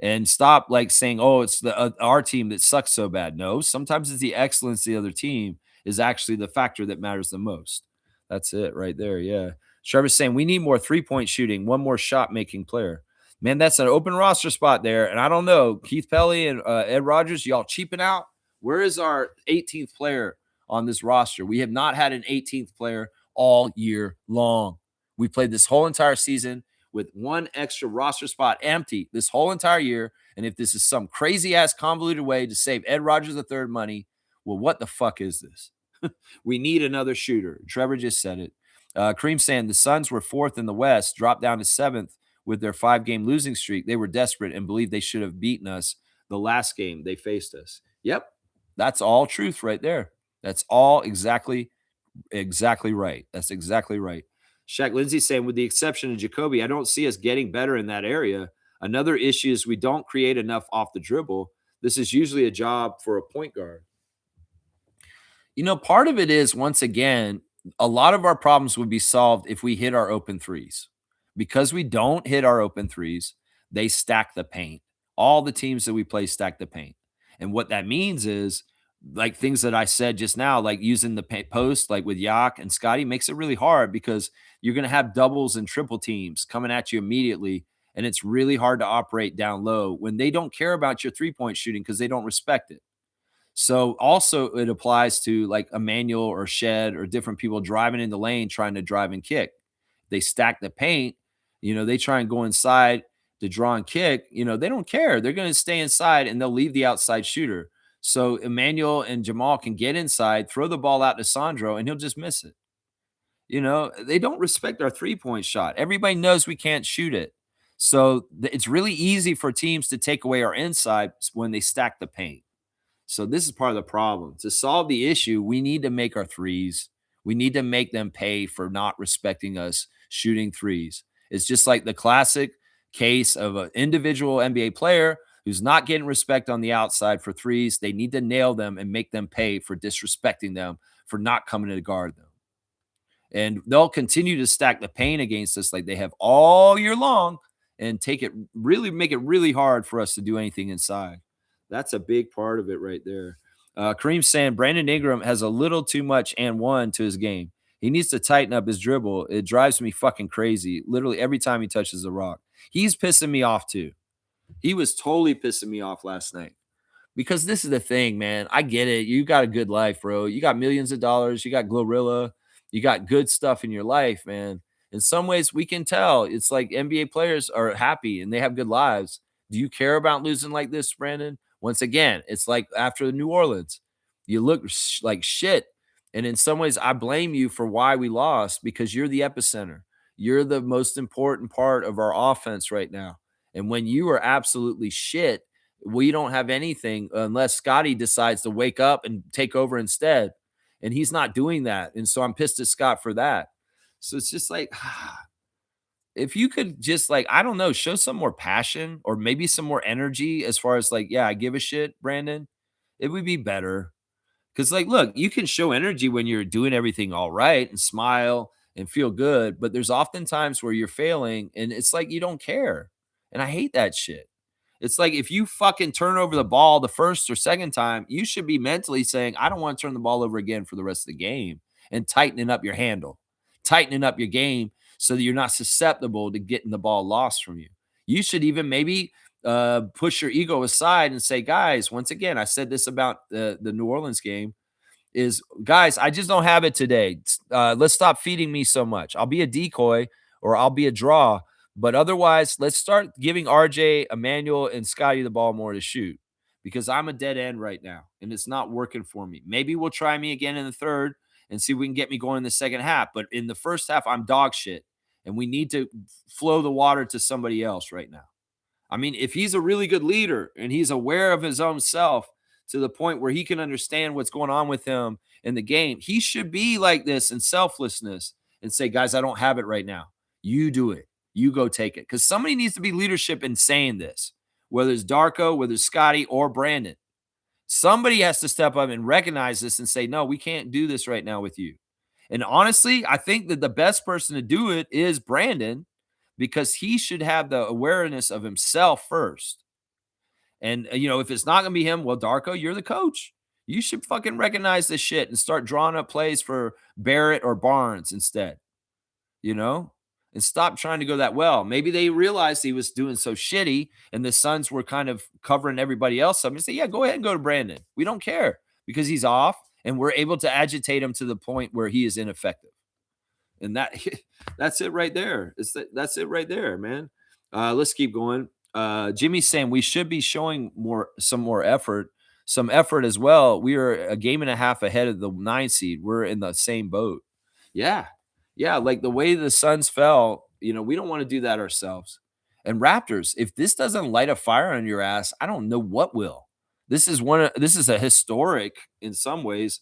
And stop saying, oh, it's our team that sucks so bad. No, sometimes it's the excellence of the other team is actually the factor that matters the most. That's it right there. Yeah. Trevor's saying we need more 3-point shooting, one more shot making player. Man, that's an open roster spot there. And I don't know, Keith Pelly and Ed Rogers, y'all cheaping out. Where is our 18th player on this roster? We have not had an 18th player all year long. We played this whole entire season with one extra roster spot empty this whole entire year. And if this is some crazy ass convoluted way to save Ed Rogers III money, well, what the fuck is this? We need another shooter. Trevor just said it. Kareem saying the Suns were 4th in the West, dropped down to 7th with their 5-game losing streak. They were desperate and believed they should have beaten us the last game they faced us. Yep. That's all truth right there. That's all exactly right. That's exactly right. Shaq Lindsay saying, with the exception of Jacoby, I don't see us getting better in that area. Another issue is we don't create enough off the dribble. This is usually a job for a point guard. Part of it is, once again, a lot of our problems would be solved if we hit our open threes. Because we don't hit our open threes, they stack the paint. All the teams that we play stack the paint. And what that means is, like things that I said just now, like using the post, like with Yak and Scotty, makes it really hard because you're going to have doubles and triple teams coming at you immediately. And it's really hard to operate down low when they don't care about your 3-point shooting because they don't respect it. So also it applies to like Emmanuel or Shed or different people driving in the lane trying to drive and kick. They stack the paint, they try and go inside to draw and kick, they don't care. They're going to stay inside and they'll leave the outside shooter. So Emmanuel and Jamal can get inside, throw the ball out to Sandro, and he'll just miss it. They don't respect our 3-point shot. Everybody knows we can't shoot it. So it's really easy for teams to take away our inside when they stack the paint. So this is part of the problem. To solve the issue, we need to make our threes. We need to make them pay for not respecting us shooting threes. It's just like the classic case of an individual NBA player who's not getting respect on the outside for threes. They need to nail them and make them pay for disrespecting them for not coming to guard them. And they'll continue to stack the paint against us like they have all year long and make it really hard for us to do anything inside. That's a big part of it right there. Kareem saying Brandon Ingram has a little too much and one to his game. He needs to tighten up his dribble. It drives me fucking crazy. Literally every time he touches the rock. He's pissing me off too. He was totally pissing me off last night. Because this is the thing, man. I get it. You got a good life, bro. You got millions of dollars. You got Glorilla. You got good stuff in your life, man. In some ways, we can tell. It's like NBA players are happy and they have good lives. Do you care about losing like this, Brandon? Once again, it's like after New Orleans, you look like shit. And in some ways, I blame you for why we lost because you're the epicenter. You're the most important part of our offense right now. And when you are absolutely shit, we don't have anything unless Scotty decides to wake up and take over instead. And he's not doing that. And so I'm pissed at Scott for that. So it's just like, if you could just like, I don't know, show some more passion or maybe some more energy as far as like, yeah, I give a shit, Brandon, it would be better. Cause like, look, you can show energy when you're doing everything all right and smile and feel good. But there's often times where you're failing and it's like you don't care. And I hate that shit. It's like if you fucking turn over the ball the first or second time, you should be mentally saying, I don't want to turn the ball over again for the rest of the game and tightening up your handle, tightening up your game so that you're not susceptible to getting the ball lost from you. You should even maybe push your ego aside and say, guys, once again, I said this about the New Orleans game is, guys, I just don't have it today. Let's stop feeding me so much. I'll be a decoy or I'll be a draw. But otherwise, let's start giving RJ, Emmanuel, and Scotty the ball more to shoot because I'm a dead end right now and it's not working for me. Maybe we'll try me again in the third and see if we can get me going in the second half. But in the first half, I'm dog shit and we need to flow the water to somebody else right now. I mean, if he's a really good leader and he's aware of his own self to the point where he can understand what's going on with him in the game, he should be like this in selflessness and say, guys, I don't have it right now. You do it. You go take it. Because somebody needs to be leadership in saying this, whether it's Darko, whether it's Scotty or Brandon. Somebody has to step up and recognize this and say, no, we can't do this right now with you. And honestly, I think that the best person to do it is Brandon because he should have the awareness of himself first. And, if it's not going to be him, well, Darko, you're the coach. You should fucking recognize this shit and start drawing up plays for Barrett or Barnes instead, and stop trying to go that well. Maybe they realized he was doing so shitty and the Suns were kind of covering everybody else up and say, yeah, go ahead and go to Brandon. We don't care because he's off and we're able to agitate him to the point where he is ineffective. And that's it right there. That's it right there, man. Let's keep going. Jimmy's saying we should be showing some effort as well. We are a game and a half ahead of the 9 seed. We're in the same boat. Yeah. Like the way the Suns fell, we don't want to do that ourselves. And Raptors, if this doesn't light a fire on your ass, I don't know what will. This is a historic, in some ways,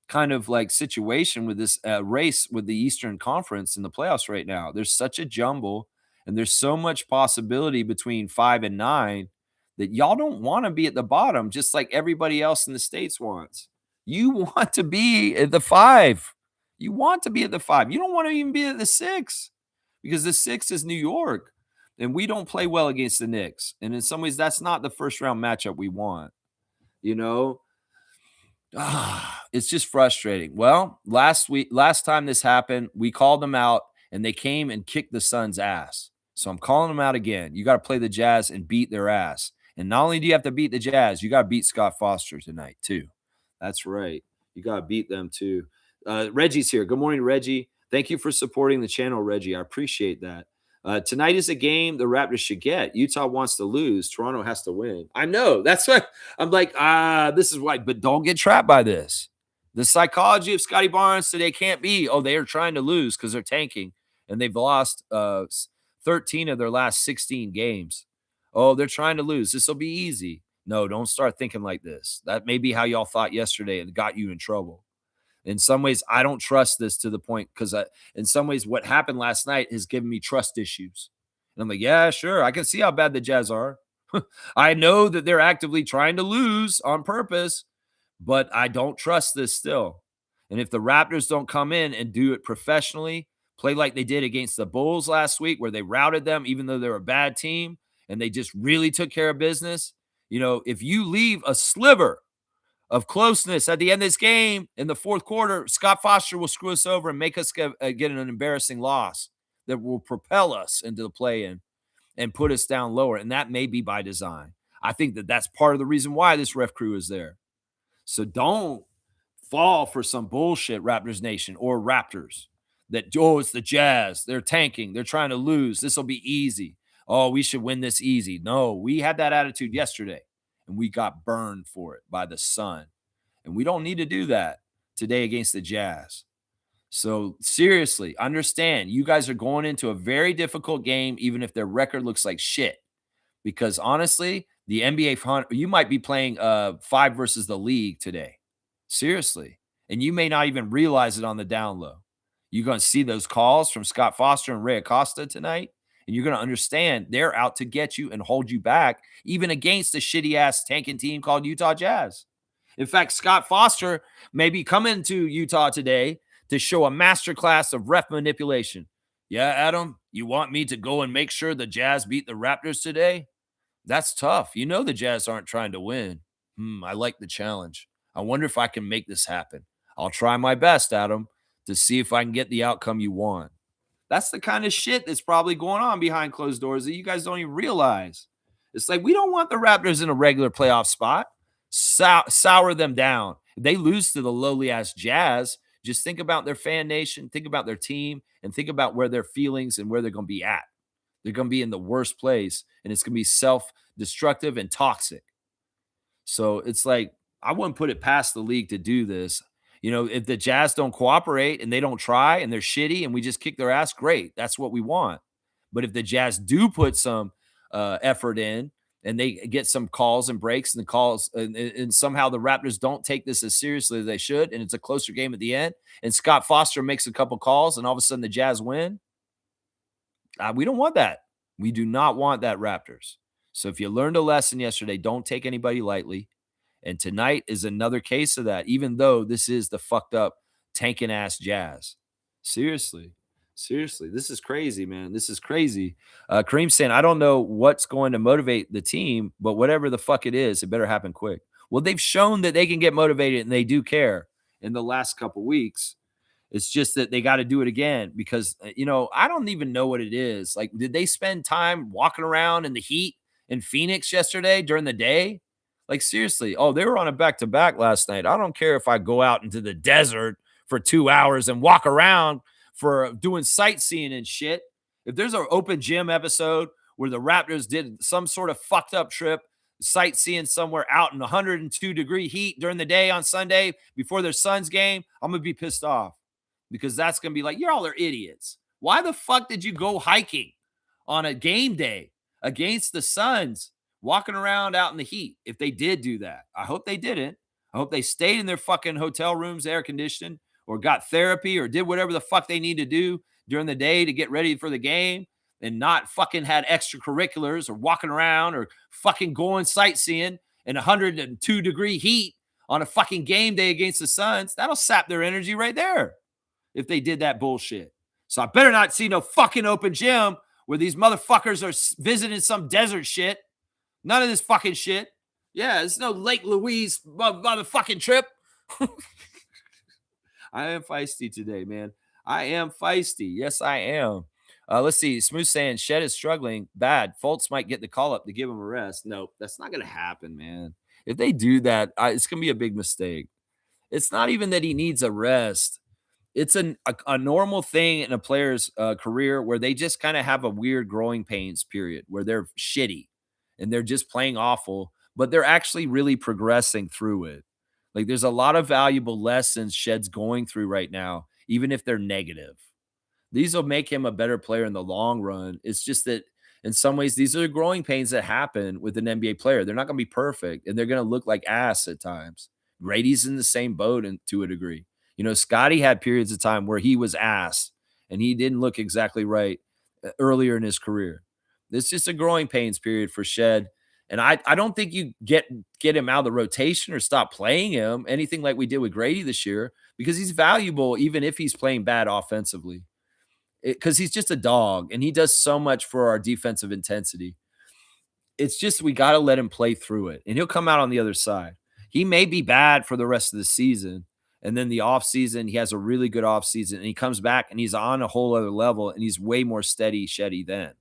kind of like situation with this race with the Eastern Conference in the playoffs right now. There's such a jumble, and there's so much possibility between 5 and 9 that y'all don't want to be at the bottom, just like everybody else in the States wants. You want to be at the 5. You want to be at the 5. You don't want to even be at the 6, because the 6 is New York, and we don't play well against the Knicks. And in some ways, that's not the first round matchup we want. You know, it's just frustrating. Well, last time this happened, we called them out and they came and kicked the Suns' ass. So I'm calling them out again. You got to play the Jazz and beat their ass. And not only do you have to beat the Jazz, you got to beat Scott Foster tonight too. That's right. You got to beat them too. Reggie's here. Good morning, Reggie. Thank you for supporting the channel, Reggie. I appreciate that. Tonight is a game the Raptors should get. Utah wants to lose. Toronto has to win. I know. That's what I'm like. This is why. But don't get trapped by this. The psychology of Scotty Barnes today can't be, oh, they are trying to lose because they're tanking and they've lost 13 of their last 16 games. Oh, they're trying to lose. This will be easy. No, don't start thinking like this. That may be how y'all thought yesterday and got you in trouble. In some ways, I don't trust this to the point because in some ways, what happened last night has given me trust issues. And I'm like, yeah, sure. I can see how bad the Jazz are. I know that they're actively trying to lose on purpose, but I don't trust this still. And if the Raptors don't come in and do it professionally, play like they did against the Bulls last week, where they routed them, even though they're a bad team, and they just really took care of business. You know, if you leave a sliver of closeness at the end of this game in the fourth quarter, Scott Foster will screw us over and make us get an embarrassing loss that will propel us into the play-in and put us down lower. And that may be by design. I think that that's part of the reason why this ref crew is there. So don't fall for some bullshit, Raptors Nation or Raptors, that, oh, it's the Jazz. They're tanking. They're trying to lose. This will be easy. Oh, we should win this easy. No, we had that attitude yesterday, and we got burned for it by the sun. And we don't need to do that today against the Jazz. So seriously, understand you guys are going into a very difficult game, even if their record looks like shit. Because honestly, the NBA, you might be playing 5 versus the league today. Seriously. And you may not even realize it on the down low. You're going to see those calls from Scott Foster and Ray Acosta tonight, and you're going to understand they're out to get you and hold you back, even against a shitty-ass tanking team called Utah Jazz. In fact, Scott Foster may be coming to Utah today to show a masterclass of ref manipulation. Yeah, Adam, you want me to go and make sure the Jazz beat the Raptors today? That's tough. You know the Jazz aren't trying to win. I like the challenge. I wonder if I can make this happen. I'll try my best, Adam, to see if I can get the outcome you want. That's the kind of shit that's probably going on behind closed doors that you guys don't even realize. It's like, we don't want the Raptors in a regular playoff spot. Sour them down. If they lose to the lowly-ass Jazz, just think about their fan nation, think about their team, and think about where their feelings and where they're going to be at. They're going to be in the worst place, and it's going to be self-destructive and toxic. So it's like, I wouldn't put it past the league to do this. You know, if the Jazz don't cooperate and they don't try and they're shitty and we just kick their ass, great. That's what we want. But if the Jazz do put some effort in and they get some calls and breaks and the calls and somehow the Raptors don't take this as seriously as they should, and it's a closer game at the end, and Scott Foster makes a couple calls and all of a sudden the Jazz win, we don't want that. We do not want that, Raptors. So if you learned a lesson yesterday, don't take anybody lightly. And tonight is another case of that, even though this is the fucked up tanking ass Jazz. Seriously. This is crazy, man. This is crazy. Kareem saying, I don't know what's going to motivate the team, but whatever the fuck it is, it better happen quick. Well, they've shown that they can get motivated and they do care in the last couple weeks. It's just that they got to do it again because, you know, I don't even know what it is. Like, did they spend time walking around in the heat in Phoenix yesterday during the day? Like, seriously. Oh, they were on a back-to-back last night. I don't care if I go out into the desert for 2 hours and walk around for doing sightseeing and shit. If there's an open gym episode where the Raptors did some sort of fucked up trip, sightseeing somewhere out in 102-degree heat during the day on Sunday before their Suns game, I'm going to be pissed off. Because that's going to be like, y'all are idiots. Why the fuck did you go hiking on a game day against the Suns walking around out in the heat if they did do that. I hope they didn't. I hope they stayed in their fucking hotel rooms, air conditioned, or got therapy or did whatever the fuck they need to do during the day to get ready for the game and not fucking had extracurriculars or walking around or fucking going sightseeing in 102-degree heat on a fucking game day against the Suns. That'll sap their energy right there if they did that bullshit. So I better not see no fucking open gym where these motherfuckers are visiting some desert shit. None of this fucking shit. Yeah, it's no Lake Louise motherfucking trip. I am feisty today, man. I am feisty. Yes, I am. Let's see. Smooth saying Shed is struggling bad. Fultz might get the call up to give him a rest. No, that's not going to happen, man. If they do that, it's going to be a big mistake. It's not even that he needs a rest. It's a normal thing in a player's career where they just kind of have a weird growing pains period where they're shitty and they're just playing awful, but they're actually really progressing through it. Like there's a lot of valuable lessons Shed's going through right now, even if they're negative. These will make him a better player in the long run. It's just that in some ways, these are the growing pains that happen with an NBA player. They're not going to be perfect and they're going to look like ass at times. Grady's in the same boat to a degree. You know, Scotty had periods of time where he was ass and he didn't look exactly right earlier in his career. It's just a growing pains period for Shed. And I don't think you get him out of the rotation or stop playing him, anything like we did with Grady this year, because he's valuable even if he's playing bad offensively. Because he's just a dog and he does so much for our defensive intensity. It's just we got to let him play through it and he'll come out on the other side. He may be bad for the rest of the season. And then the offseason, he has a really good offseason and he comes back and he's on a whole other level and he's way more steady, Sheddy then.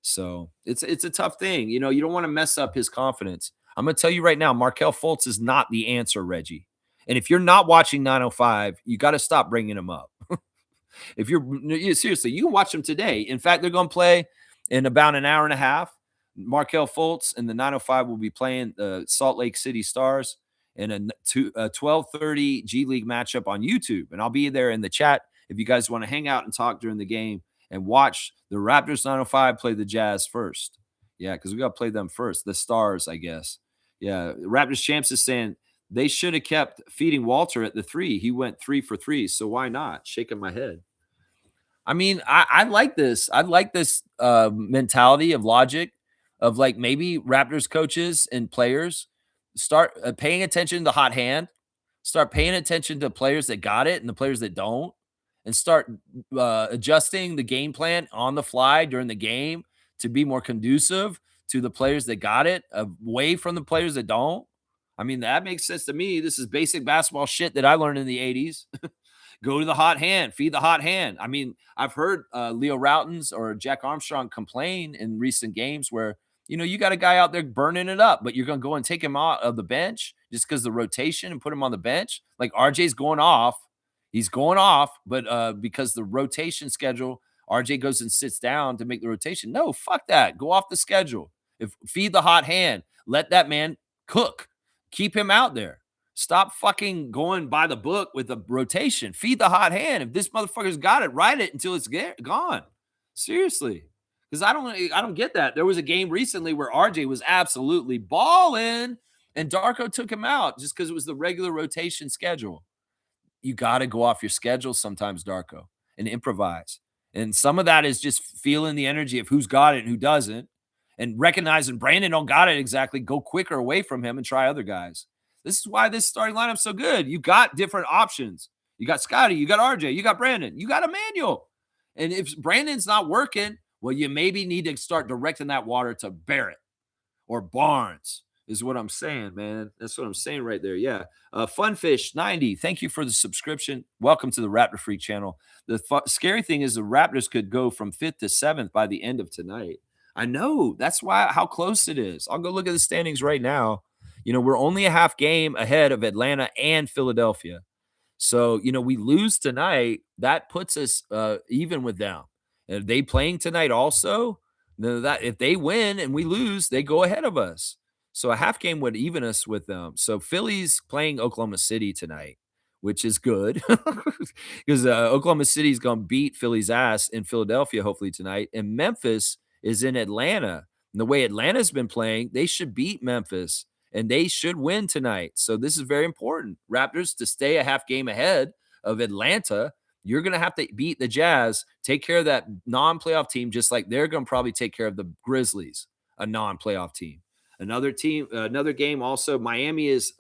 So it's a tough thing. You know, you don't want to mess up his confidence. I'm going to tell you right now, Markelle Fultz is not the answer, Reggie. And if you're not watching 905, you got to stop bringing him up. If you're seriously, you can watch them today. In fact, they're going to play in about an hour and a half. Markelle Fultz and the 905 will be playing the Salt Lake City Stars in a 12:30 G League matchup on YouTube. And I'll be there in the chat if you guys want to hang out and talk during the game and watch the Raptors 905 play the Jazz first. Yeah, because we got to play them first. The Stars, I guess. Yeah, Raptors Champs is saying they should have kept feeding Walter at the 3. He went 3 for 3, so why not? Shaking my head. I mean, I like this. I like this mentality of logic of like maybe Raptors coaches and players start paying attention to the hot hand, start paying attention to players that got it and the players that don't, and start adjusting the game plan on the fly during the game to be more conducive to the players that got it, away from the players that don't. I mean, that makes sense to me. This is basic basketball shit that I learned in the 80s. Go to the hot hand, feed the hot hand. I mean, I've heard Leo Routens or Jack Armstrong complain in recent games where, you know, you got a guy out there burning it up, but you're going to go and take him out of the bench just because the rotation and put him on the bench. Like RJ's going off. He's going off, but because the rotation schedule, RJ goes and sits down to make the rotation. No, fuck that. Go off the schedule. Feed the hot hand. Let that man cook. Keep him out there. Stop fucking going by the book with the rotation. Feed the hot hand. If this motherfucker's got it, ride it until it's gone. Seriously. Because I don't get that. There was a game recently where RJ was absolutely balling and Darko took him out just because it was the regular rotation schedule. You got to go off your schedule sometimes, Darko, and improvise. And some of that is just feeling the energy of who's got it and who doesn't, and recognizing Brandon don't got it exactly. Go quicker away from him and try other guys. This is why this starting lineup's so good. You got different options. You got Scotty, you got RJ, you got Brandon, you got Emmanuel. And if Brandon's not working, well, you maybe need to start directing that water to Barrett or Barnes, is what I'm saying, man. That's what I'm saying right there. Yeah. Funfish90, thank you for the subscription. Welcome to the Raptor Freak channel. The scary thing is the Raptors could go from 5th to 7th by the end of tonight. I know. That's why how close it is. I'll go look at the standings right now. You know, we're only a half game ahead of Atlanta and Philadelphia. So, you know, we lose tonight. That puts us even with them. And are they playing tonight also? That if they win and we lose, they go ahead of us. So a half game would even us with them. So Philly's playing Oklahoma City tonight, which is good because Oklahoma City is going to beat Philly's ass in Philadelphia hopefully tonight. And Memphis is in Atlanta. And the way Atlanta's been playing, they should beat Memphis and they should win tonight. So this is very important. Raptors to stay a half game ahead of Atlanta. You're going to have to beat the Jazz, take care of that non-playoff team, just like they're going to probably take care of the Grizzlies, a non-playoff team. Another team, another game also, Miami is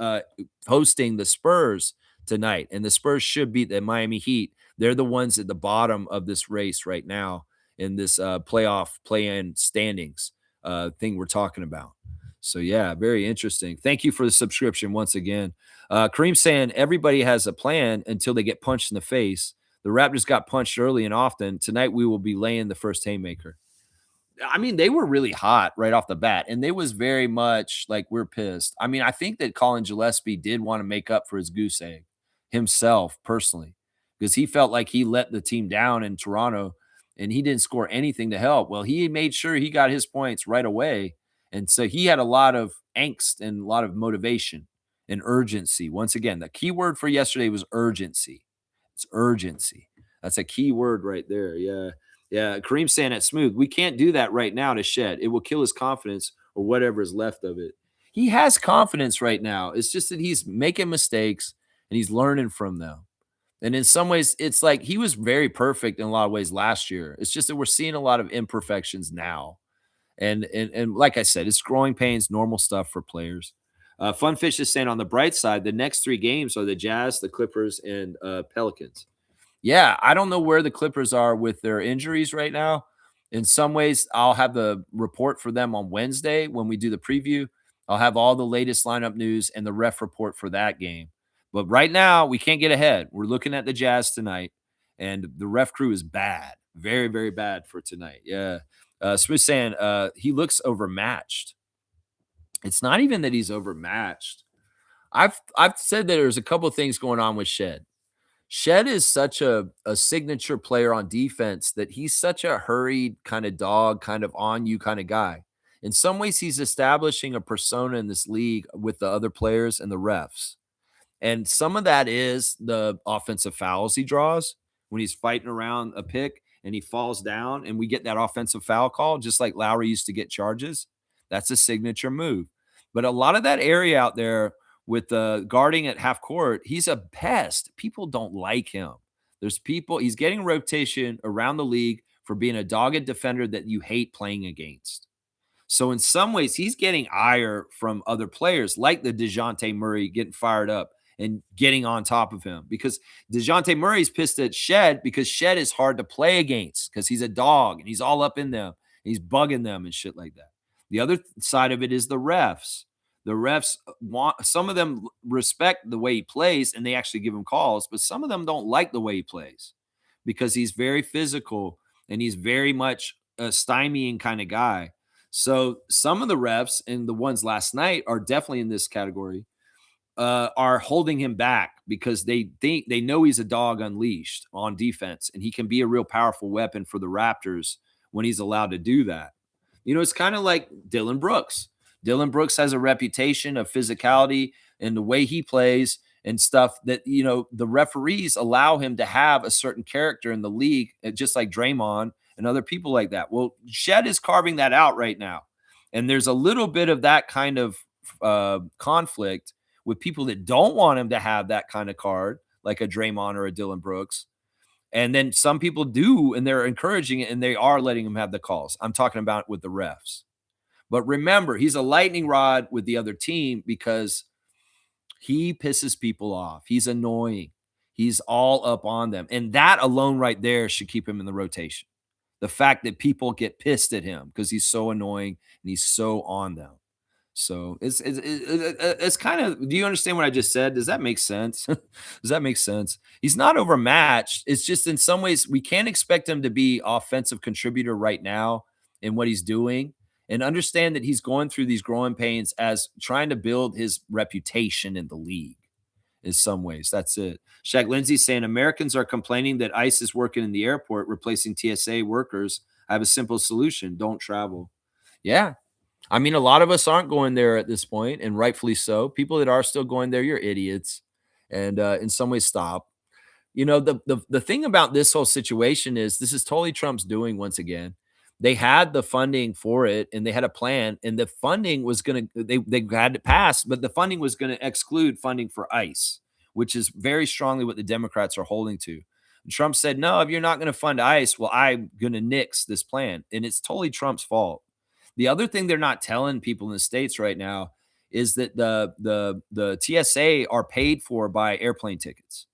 hosting the Spurs tonight, and the Spurs should beat the Miami Heat. They're the ones at the bottom of this race right now in this playoff play-in standings thing we're talking about. So, yeah, very interesting. Thank you for the subscription once again. Kareem saying everybody has a plan until they get punched in the face. The Raptors got punched early and often. Tonight we will be laying the first haymaker. I mean, they were really hot right off the bat, and they was very much like, we're pissed. I mean, I think that Colin Gillespie did want to make up for his goose egg himself personally, because he felt like he let the team down in Toronto and he didn't score anything to help. Well, he made sure he got his points right away. And so he had a lot of angst and a lot of motivation and urgency. Once again, the key word for yesterday was urgency. It's urgency. That's a key word right there. Yeah. Yeah, Kareem saying it smooth. We can't do that right now to Shed. It will kill his confidence or whatever is left of it. He has confidence right now. It's just that he's making mistakes and he's learning from them. And in some ways, it's like he was very perfect in a lot of ways last year. It's just that we're seeing a lot of imperfections now. And like I said, it's growing pains, normal stuff for players. Funfish is saying on the bright side, the next 3 games are the Jazz, the Clippers, and Pelicans. Yeah, I don't know where the Clippers are with their injuries right now. In some ways, I'll have the report for them on Wednesday when we do the preview. I'll have all the latest lineup news and the ref report for that game. But right now, we can't get ahead. We're looking at the Jazz tonight, and the ref crew is bad. Very, very bad for tonight. Yeah. Smooth saying he looks overmatched. It's not even that he's overmatched. I've said that there's a couple of things going on with Shed. Shed is such a signature player on defense that he's such a hurried kind of dog, kind of on you kind of guy. In some ways, he's establishing a persona in this league with the other players and the refs. And some of that is the offensive fouls he draws when he's fighting around a pick and he falls down and we get that offensive foul call, just like Lowry used to get charges. That's a signature move. But a lot of that area out there with the guarding at half court, he's a pest. People don't like him. There's people, he's getting rotation around the league for being a dogged defender that you hate playing against. So in some ways, he's getting ire from other players like the DeJounte Murray getting fired up and getting on top of him, because DeJounte Murray's pissed at Shed because Shed is hard to play against because he's a dog and he's all up in them. He's bugging them and shit like that. The other side of it is the refs. The refs want, some of them respect the way he plays and they actually give him calls, but some of them don't like the way he plays because he's very physical and he's very much a stymieing kind of guy. So some of the refs, and the ones last night are definitely in this category, are holding him back because they think they know he's a dog unleashed on defense and he can be a real powerful weapon for the Raptors when he's allowed to do that. You know, it's kind of like Dylan Brooks. Dylan Brooks has a reputation of physicality and the way he plays and stuff that, you know, the referees allow him to have a certain character in the league, just like Draymond and other people like that. Well, Shed is carving that out right now. And there's a little bit of that kind of conflict with people that don't want him to have that kind of card, like a Draymond or a Dylan Brooks. And then some people do, and they're encouraging it, and they are letting him have the calls. I'm talking about with the refs. But remember, he's a lightning rod with the other team because he pisses people off. He's annoying. He's all up on them. And that alone right there should keep him in the rotation. The fact that people get pissed at him because he's so annoying and he's so on them. So it's kind of, do you understand what I just said? Does that make sense? Does that make sense? He's not overmatched. It's just in some ways we can't expect him to be offensive contributor right now in what he's doing, and understand that he's going through these growing pains as trying to build his reputation in the league. In some ways, that's it. Shaq Lindsay saying Americans are complaining that ICE is working in the airport, replacing TSA workers. I have a simple solution: don't travel. Yeah, I mean, a lot of us aren't going there at this point, and rightfully so. People that are still going there, you're idiots, and in some ways, stop. You know, the thing about this whole situation is this is totally Trump's doing once again. They had the funding for it, and they had a plan, and the funding was going to they had it passed, but the funding was going to exclude funding for ICE, which is very strongly what the Democrats are holding to. And Trump said, "No, if you're not going to fund ICE, well, I'm going to nix this plan," and it's totally Trump's fault. The other thing they're not telling people in the states right now is that the TSA are paid for by airplane tickets.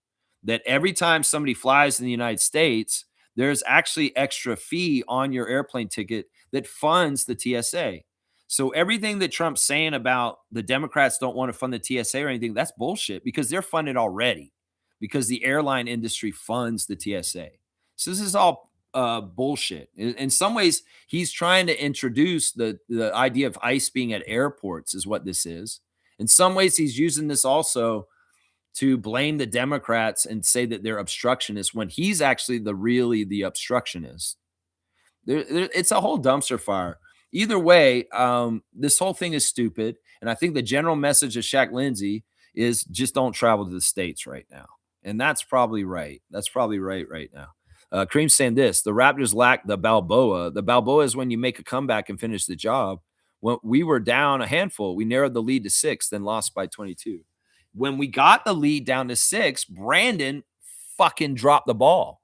That every time somebody flies in the United States, there's actually extra fee on your airplane ticket that funds the TSA. So everything that Trump's saying about the Democrats don't want to fund the TSA or anything, that's bullshit because they're funded already because the airline industry funds the TSA. So this is all bullshit. In some ways, he's trying to introduce the idea of ICE being at airports is what this is. In some ways, he's using this also to blame the Democrats and say that they're obstructionists when he's actually the obstructionist. It's a whole dumpster fire. Either way, this whole thing is stupid. And I think the general message of Shaq Lindsay is just don't travel to the States right now. And that's probably right. That's probably right now. Kareem's saying this: the Raptors lack the Balboa. The Balboa is when you make a comeback and finish the job. When we were down a handful, we narrowed the lead to 6, then lost by 22. When we got the lead down to 6, Brandon fucking dropped the ball.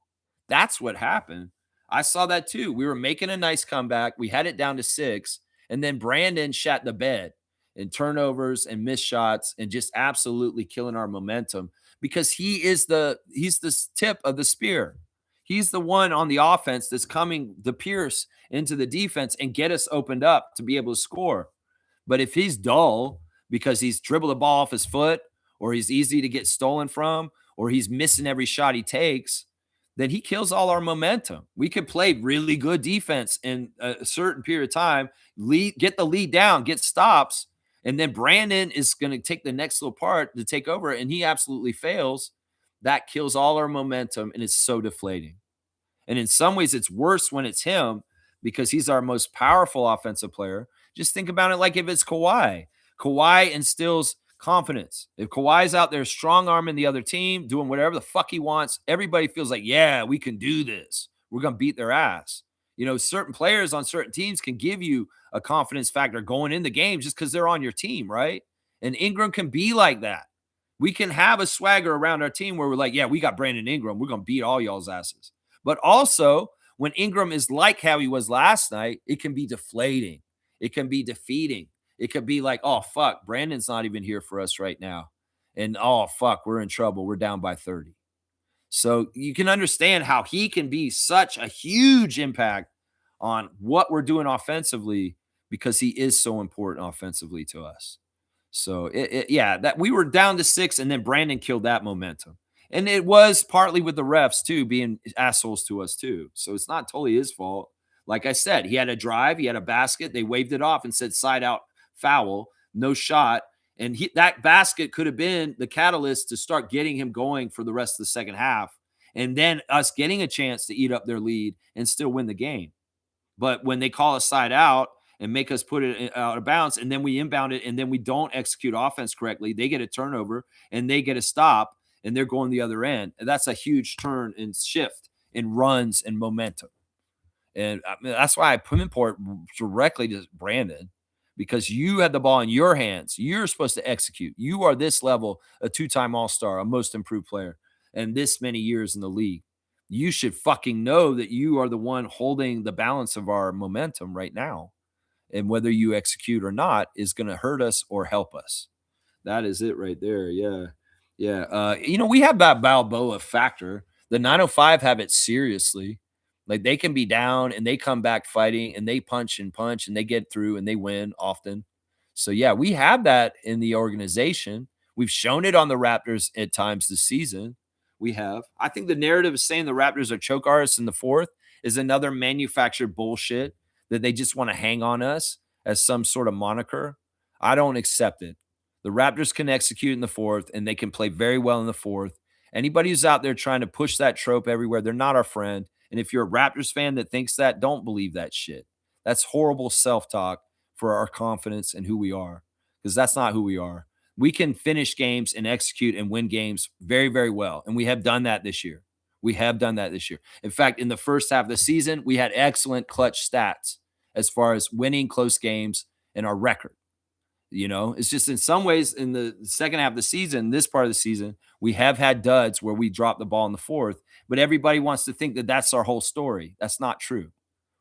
That's what happened. I saw that too. We were making a nice comeback. We had it down to 6, and then Brandon shat the bed in turnovers and missed shots and just absolutely killing our momentum because he's the tip of the spear. He's the one on the offense that's coming to pierce into the defense and get us opened up to be able to score. But if he's dull because he's dribbled the ball off his foot or he's easy to get stolen from or he's missing every shot he takes, then he kills all our momentum. We could play really good defense in a certain period of time, get the lead down, get stops, and then Brandon is going to take the next little part to take over, and he absolutely fails. That kills all our momentum, and it's so deflating. And in some ways, it's worse when it's him because he's our most powerful offensive player. Just think about it like if it's Kawhi. Kawhi instills confidence. If Kawhi's out there strong arming the other team, doing whatever the fuck he wants, everybody feels like, yeah, we can do this. We're going to beat their ass. You know, certain players on certain teams can give you a confidence factor going in the game just because they're on your team, right? And Ingram can be like that. We can have a swagger around our team where we're like, yeah, we got Brandon Ingram. We're going to beat all y'all's asses. But also, when Ingram is like how he was last night, it can be deflating. It can be defeating. It could be like, oh, fuck, Brandon's not even here for us right now. And oh, fuck, we're in trouble. We're down by 30. So you can understand how he can be such a huge impact on what we're doing offensively because he is so important offensively to us. So, yeah, that we were down to 6, and then Brandon killed that momentum. And it was partly with the refs, too, being assholes to us, too. So it's not totally his fault. Like I said, he had a drive, he had a basket. They waved it off and said side out foul, no shot. And that basket could have been the catalyst to start getting him going for the rest of the second half. And then us getting a chance to eat up their lead and still win the game. But when they call a side out and make us put it out of bounds, and then we inbound it, and then we don't execute offense correctly, they get a turnover and they get a stop, and they're going the other end. And that's a huge turn and shift in runs and momentum. And I mean, that's why I put import directly to Brandon, because you had the ball in your hands. You're supposed to execute. You are this level, a 2-time All-Star, a most improved player, and this many years in the league. You should fucking know that you are the one holding the balance of our momentum right now. And whether you execute or not is going to hurt us or help us. That is it right there. Yeah. Yeah. We have that Balboa factor. The 905 have it seriously. Like they can be down and they come back fighting and they punch and they get through and they win often. So, yeah, we have that in the organization. We've shown it on the Raptors at times this season. We have. I think the narrative of saying the Raptors are choke artists in the fourth is another manufactured bullshit that they just want to hang on us as some sort of moniker. I don't accept it. The Raptors can execute in the fourth, and they can play very well in the fourth. Anybody who's out there trying to push that trope everywhere, they're not our friend. And if you're a Raptors fan that thinks that, don't believe that shit. That's horrible self-talk for our confidence and who we are, because that's not who we are. We can finish games and execute and win games very, very well, and we have done that this year. We have done that this year. In fact, in the first half of the season, we had excellent clutch stats as far as winning close games and our record. It's just in some ways in the second half of the season, this part of the season, we have had duds where we drop the ball in the fourth, but everybody wants to think that that's our whole story. That's not true.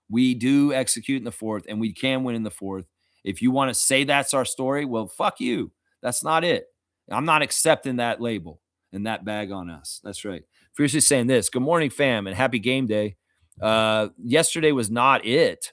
We do execute in the fourth and we can win in the fourth. If you want to say that's our story, well, fuck you. That's not it. I'm not accepting that label and that bag on us. That's right. Fiercely saying this. Good morning, fam, and happy game day. Yesterday was not it.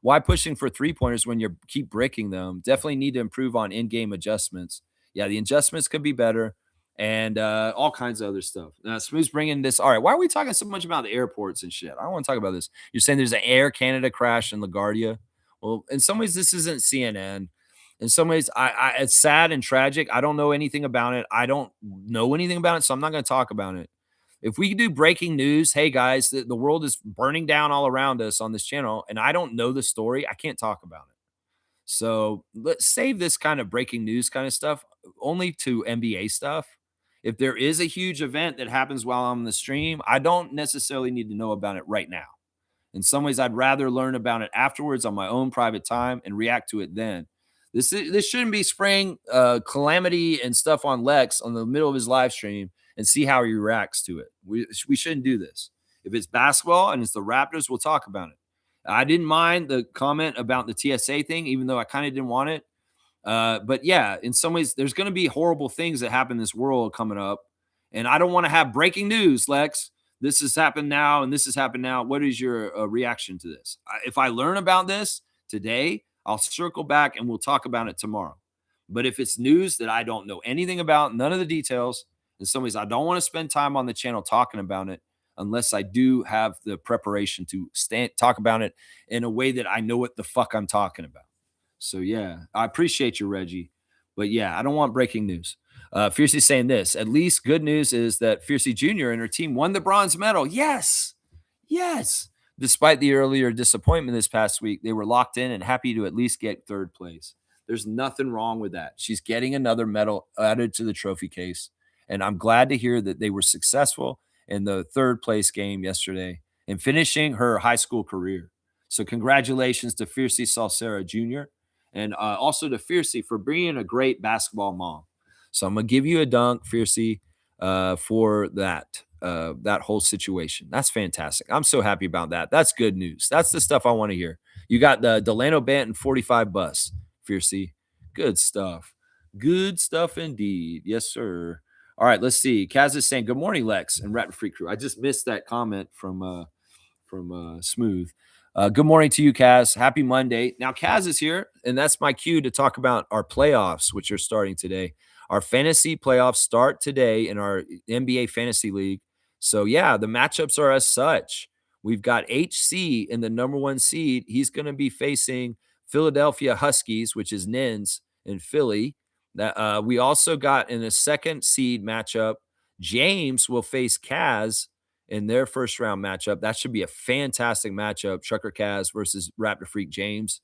Why pushing for 3-pointers when you keep breaking them? Definitely need to improve on in-game adjustments. Yeah, the adjustments could be better and all kinds of other stuff. Smooth's bringing this. All right, why are we talking so much about the airports and shit? I don't want to talk about this. You're saying there's an Air Canada crash in LaGuardia. Well, in some ways, this isn't CNN. In some ways, it's sad and tragic. I don't know anything about it. I don't know anything about it, so I'm not going to talk about it. If we do breaking news, hey guys, the world is burning down all around us on this channel, and I don't know the story, I can't talk about it. So let's save this kind of breaking news kind of stuff only to NBA stuff. If there is a huge event that happens while I'm on the stream, I don't necessarily need to know about it right now. In some ways, I'd rather learn about it afterwards on my own private time and react to it then. This shouldn't be spraying calamity and stuff on Lex on the middle of his live stream and see how he reacts to it. We shouldn't do this. If it's basketball and it's the Raptors, we'll talk about it. I didn't mind the comment about the TSA thing, even though I kind of didn't want it. But yeah, in some ways, there's going to be horrible things that happen in this world coming up. And I don't want to have breaking news, Lex. This has happened now and this has happened now. What is your reaction to this? If I learn about this today, I'll circle back and we'll talk about it tomorrow. But if it's news that I don't know anything about, none of the details, in some ways, I don't want to spend time on the channel talking about it unless I do have the preparation to talk about it in a way that I know what the fuck I'm talking about. So, yeah, I appreciate you, Reggie. But, yeah, I don't want breaking news. Fiercey saying this. At least good news is that Fiercey Jr. and her team won the bronze medal. Yes. Yes. Despite the earlier disappointment this past week, they were locked in and happy to at least get third place. There's nothing wrong with that. She's getting another medal added to the trophy case. And I'm glad to hear that they were successful in the third place game yesterday and finishing her high school career. So congratulations to Fiercey Salcera Jr. and also to Fiercey for being a great basketball mom. So I'm going to give you a dunk, Fiercey, for that whole situation. That's fantastic. I'm so happy about that. That's good news. That's the stuff I want to hear. You got the Delano Banton 45 bus, Fiercey. Good stuff. Good stuff indeed. Yes, sir. All right, let's see. Kaz is saying, good morning, Lex and Raptor Freak Crew. I just missed that comment from Smooth. Good morning to you, Kaz. Happy Monday. Now, Kaz is here, and that's my cue to talk about our playoffs, which are starting today. Our fantasy playoffs start today in our NBA Fantasy League. So, yeah, the matchups are as such. We've got HC in the number 1 seed. He's going to be facing Philadelphia Huskies, which is Nins in Philly. That we also got in the 2nd seed matchup. James will face Kaz in their first round matchup. That should be a fantastic matchup. Trucker Kaz versus Raptor Freak James.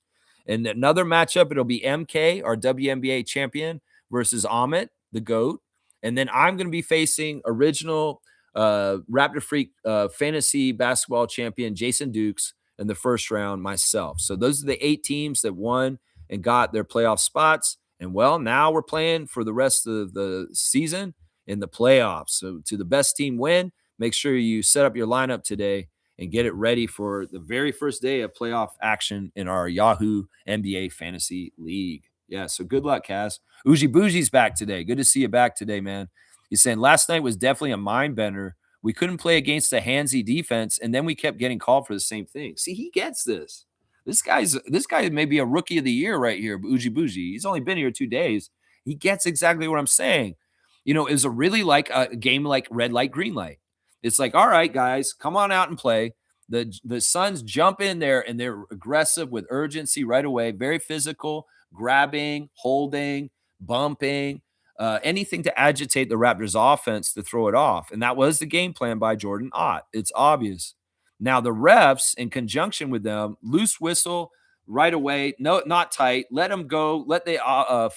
And another matchup, it'll be MK, our WNBA champion, versus Amit, the GOAT. And then I'm going to be facing original Raptor Freak fantasy basketball champion Jason Dukes in the first round myself. So those are the 8 teams that won and got their playoff spots. And, well, now we're playing for the rest of the season in the playoffs. So to the best team win, make sure you set up your lineup today and get it ready for the very first day of playoff action in our Yahoo NBA Fantasy League. Yeah, so good luck, Kaz. Uji Bougie's back today. Good to see you back today, man. He's saying last night was definitely a mind bender. We couldn't play against a handsy defense, and then we kept getting called for the same thing. See, he gets this. This guy may be a rookie of the year right here, Uji Bougie. He's only been here 2 days. He gets exactly what I'm saying. It was a really like a game like red light, green light. It's like, all right, guys, come on out and play. The Suns jump in there, and they're aggressive with urgency right away, very physical, grabbing, holding, bumping, anything to agitate the Raptors offense to throw it off. And that was the game plan by Jordan Ott. It's obvious. Now, the refs, in conjunction with them, loose whistle right away. No, not tight. Let them go. Let the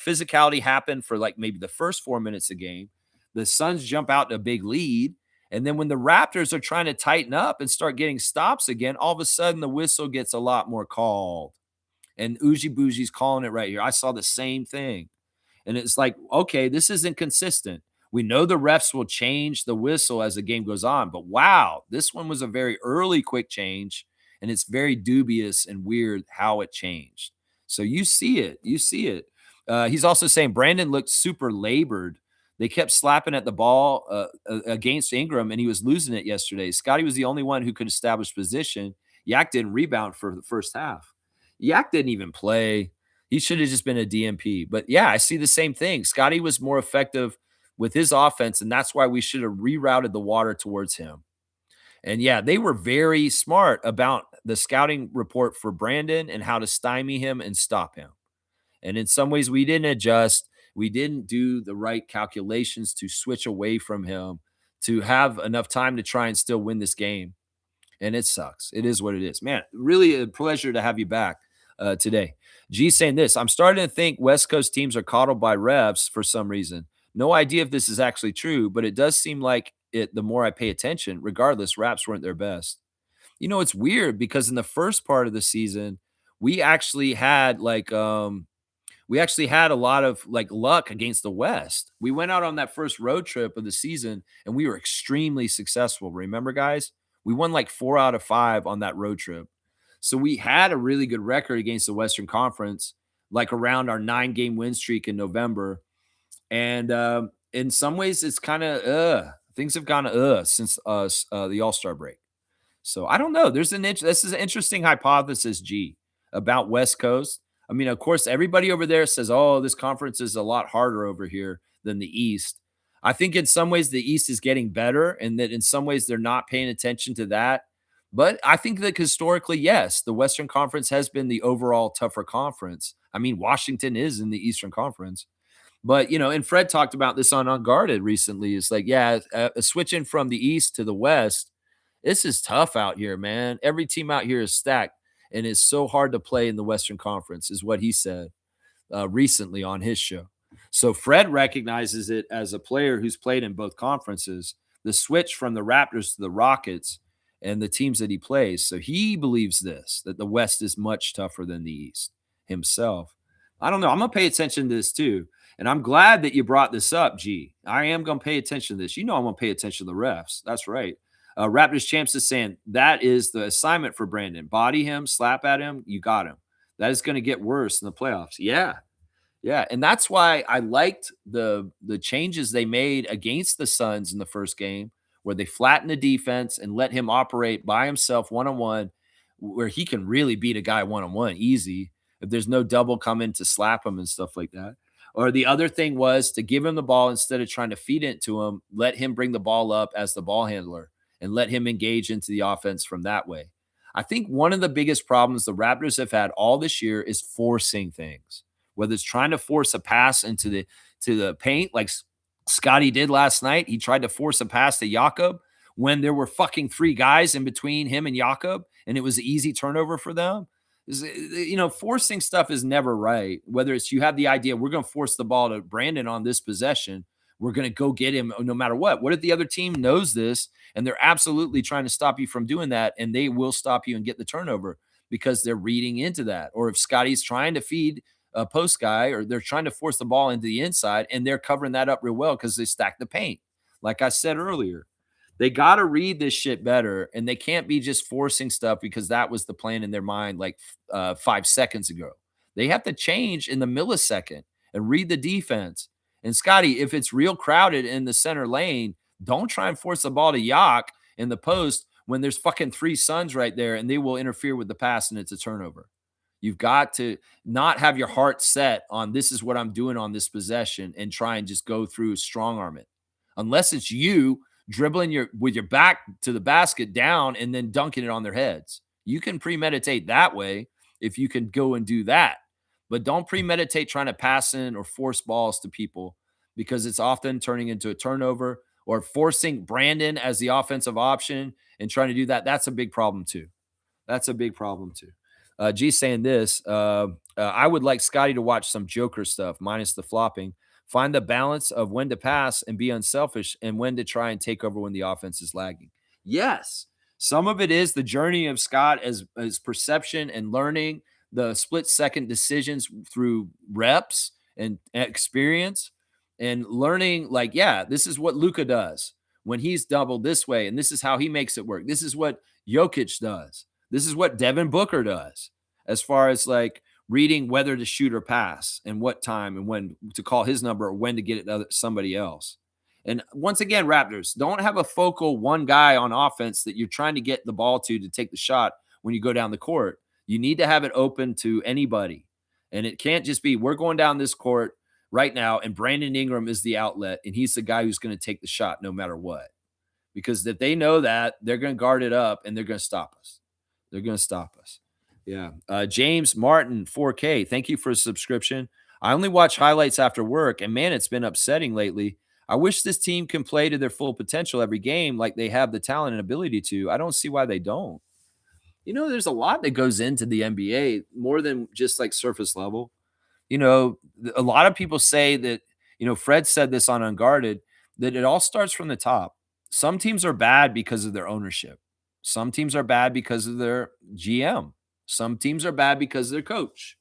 physicality happen for like maybe the first 4 minutes of the game. The Suns jump out to a big lead. And then when the Raptors are trying to tighten up and start getting stops again, all of a sudden the whistle gets a lot more called. And Uji Buji's calling it right here. I saw the same thing. And it's like, okay, this isn't consistent. We know the refs will change the whistle as the game goes on, but wow, this one was a very early quick change, and it's very dubious and weird how it changed. So you see it. You see it. He's also saying Brandon looked super labored. They kept slapping at the ball against Ingram, and he was losing it yesterday. Scotty was the only one who could establish position. Yak didn't rebound for the first half. Yak didn't even play. He should have just been a DMP. But yeah, I see the same thing. Scotty was more effective with his offense, and that's why we should have rerouted the water towards him. And yeah, they were very smart about the scouting report for Brandon and how to stymie him and stop him. And in some ways, we didn't adjust. We didn't do the right calculations to switch away from him to have enough time to try and still win this game. And it sucks. It is what it is. Man, really a pleasure to have you back today. G saying this, I'm starting to think West Coast teams are coddled by refs for some reason. No idea if this is actually true, but it does seem like it the more I pay attention. Regardless, Raps weren't their best. You know, it's weird because in the first part of the season, we actually had a lot of like luck against the West. We went out on that first road trip of the season and we were extremely successful. Remember, guys? We won like 4 out of 5 on that road trip. So we had a really good record against the Western Conference, like around our 9-game win streak in November. And in some ways, it's kind of things have gone since the All-Star break. So I don't know. This is an interesting hypothesis, G, about West Coast. I mean, of course, everybody over there says, "Oh, this conference is a lot harder over here than the East." I think in some ways the East is getting better, and that in some ways they're not paying attention to that. But I think that historically, yes, the Western Conference has been the overall tougher conference. I mean, Washington is in the Eastern Conference. But, you know, and Fred talked about this on Unguarded recently. It's like, yeah, switching from the East to the West, this is tough out here, man. Every team out here is stacked, and it's so hard to play in the Western Conference, is what he said recently on his show. So Fred recognizes it as a player who's played in both conferences, the switch from the Raptors to the Rockets and the teams that he plays. So he believes this, that the West is much tougher than the East himself. I don't know. I'm going to pay attention to this too. And I'm glad that you brought this up, G. I am going to pay attention to this. You know I'm going to pay attention to the refs. That's right. Raptors Champs is saying that is the assignment for Brandon. Body him, slap at him, you got him. That is going to get worse in the playoffs. Yeah. Yeah. And that's why I liked the changes they made against the Suns in the first game, where they flattened the defense and let him operate by himself one-on-one, where he can really beat a guy one-on-one easy if there's no double coming to slap him and stuff like that. Or the other thing was to give him the ball instead of trying to feed it to him, let him bring the ball up as the ball handler and let him engage into the offense from that way. I think one of the biggest problems the Raptors have had all this year is forcing things, whether it's trying to force a pass into the paint like Scotty did last night. He tried to force a pass to Jakob when there were fucking 3 guys in between him and Jakob, and it was an easy turnover for them. You know, forcing stuff is never right. Whether it's you have the idea, we're going to force the ball to Brandon on this possession, we're going to go get him no matter what. What if the other team knows this and they're absolutely trying to stop you from doing that, and they will stop you and get the turnover because they're reading into that? Or if Scotty's trying to feed a post guy, or they're trying to force the ball into the inside and they're covering that up real well because they stack the paint. Like I said earlier, they got to read this shit better, and they can't be just forcing stuff because that was the plan in their mind like 5 seconds ago. They have to change in the millisecond and read the defense. And Scotty, if it's real crowded in the center lane, don't try and force the ball to Yak in the post when there's fucking 3 Suns right there and they will interfere with the pass and it's a turnover. You've got to not have your heart set on this is what I'm doing on this possession and try and just go through strong arm it. Unless it's you dribbling with your back to the basket down and then dunking it on their heads. You can premeditate that way if you can go and do that. But don't premeditate trying to pass in or force balls to people, because it's often turning into a turnover, or forcing Brandon as the offensive option and trying to do that. That's a big problem too. That's a big problem too. G saying this, I would like Scotty to watch some Joker stuff minus the flopping. Find the balance of when to pass and be unselfish and when to try and take over when the offense is lagging. Yes, some of it is the journey of Scott as perception and learning the split second decisions through reps and experience and learning, like, yeah, this is what Luka does when he's doubled this way, and this is how he makes it work. This is what Jokic does. This is what Devin Booker does, as far as like reading whether to shoot or pass and what time and when to call his number or when to get it to somebody else. And once again, Raptors, don't have a focal one guy on offense that you're trying to get the ball to take the shot when you go down the court. You need to have it open to anybody. And it can't just be, we're going down this court right now, and Brandon Ingram is the outlet, and he's the guy who's going to take the shot no matter what. Because if they know that, they're going to guard it up and they're going to stop us. They're going to stop us. Yeah. James Martin, 4K. Thank you for a subscription. I only watch highlights after work, and man, it's been upsetting lately. I wish this team can play to their full potential every game like they have the talent and ability to. I don't see why they don't. There's a lot that goes into the NBA more than just like surface level. A lot of people say that, Fred said this on Unguarded, that it all starts from the top. Some teams are bad because of their ownership. Some teams are bad because of their GM. Some teams are bad because of their coach.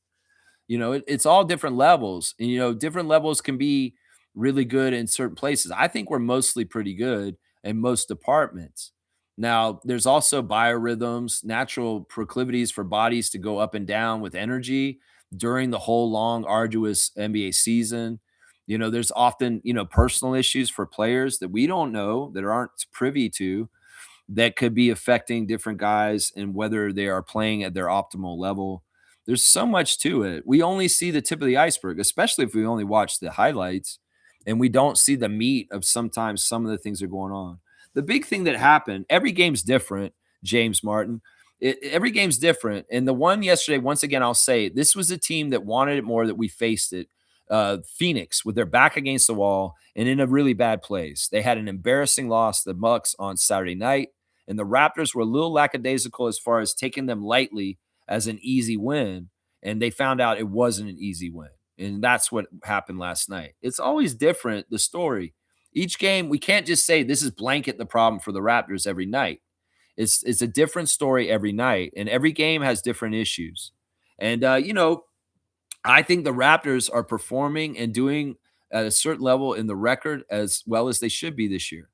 It's all different levels. And, different levels can be really good in certain places. I think we're mostly pretty good in most departments. Now, there's also biorhythms, natural proclivities for bodies to go up and down with energy during the whole long, arduous NBA season. There's often, personal issues for players that we don't know, that aren't privy to, that could be affecting different guys and whether they are playing at their optimal level. There's so much to it. We only see the tip of the iceberg, especially if we only watch the highlights and we don't see the meat of sometimes some of the things that are going on. The big thing that happened, every game's different, James Martin. Every game's different. And the one yesterday, once again, I'll say this was a team that wanted it more, that we faced it. Phoenix with their back against the wall and in a really bad place. They had an embarrassing loss to the Bucks on Saturday night, and the Raptors were a little lackadaisical as far as taking them lightly as an easy win, and they found out it wasn't an easy win. And that's what happened last night. It's always different, the story. Each game, we can't just say this is blanket the problem for the Raptors every night. It's a different story every night, and every game has different issues. And I think the Raptors are performing and doing at a certain level in the record as well as they should be this year.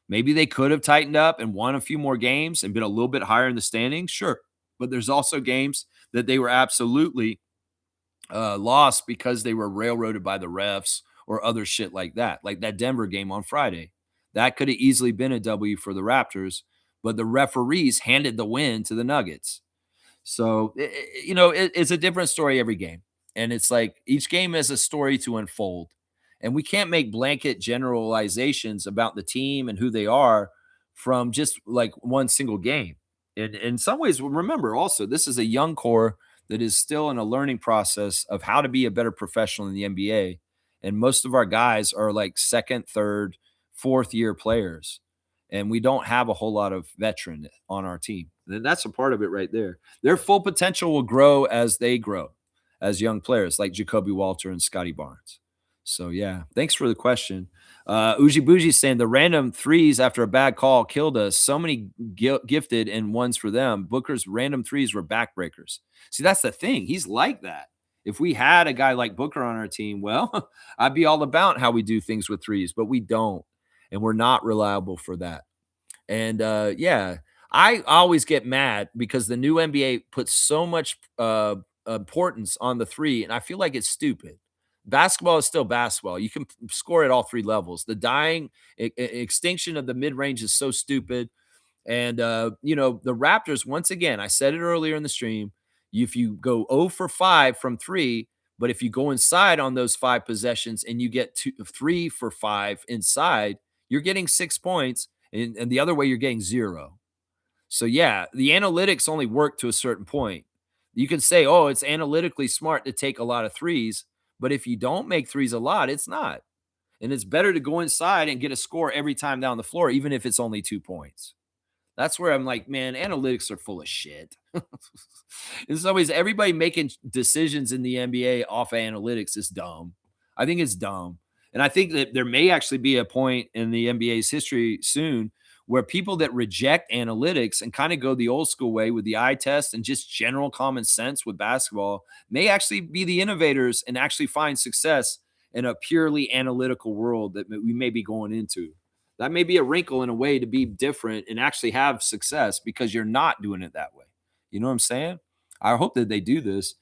Maybe they could have tightened up and won a few more games and been a little bit higher in the standings, sure. But there's also games that they were absolutely lost because they were railroaded by the refs or other shit like that Denver game on Friday. That could have easily been a W for the Raptors, but the referees handed the win to the Nuggets. So, it's a different story every game. And it's like each game has a story to unfold. And we can't make blanket generalizations about the team and who they are from just like one single game. And in some ways, remember also, this is a young core that is still in a learning process of how to be a better professional in the NBA. And most of our guys are like second, third, fourth year players. And we don't have a whole lot of veteran on our team. And that's a part of it right there. Their full potential will grow as they grow as young players like Jacoby Walter and Scotty Barnes. So, yeah, thanks for the question. Uji Bougie saying the random threes after a bad call killed us. So many gifted and ones for them. Booker's random threes were backbreakers. See, that's the thing. He's like that. If we had a guy like Booker on our team, well, I'd be all about how we do things with threes, but we don't. And we're not reliable for that. And yeah, I always get mad because the new NBA puts so much importance on the three, and I feel like it's stupid. Basketball is still basketball. You can score at all three levels. The dying extinction of the mid range is so stupid. And the Raptors, once again, I said it earlier in the stream. If you go 0 for 5 from three, but if you go inside on those 5 possessions and you get 3 for 5 inside, you're getting 6 points. And the other way, you're getting 0. So, yeah, the analytics only work to a certain point. You can say, oh, it's analytically smart to take a lot of threes. But if you don't make threes a lot, it's not. And it's better to go inside and get a score every time down the floor, even if it's only 2 points. That's where I'm like, man, analytics are full of shit. In some ways, everybody making decisions in the NBA off of analytics is dumb. I think it's dumb. And I think that there may actually be a point in the NBA's history soon where people that reject analytics and kind of go the old school way with the eye test and just general common sense with basketball may actually be the innovators and actually find success in a purely analytical world that we may be going into. That may be a wrinkle in a way to be different and actually have success because you're not doing it that way. You know what I'm saying? I hope that they do this.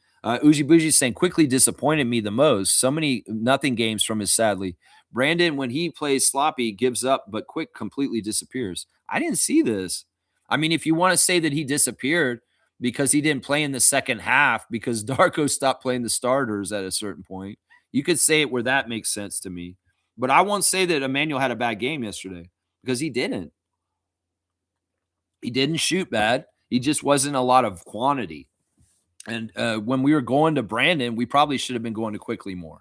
Uji Bougie saying quickly disappointed me the most. So many nothing games from his sadly. Brandon, when he plays sloppy, gives up, but quick completely disappears. I didn't see this. I mean, if you want to say that he disappeared because he didn't play in the second half because Darko stopped playing the starters at a certain point, you could say it where that makes sense to me. But I won't say that Emmanuel had a bad game yesterday because he didn't. He didn't shoot bad. He just wasn't a lot of quantity. And when we were going to Brandon, we probably should have been going to Quickly more.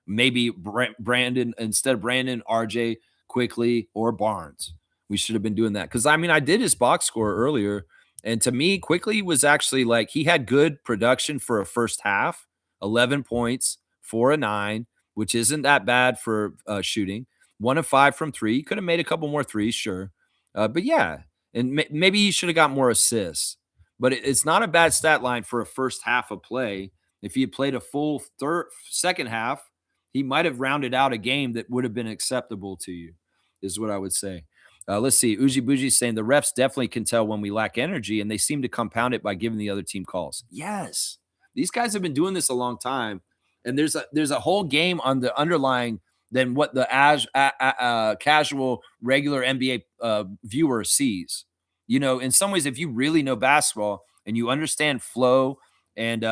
Maybe Brandon instead of Brandon, RJ, Quickly, or Barnes. We should have been doing that. Because, I mean, I did his box score earlier. And to me, Quickly was actually like he had good production for a first half, 11 points, 4 of 9, which isn't that bad for shooting. 1 of 5 from 3. Could have made a couple more threes, sure. But yeah, and maybe he should have got more assists. But it's not a bad stat line for a first half of play. If he had played a full second half, he might have rounded out a game that would have been acceptable to you, is what I would say. Let's see. Uji Bougie saying the refs definitely can tell when we lack energy, and they seem to compound it by giving the other team calls. Yes, these guys have been doing this a long time, and there's a whole game on the underlying than what the casual regular NBA viewer sees. You know, in some ways, if you really know basketball and you understand flow and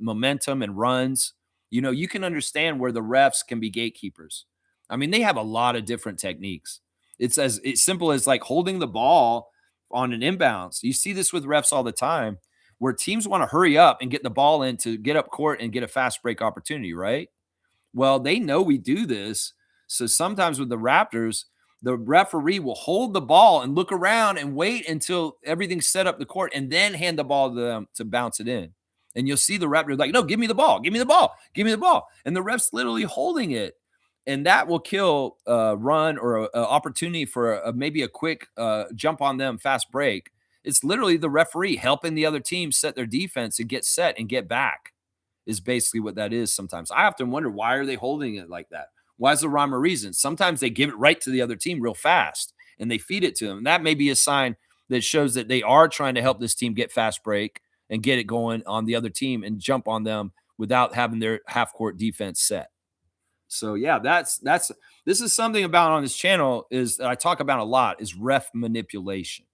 momentum and runs, you know, you can understand where the refs can be gatekeepers. I mean, they have a lot of different techniques. It's as simple as like holding the ball on an inbounds. You see this with refs all the time where teams want to hurry up and get the ball in to get up court and get a fast break opportunity, right? Well, they know we do this. So sometimes with the Raptors, the referee will hold the ball and look around and wait until everything's set up the court and then hand the ball to them to bounce it in. And you'll see the Raptors like, no, give me the ball, give me the ball, give me the ball. And the ref's literally holding it. And that will kill a run or an opportunity for maybe a quick jump on them, fast break. It's literally the referee helping the other team set their defense and get set and get back is basically what that is sometimes. I often wonder, why are they holding it like that? Why is the rhyme or reason? Sometimes they give it right to the other team real fast and they feed it to them. And that may be a sign that shows that they are trying to help this team get fast break and get it going on the other team and jump on them without having their half court defense set. So yeah, this is something about on this channel is that I talk about a lot is ref manipulation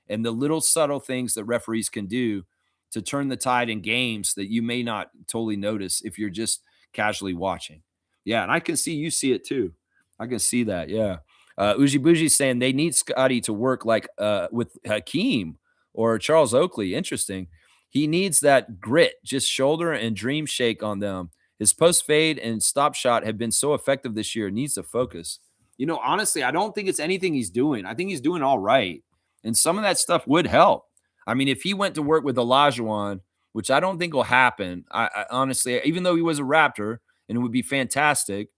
and the little subtle things that referees can do to turn the tide in games that you may not totally notice if you're just casually watching. Yeah, and I can see you see it too. I can see that. Yeah. Uji Bougie saying they need Scotty to work like with Hakeem or Charles Oakley. Interesting. He needs that grit, just shoulder and dream shake on them. His post fade and stop shot have been so effective this year. Needs to focus. You know, honestly, I don't think it's anything he's doing. I think he's doing all right. And some of that stuff would help. I mean, if he went to work with Olajuwon, which I don't think will happen, I honestly, even though he was a Raptor and it would be fantastic,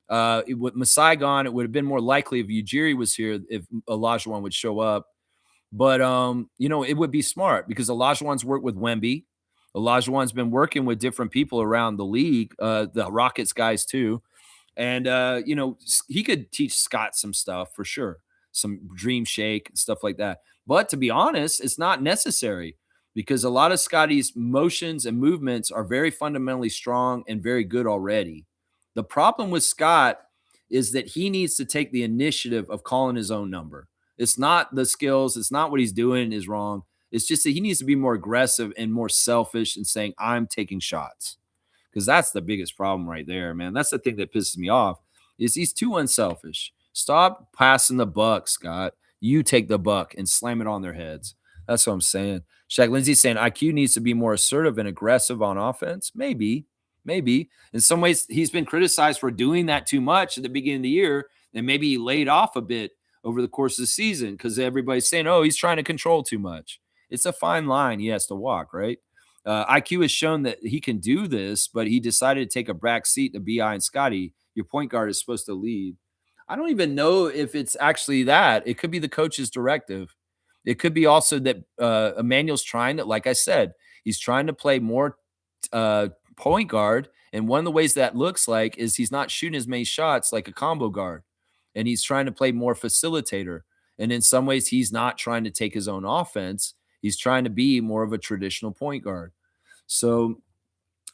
with Masai gone, it would have been more likely if Ujiri was here, if Olajuwon would show up. But, you know, it would be smart because Olajuwon's worked with Wemby. Olajuwon's been working with different people around the league, the Rockets guys too. And, you know, he could teach Scott some stuff for sure, some dream shake and stuff like that. But to be honest, it's not necessary because a lot of Scotty's motions and movements are very fundamentally strong and very good already. The problem with Scott is that he needs to take the initiative of calling his own number. It's not the skills. It's not what he's doing is wrong. It's just that he needs to be more aggressive and more selfish and saying, I'm taking shots. Because that's the biggest problem right there, man. That's the thing that pisses me off is he's too unselfish. Stop passing the buck, Scott. You take the buck and slam it on their heads. That's what I'm saying. Shaq Lindsay saying IQ needs to be more assertive and aggressive on offense. Maybe. In some ways, he's been criticized for doing that too much at the beginning of the year, and maybe he laid off a bit over the course of the season because everybody's saying, oh, he's trying to control too much. It's a fine line he has to walk, right? IQ has shown that he can do this, but he decided to take a back seat to Bi and Scotty. Your point guard is supposed to lead. I don't even know if it's actually that. It could be the coach's directive. It could be also that Emmanuel's trying to, like I said, he's trying to play more point guard. And one of the ways that looks like is he's not shooting as many shots like a combo guard. And he's trying to play more facilitator. And in some ways, he's not trying to take his own offense. He's trying to be more of a traditional point guard. So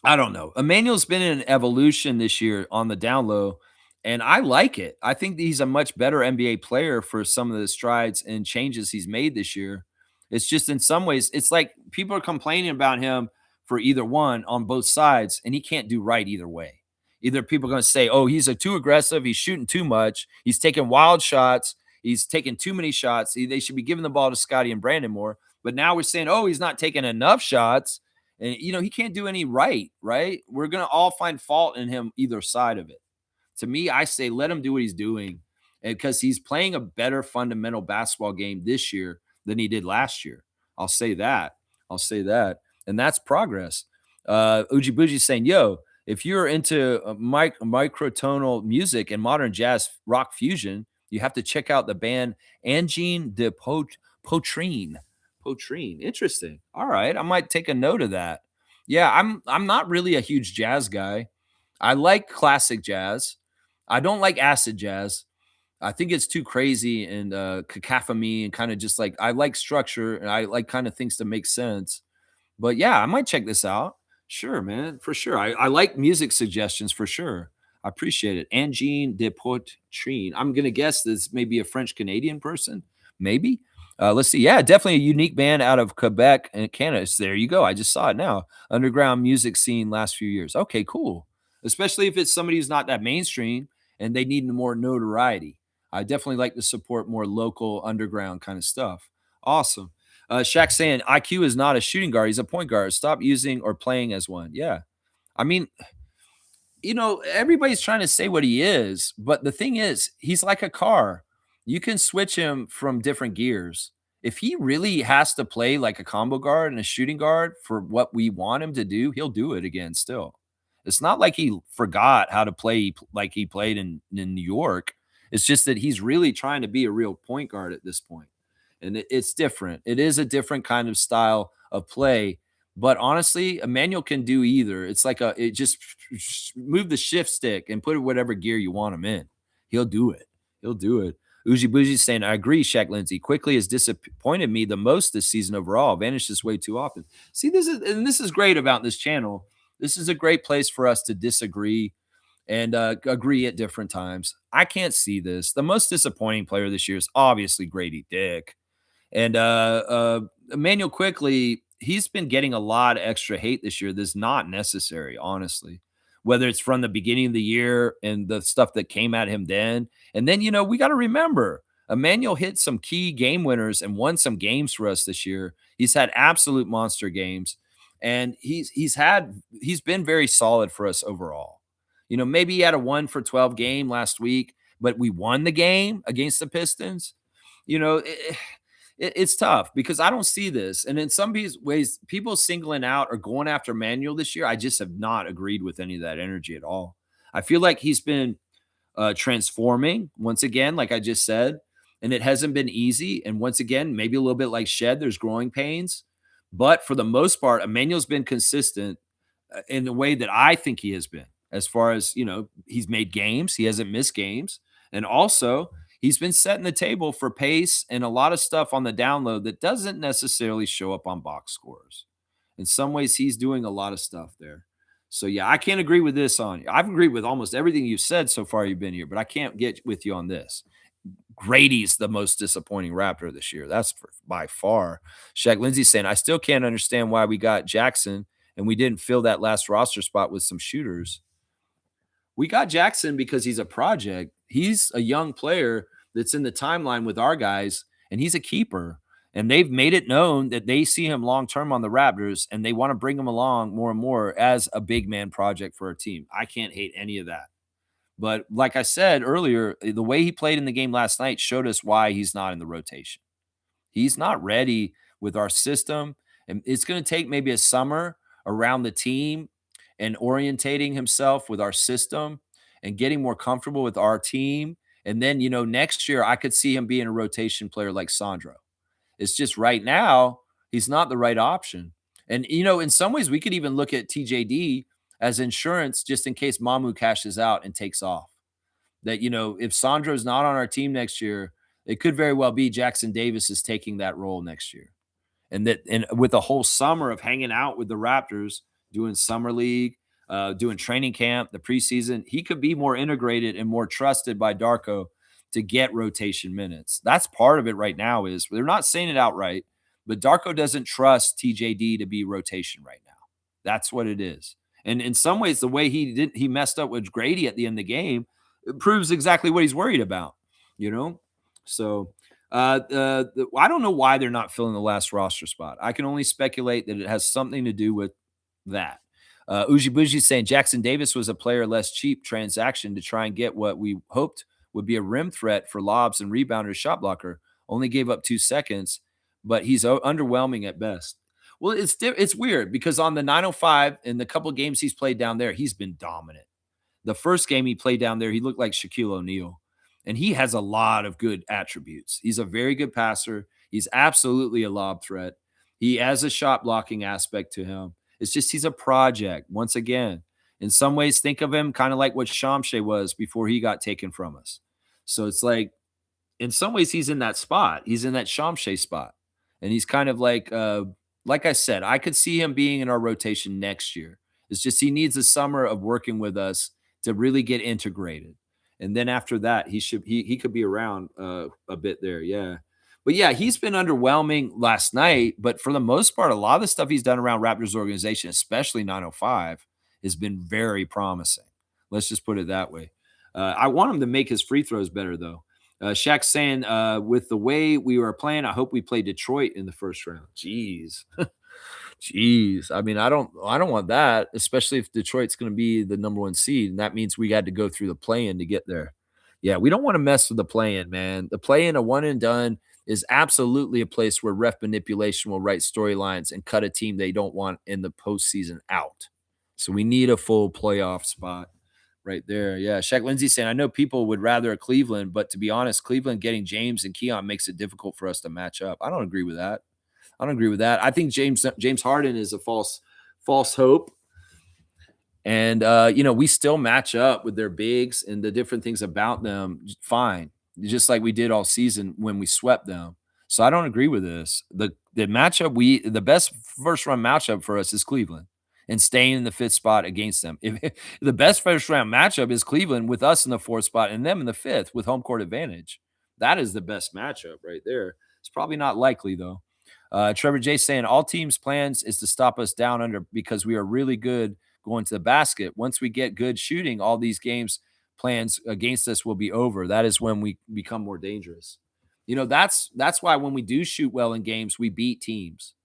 I don't know. Emmanuel's been in an evolution this year on the down low, and I like it. I think that he's a much better NBA player for some of the strides and changes he's made this year. It's just in some ways, it's like people are complaining about him for either one on both sides, and he can't do right either way. Either people are going to say, oh, he's too aggressive, he's shooting too much, he's taking wild shots, he's taking too many shots. They should be giving the ball to Scotty and Brandon more. But now we're saying, oh, he's not taking enough shots. And, he can't do any right? We're going to all find fault in him either side of it. To me, I say let him do what he's doing because he's playing a better fundamental basketball game this year than he did last year. I'll say that. And that's progress. Uji Buji saying, yo, if you're into microtonal music and modern jazz rock fusion, you have to check out the band Angine de Potrine. Potrine. Interesting. All right. I might take a note of that. Yeah, I'm not really a huge jazz guy. I like classic jazz. I don't like acid jazz. I think it's too crazy and cacophony and kind of just like I like structure and I like kind of things to make sense. But yeah, I might check this out. Sure, man, for sure. I like music suggestions for sure. I appreciate it. Angine de Poitrine. I'm gonna guess this may be a French Canadian person. Maybe. Let's see. Yeah, definitely a unique band out of Quebec and Canada. So there you go. I just saw it now. Underground music scene last few years. Okay, cool. Especially if it's somebody who's not that mainstream and they need more notoriety. I definitely like to support more local underground kind of stuff. Awesome. Shaq saying IQ is not a shooting guard; he's a point guard. Stop using or playing as one. Yeah, I mean, everybody's trying to say what he is, but the thing is, he's like a car. You can switch him from different gears. If he really has to play like a combo guard and a shooting guard for what we want him to do, he'll do it again still. It's not like he forgot how to play like he played in New York. It's just that he's really trying to be a real point guard at this point. And it's different. It is a different kind of style of play. But honestly, Emmanuel can do either. It's like it just move the shift stick and put it whatever gear you want him in. He'll do it. He'll do it. Uji Buji saying, I agree, Shaq Lindsay. Quickly has disappointed me the most this season overall. Vanishes way too often. See, this is great about this channel. This is a great place for us to disagree and agree at different times. I can't see this. The most disappointing player this year is obviously Grady Dick. And Emmanuel Quickly, he's been getting a lot of extra hate this year that's not necessary, honestly. Whether it's from the beginning of the year and the stuff that came at him then. And then, we got to remember, Emmanuel hit some key game winners and won some games for us this year. He's had absolute monster games. And he's been very solid for us overall. Maybe he had a 1 for 12 game last week, but we won the game against the Pistons. It's tough because I don't see this. And in some ways, people singling out or going after Manuel this year, I just have not agreed with any of that energy at all. I feel like he's been transforming once again, like I just said, and it hasn't been easy. And once again, maybe a little bit like Shed, there's growing pains. But for the most part, Emmanuel's been consistent in the way that I think he has been, as far as, he's made games, he hasn't missed games. And also, he's been setting the table for pace and a lot of stuff on the download that doesn't necessarily show up on box scores. In some ways, he's doing a lot of stuff there. So, yeah, I can't agree with this on you. I've agreed with almost everything you've said so far you've been here, but I can't get with you on this. Grady's the most disappointing Raptor this year. That's by far. Shaq Lindsay saying, I still can't understand why we got Jackson and we didn't fill that last roster spot with some shooters. We got Jackson because he's a project. He's a young player that's in the timeline with our guys, and he's a keeper. And they've made it known that they see him long-term on the Raptors, and they want to bring him along more and more as a big man project for our team. I can't hate any of that. But like I said earlier, the way he played in the game last night showed us why he's not in the rotation. He's not ready with our system. And it's going to take maybe a summer around the team and orientating himself with our system and getting more comfortable with our team. And then, next year I could see him being a rotation player like Sandro. It's just right now, he's not the right option. And, in some ways, we could even look at TJD as insurance just in case Mamu cashes out and takes off. That, if Sandro's not on our team next year, it could very well be Jackson Davis is taking that role next year. And with a whole summer of hanging out with the Raptors, doing summer league, doing training camp, the preseason, he could be more integrated and more trusted by Darko to get rotation minutes. That's part of it right now. Is they're not saying it outright, but Darko doesn't trust TJD to be rotation right now. That's what it is. And in some ways, the way he messed up with Grady at the end of the game, it proves exactly what he's worried about. So I don't know why they're not filling the last roster spot. I can only speculate that it has something to do with that. Uji Buji saying Jackson Davis was a player less cheap transaction to try and get what we hoped would be a rim threat for lobs and rebounder shot blocker. Only gave up 2 seconds, but he's underwhelming at best. Well, it's weird because on the 905 and the couple of games he's played down there, he's been dominant. The first game he played down there, he looked like Shaquille O'Neal. And he has a lot of good attributes. He's a very good passer. He's absolutely a lob threat. He has a shot blocking aspect to him. It's just he's a project. Once again, in some ways, think of him kind of like what Shamshe was before he got taken from us. So it's like, in some ways, he's in that spot. He's in that Shamshe spot. And he's kind of like I said, I could see him being in our rotation next year. It's just he needs a summer of working with us to really get integrated. And then after that, he could be around a bit there. Yeah. But yeah, he's been underwhelming last night. But for the most part, a lot of the stuff he's done around Raptors organization, especially 905, has been very promising. Let's just put it that way. I want him to make his free throws better, though. Shaq's saying, with the way we were playing, I hope we play Detroit in the first round. Jeez. Jeez. I mean, I don't want that, especially if Detroit's going to be the number 1 seed. And that means we got to go through the play-in to get there. Yeah, we don't want to mess with the play-in, man. The play-in, a one and done, is absolutely a place where ref manipulation will write storylines and cut a team they don't want in the postseason out. So we need a full playoff spot right there. Yeah. Shaq Lindsay saying, I know people would rather Cleveland, but to be honest, Cleveland getting James and Keon makes it difficult for us to match up. I don't agree with that. I think James Harden is a false hope. And, we still match up with their bigs and the different things about them fine, just like we did all season when we swept them. So I don't agree with this. The matchup, the best first round matchup for us is Cleveland and staying in the 5th spot against them. If the best first round matchup is Cleveland with us in the 4th spot and them in the 5th with home court advantage. That is the best matchup right there. It's probably not likely though. Trevor J saying all teams' plans is to stop us down under because we are really good going to the basket. Once we get good shooting, all these games plans against us will be over. That is when we become more dangerous. That's why when we do shoot well in games, we beat teams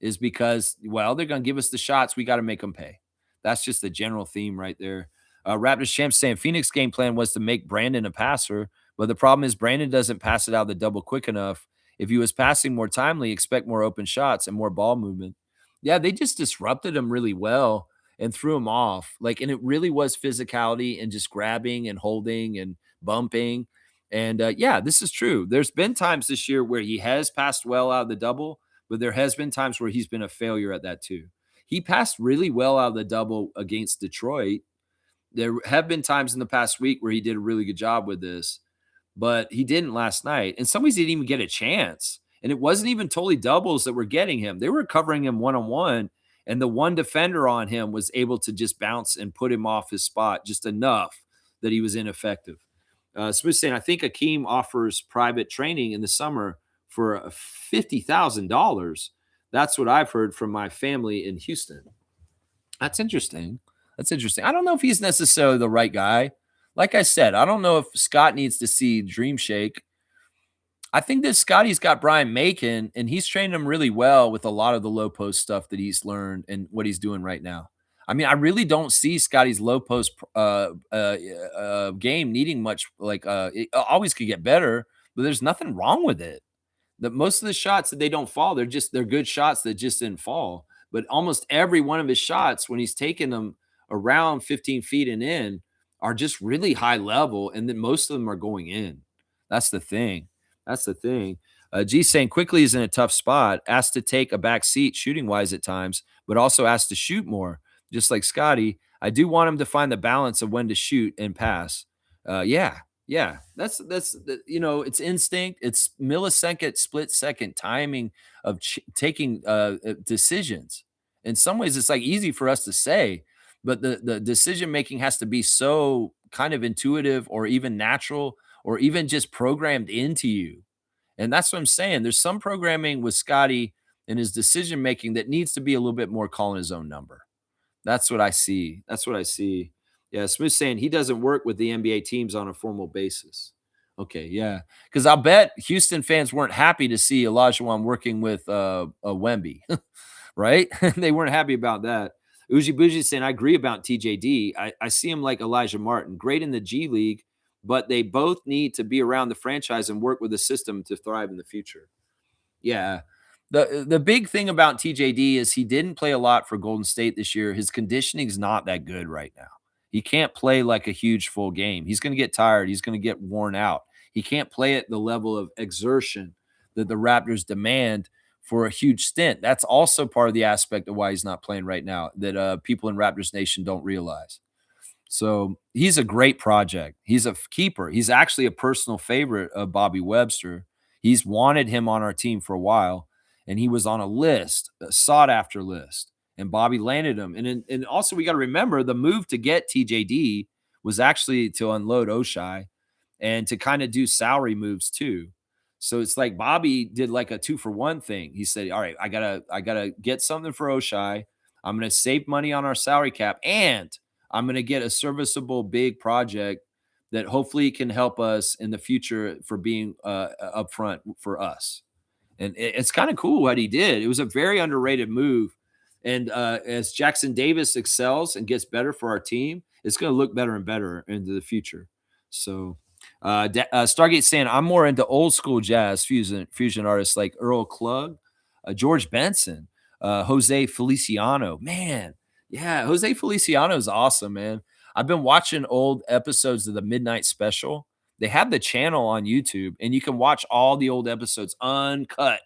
is because, well, they're going to give us the shots. We got to make them pay. That's just the general theme right there. Raptors champ saying Phoenix game plan was to make Brandon a passer, but the problem is Brandon doesn't pass it out of the double quick enough. If he was passing more timely, expect more open shots and more ball movement. Yeah, they just disrupted him really well and threw him off. And it really was physicality and just grabbing and holding and bumping. And yeah, this is true. There's been times this year where he has passed well out of the double, but there has been times where he's been a failure at that too. He passed really well out of the double against Detroit. There have been times in the past week where he did a really good job with this, but he didn't last night. And some ways he didn't even get a chance. And it wasn't even totally doubles that were getting him. They were covering him one-on-one, and the one defender on him was able to just bounce and put him off his spot just enough that he was ineffective. Smith saying, I think Akeem offers private training in the summer for $50,000. That's what I've heard from my family in Houston. That's interesting. I don't know if he's necessarily the right guy. Like I said, I don't know if Scott needs to see Dream Shake. I think that Scotty's got Brian Macon, and he's trained him really well with a lot of the low post stuff that he's learned and what he's doing right now. I mean, I really don't see Scotty's low post game needing much. It always could get better, but there's nothing wrong with it. Most of the shots that they don't fall, they're good shots that just didn't fall. but almost every one of his shots when he's taking them around 15 feet and in are just really high level, and then most of them are going in. That's the thing. That's the thing. G saying quickly is in a tough spot, asked to take a back seat shooting wise at times, but also asked to shoot more. Just like Scotty, I do want him to find the balance of when to shoot and pass. Yeah, yeah, it's instinct. It's millisecond, split second timing of taking decisions. In some ways, it's like easy for us to say, but the decision making has to be so kind of intuitive or even natural or even just programmed into you. And that's what I'm saying. There's some programming with Scotty and his decision making that needs to be a little bit more calling his own number. That's what I see. That's what I see. Yeah, Smooth saying he doesn't work with the NBA teams on a formal basis. Okay, yeah, because I'll bet Houston fans weren't happy to see Olajuwon working with a Wemby, right? They weren't happy about that. Uji Bougie saying I agree about TJD. I see him like Elijah Martin, great in the G League, but they both need to be around the franchise and work with the system to thrive in the future. Yeah. The big thing about TJD is he didn't play a lot for Golden State this year. His conditioning is not that good right now. He can't play like a huge full game. He's going to get tired. He's going to get worn out. He can't play at the level of exertion that the Raptors demand for a huge stint. That's also part of the aspect of why he's not playing right now that people in Raptors Nation don't realize. So he's a great project. He's a keeper. He's actually a personal favorite of Bobby Webster. He's wanted him on our team for a while, and he was on a list, a sought after list, and Bobby landed him. And also, we got to remember the move to get TJD was actually to unload Oshai and to kind of do salary moves too. So it's like Bobby did like a 2-for-1 thing. He said, "All right, I gotta get something for Oshai. I'm gonna save money on our salary cap, and I'm going to get a serviceable big project that hopefully can help us in the future for being upfront for us." And it's kind of cool what he did. It was a very underrated move. And as Jackson Davis excels and gets better for our team, it's going to look better and better into the future. So Stargate saying, I'm more into old school jazz fusion artists like Earl Klugh, George Benson, Jose Feliciano. Man, yeah, Jose Feliciano is awesome, man. I've been watching old episodes of the Midnight Special. They have the channel on YouTube, and you can watch all the old episodes uncut.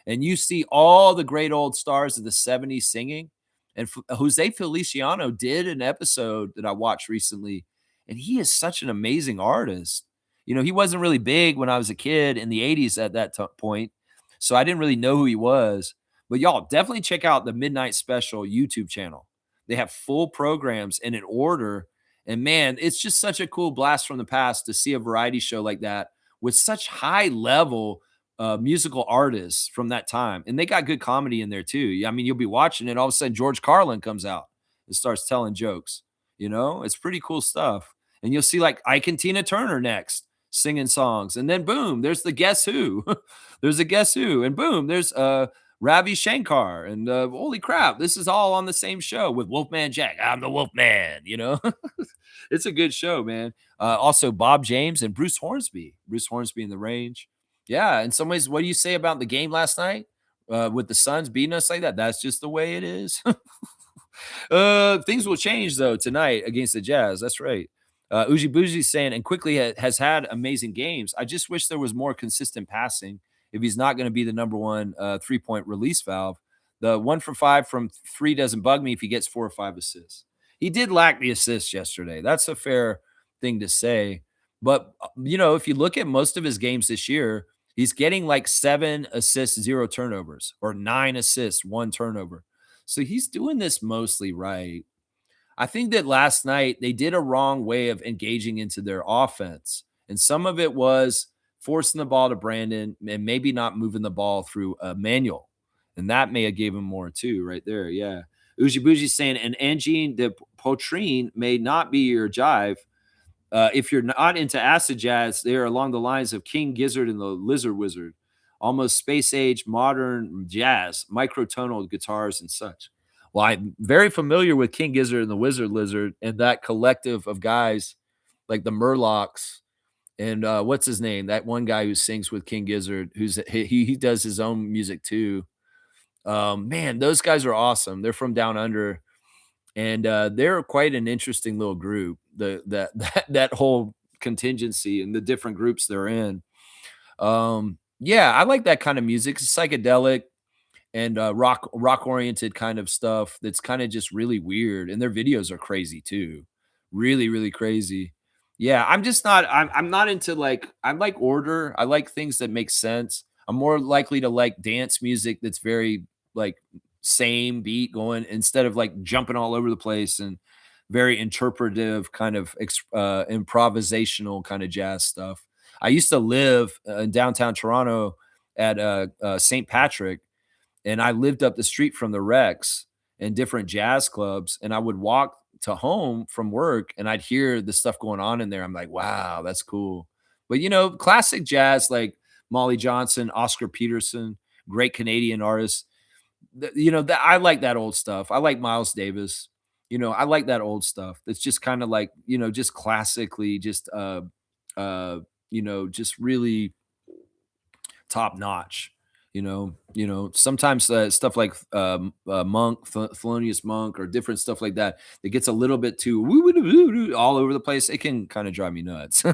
And you see all the great old stars of the 70s singing. And Jose Feliciano did an episode that I watched recently, and he is such an amazing artist. You know, he wasn't really big when I was a kid in the 80s at that point, so I didn't really know who he was. But y'all definitely check out the Midnight Special YouTube channel. They have full programs and in order. And man, it's just such a cool blast from the past to see a variety show like that with such high level musical artists from that time. And they got good comedy in there too. I mean, you'll be watching it, all of a sudden George Carlin comes out and starts telling jokes. You know, it's pretty cool stuff. And you'll see like Ike and Tina Turner next singing songs. And then boom, there's the Guess Who. There's a Guess Who. And boom, there's Ravi Shankar. And holy crap, this is all on the same show with Wolfman Jack. I'm the Wolfman, you know. It's a good show, man. Also Bob James and Bruce Hornsby. Bruce Hornsby in the Range. Yeah, in some ways, what do you say about the game last night with the Suns beating us like that? That's just the way it is. Things will change though tonight against the Jazz. That's right. Uji Bougie saying, and quickly has had amazing games. I just wish there was more consistent passing if he's not going to be the number one 3-point release valve. The 1 for 5 from 3 doesn't bug me if he gets 4 or 5 assists. He did lack the assists yesterday. That's a fair thing to say. But, you know, if you look at most of his games this year, he's getting like 7 assists, 0 turnovers, or 9 assists, 1 turnover. So he's doing this mostly right. I think that last night they did a wrong way of engaging into their offense. And some of it was forcing the ball to Brandon and maybe not moving the ball through Manuel. And that may have gave him more too, right there. Yeah. Uji Bougie saying, and Angine de Potrine may not be your jive. If you're not into acid jazz, they are along the lines of King Gizzard and the Lizard Wizard, almost space age modern jazz, microtonal guitars and such. Well, I'm very familiar with King Gizzard and the Wizard Lizard and that collective of guys like the Murlocs and what's his name? That one guy who sings with King Gizzard, who's he does his own music too. Man, those guys are awesome. They're from down under, and they're quite an interesting little group. That whole contingency and the different groups they're in. Yeah, I like that kind of music. It's psychedelic and rock oriented kind of stuff that's kind of just really weird, and their videos are crazy too. Really crazy. Yeah, I'm not into like I like order. I like things that make sense. I'm more likely to like dance music that's very like same beat going instead of like jumping all over the place and very interpretive kind of improvisational kind of jazz stuff. I used to live in downtown Toronto at St. Patrick, and I lived up the street from the Rex and different jazz clubs, and I would walk to home from work and I'd hear the stuff going on in there. I'm like, wow, that's cool. But classic jazz like Molly Johnson, Oscar Peterson, great Canadian artists. That I like that old stuff. I like Miles Davis. I like that old stuff. It's just kind of like, just classically, just just really top notch. Sometimes stuff like Monk, Thelonious Monk, or different stuff like that, that gets a little bit too all over the place. It can kind of drive me nuts.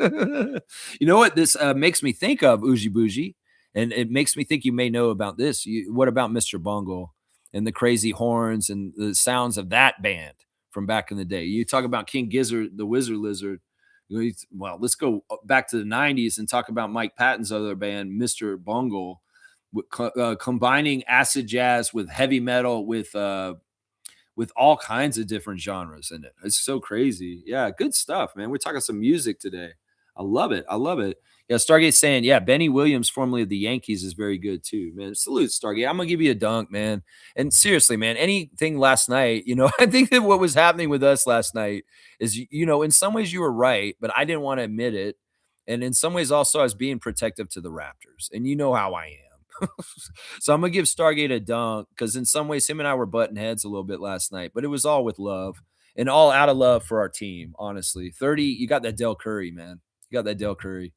You know what this makes me think of, Uji Bougie, and it makes me think you may know about this. What about Mr. Bungle and the crazy horns and the sounds of that band from back in the day? You talk about King Gizzard, the Wizard Lizard. Well, let's go back to the 90s and talk about Mike Patton's other band, Mr. Bungle, combining acid jazz with heavy metal with all kinds of different genres in it. It's so crazy. Yeah, good stuff, man. We're talking some music today. I love it. I love it. Yeah, Stargate's saying, yeah, Benny Williams, formerly of the Yankees, is very good too, man. Salute, Stargate. I'm gonna give you a dunk, man. And seriously, man, anything last night, I think that what was happening with us last night is, in some ways you were right, but I didn't want to admit it. And in some ways also I was being protective to the Raptors. And you know how I am. So I'm gonna give Stargate a dunk because in some ways him and I were butting heads a little bit last night, but it was all with love and all out of love for our team. Honestly, 30, you got that Del Curry, man. You got that Del Curry.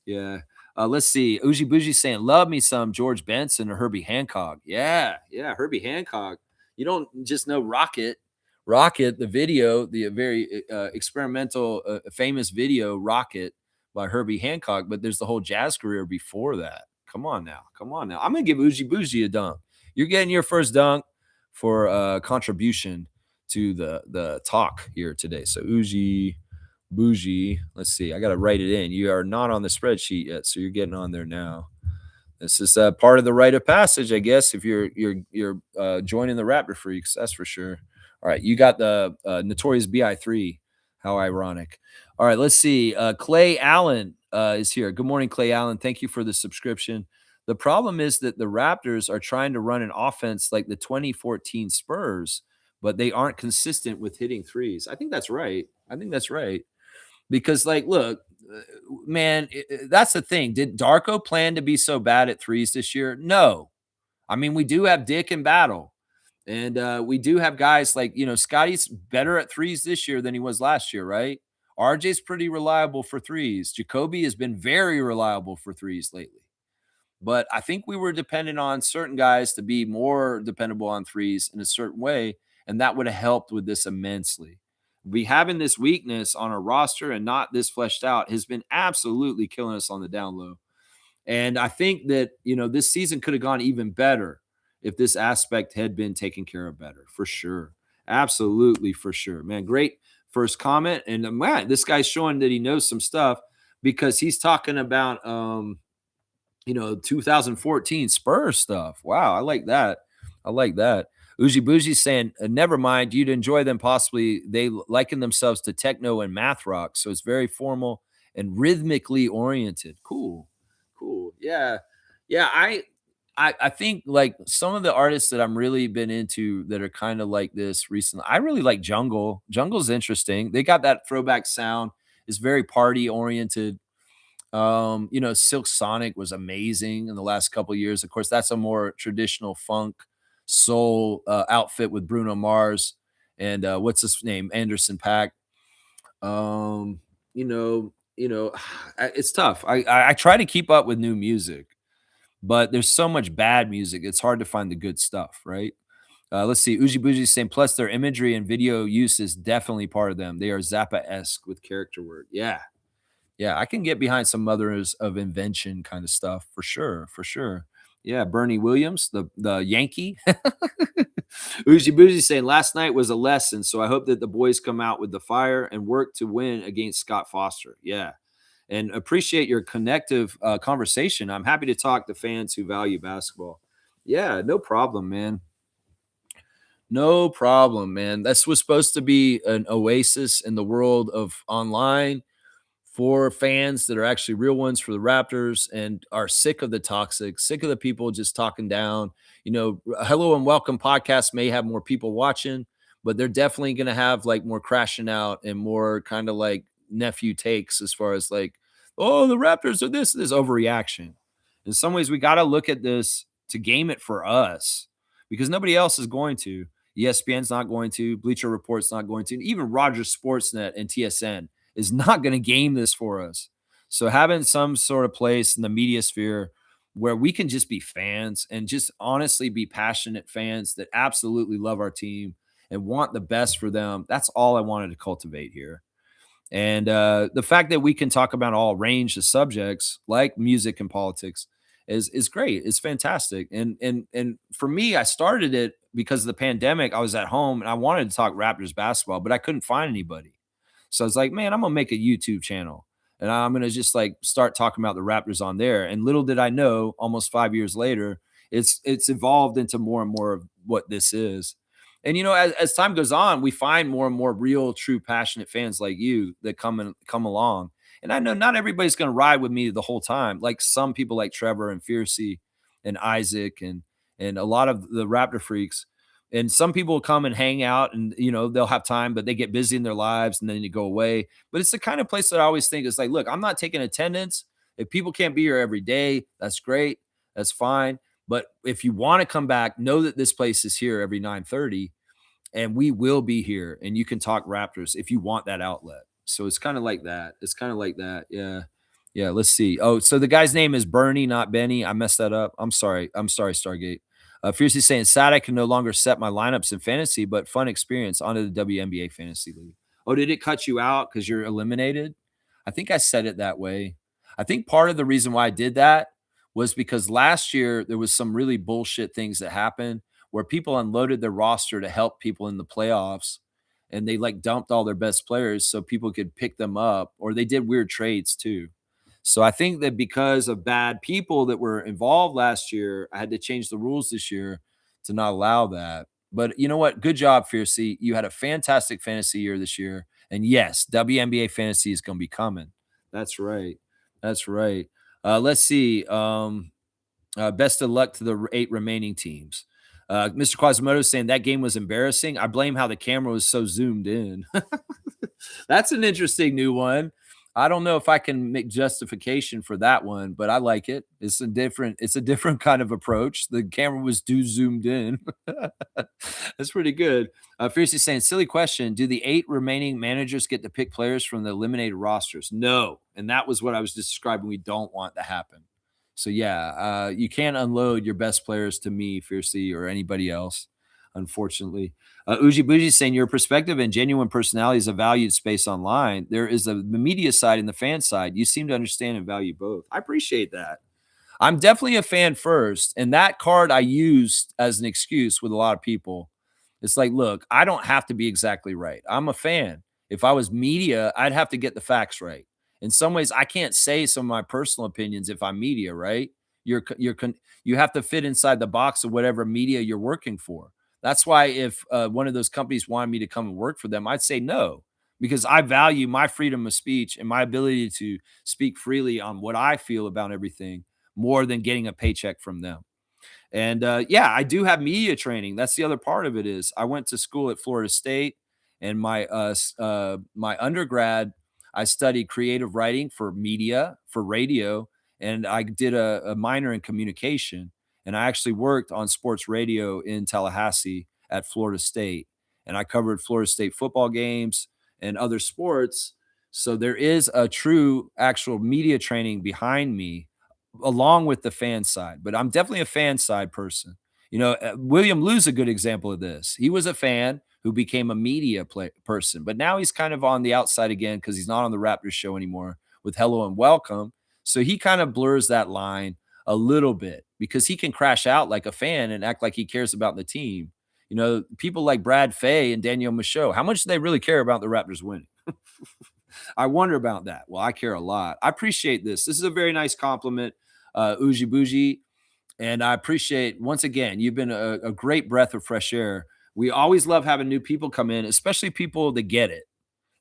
Yeah. Let's see. Uji Bougie saying, "Love me some George Benson or Herbie Hancock." Yeah, Herbie Hancock. You don't just know Rocket. Rocket, the video, the very experimental, famous video, Rocket by Herbie Hancock, but there's the whole jazz career before that. Come on now. Come on now. I'm going to give Uji Bougie a dunk. You're getting your first dunk for contribution to the talk here today. So Uji Bougie, let's see. I got to write it in. You are not on the spreadsheet yet, so you're getting on there now. This is part of the rite of passage, I guess, if you're joining the Raptor Freaks, that's for sure. All right, you got the Notorious BI3. How ironic. All right, let's see. Clay Allen is here. Good morning, Clay Allen. Thank you for the subscription. The problem is that the Raptors are trying to run an offense like the 2014 Spurs, but they aren't consistent with hitting threes. I think that's right. Because, like, look, man, that's the thing. Did Darko plan to be so bad at threes this year? No. I mean, we do have Dick and Battle. And we do have guys like, Scotty's better at threes this year than he was last year, right? RJ's pretty reliable for threes. Jacoby has been very reliable for threes lately. But I think we were dependent on certain guys to be more dependable on threes in a certain way, and that would have helped with this immensely. We having this weakness on our roster and not this fleshed out has been absolutely killing us on the down low. And I think that, this season could have gone even better if this aspect had been taken care of better, for sure. Absolutely, for sure. Man, great first comment. And man, this guy's showing that he knows some stuff because he's talking about 2014 Spurs stuff. Wow, I like that. Uji Bougie saying, never mind, you'd enjoy them possibly. They liken themselves to techno and math rock, so it's very formal and rhythmically oriented. Cool. Yeah. I think like some of the artists that I'm really been into that are kind of like this recently. I really like Jungle. Jungle's interesting. They got that throwback sound. It's very party oriented. Silk Sonic was amazing in the last couple of years. Of course, that's a more traditional funk soul outfit with Bruno Mars and what's his name, Anderson Paak. It's tough. I try to keep up with new music, but there's so much bad music. It's hard to find the good stuff, right? Let's see. Uji Buji is saying, plus their imagery and video use is definitely part of them. They are Zappa-esque with character work. Yeah. Yeah. I can get behind some mothers of invention kind of stuff for sure. For sure. Yeah. Bernie Williams, the Yankee. Uji Buji saying, last night was a lesson. So I hope that the boys come out with the fire and work to win against Scott Foster. Yeah. And appreciate your connective conversation. I'm happy to talk to fans who value basketball. Yeah. No problem, man. No problem, man. This was supposed to be an oasis in the world of online for fans that are actually real ones for the Raptors and are sick of the toxic, sick of the people just talking down. Hello and Welcome podcast may have more people watching, but they're definitely going to have like more crashing out and more kind of like nephew takes as far as like, oh, the Raptors are this overreaction. In some ways, we got to look at this to game it for us because nobody else is going to. ESPN's not going to, Bleacher Report's not going to, even Rogers Sportsnet and TSN is not going to game this for us. So having some sort of place in the media sphere where we can just be fans and just honestly be passionate fans that absolutely love our team and want the best for them. That's all I wanted to cultivate here. And the fact that we can talk about all range of subjects like music and politics is great. It's fantastic. And for me, I started it because of the pandemic. I was at home and I wanted to talk Raptors basketball, but I couldn't find anybody. So I was like, man, I'm gonna make a YouTube channel and I'm gonna just like start talking about the Raptors on there. And little did I know, almost 5 years later, it's evolved into more and more of what this is. And as time goes on, we find more and more real, true, passionate fans like you that come along. And I know not everybody's going to ride with me the whole time. Like some people, like Trevor and Fiercey and Isaac and a lot of the Raptor freaks. And some people will come and hang out, and they'll have time, but they get busy in their lives and then you go away. But it's the kind of place that I always think is like, look, I'm not taking attendance. If people can't be here every day, that's great. That's fine. But if you want to come back, know that this place is here every 9:30 and we will be here and you can talk Raptors if you want that outlet. So it's kind of like that. It's kind of like that. Yeah. Yeah. Let's see. Oh, so the guy's name is Bernie, not Benny. I messed that up. I'm sorry. I'm sorry, Stargate. Fiercely saying, sad I can no longer set my lineups in fantasy, but fun experience onto the WNBA Fantasy League. Oh, did it cut you out because you're eliminated? I think I said it that way. I think part of the reason why I did that was because last year there was some really bullshit things that happened where people unloaded their roster to help people in the playoffs and they like dumped all their best players so people could pick them up, or they did weird trades too. So I think that because of bad people that were involved last year, I had to change the rules this year to not allow that. But you know what? Good job, Fiercey. You had a fantastic fantasy year this year. And yes, WNBA fantasy is going to be coming. That's right. That's right. Let's see. Best of luck to the 8 remaining teams. Mr. Quasimodo saying that game was embarrassing. I blame how the camera was so zoomed in. That's an interesting new one. I don't know if I can make justification for that one, but I like it. It's a different kind of approach. The camera was too zoomed in. That's pretty good. Fiercely saying, silly question. Do the 8 remaining managers get to pick players from the eliminated rosters? No. And that was what I was describing. We don't want to happen. So yeah, you can't unload your best players to me, Fiercely, or anybody else, unfortunately. Uji Buji saying your perspective and genuine personality is a valued space online. There is the media side and the fan side. You seem to understand and value both. I appreciate that. I'm definitely a fan first. And that card I used as an excuse with a lot of people. It's like, look, I don't have to be exactly right. I'm a fan. If I was media, I'd have to get the facts right. In some ways, I can't say some of my personal opinions if I'm media, right? You have to fit inside the box of whatever media you're working for. That's why if one of those companies wanted me to come and work for them, I'd say no, because I value my freedom of speech and my ability to speak freely on what I feel about everything more than getting a paycheck from them. And yeah, I do have media training. That's the other part of it is I went to school at Florida State, and my undergrad, I studied creative writing for media, for radio, and I did a minor in communication. And I actually worked on sports radio in Tallahassee at Florida State, and I covered Florida State football games and other sports. So there is a true actual media training behind me along with the fan side, but I'm definitely a fan side person. William Lou's a good example of this. He was a fan who became a media person, but now he's kind of on the outside again because he's not on the Raptors show anymore with Hello and Welcome. So he kind of blurs that line a little bit because he can crash out like a fan and act like he cares about the team. People like Brad Fay and Daniel Michaud, how much do they really care about the Raptors winning? I wonder about that. Well, I care a lot. I appreciate this. This is a very nice compliment, Uji Bougie. And I appreciate, once again, you've been a great breath of fresh air. We always love having new people come in, especially people that get it.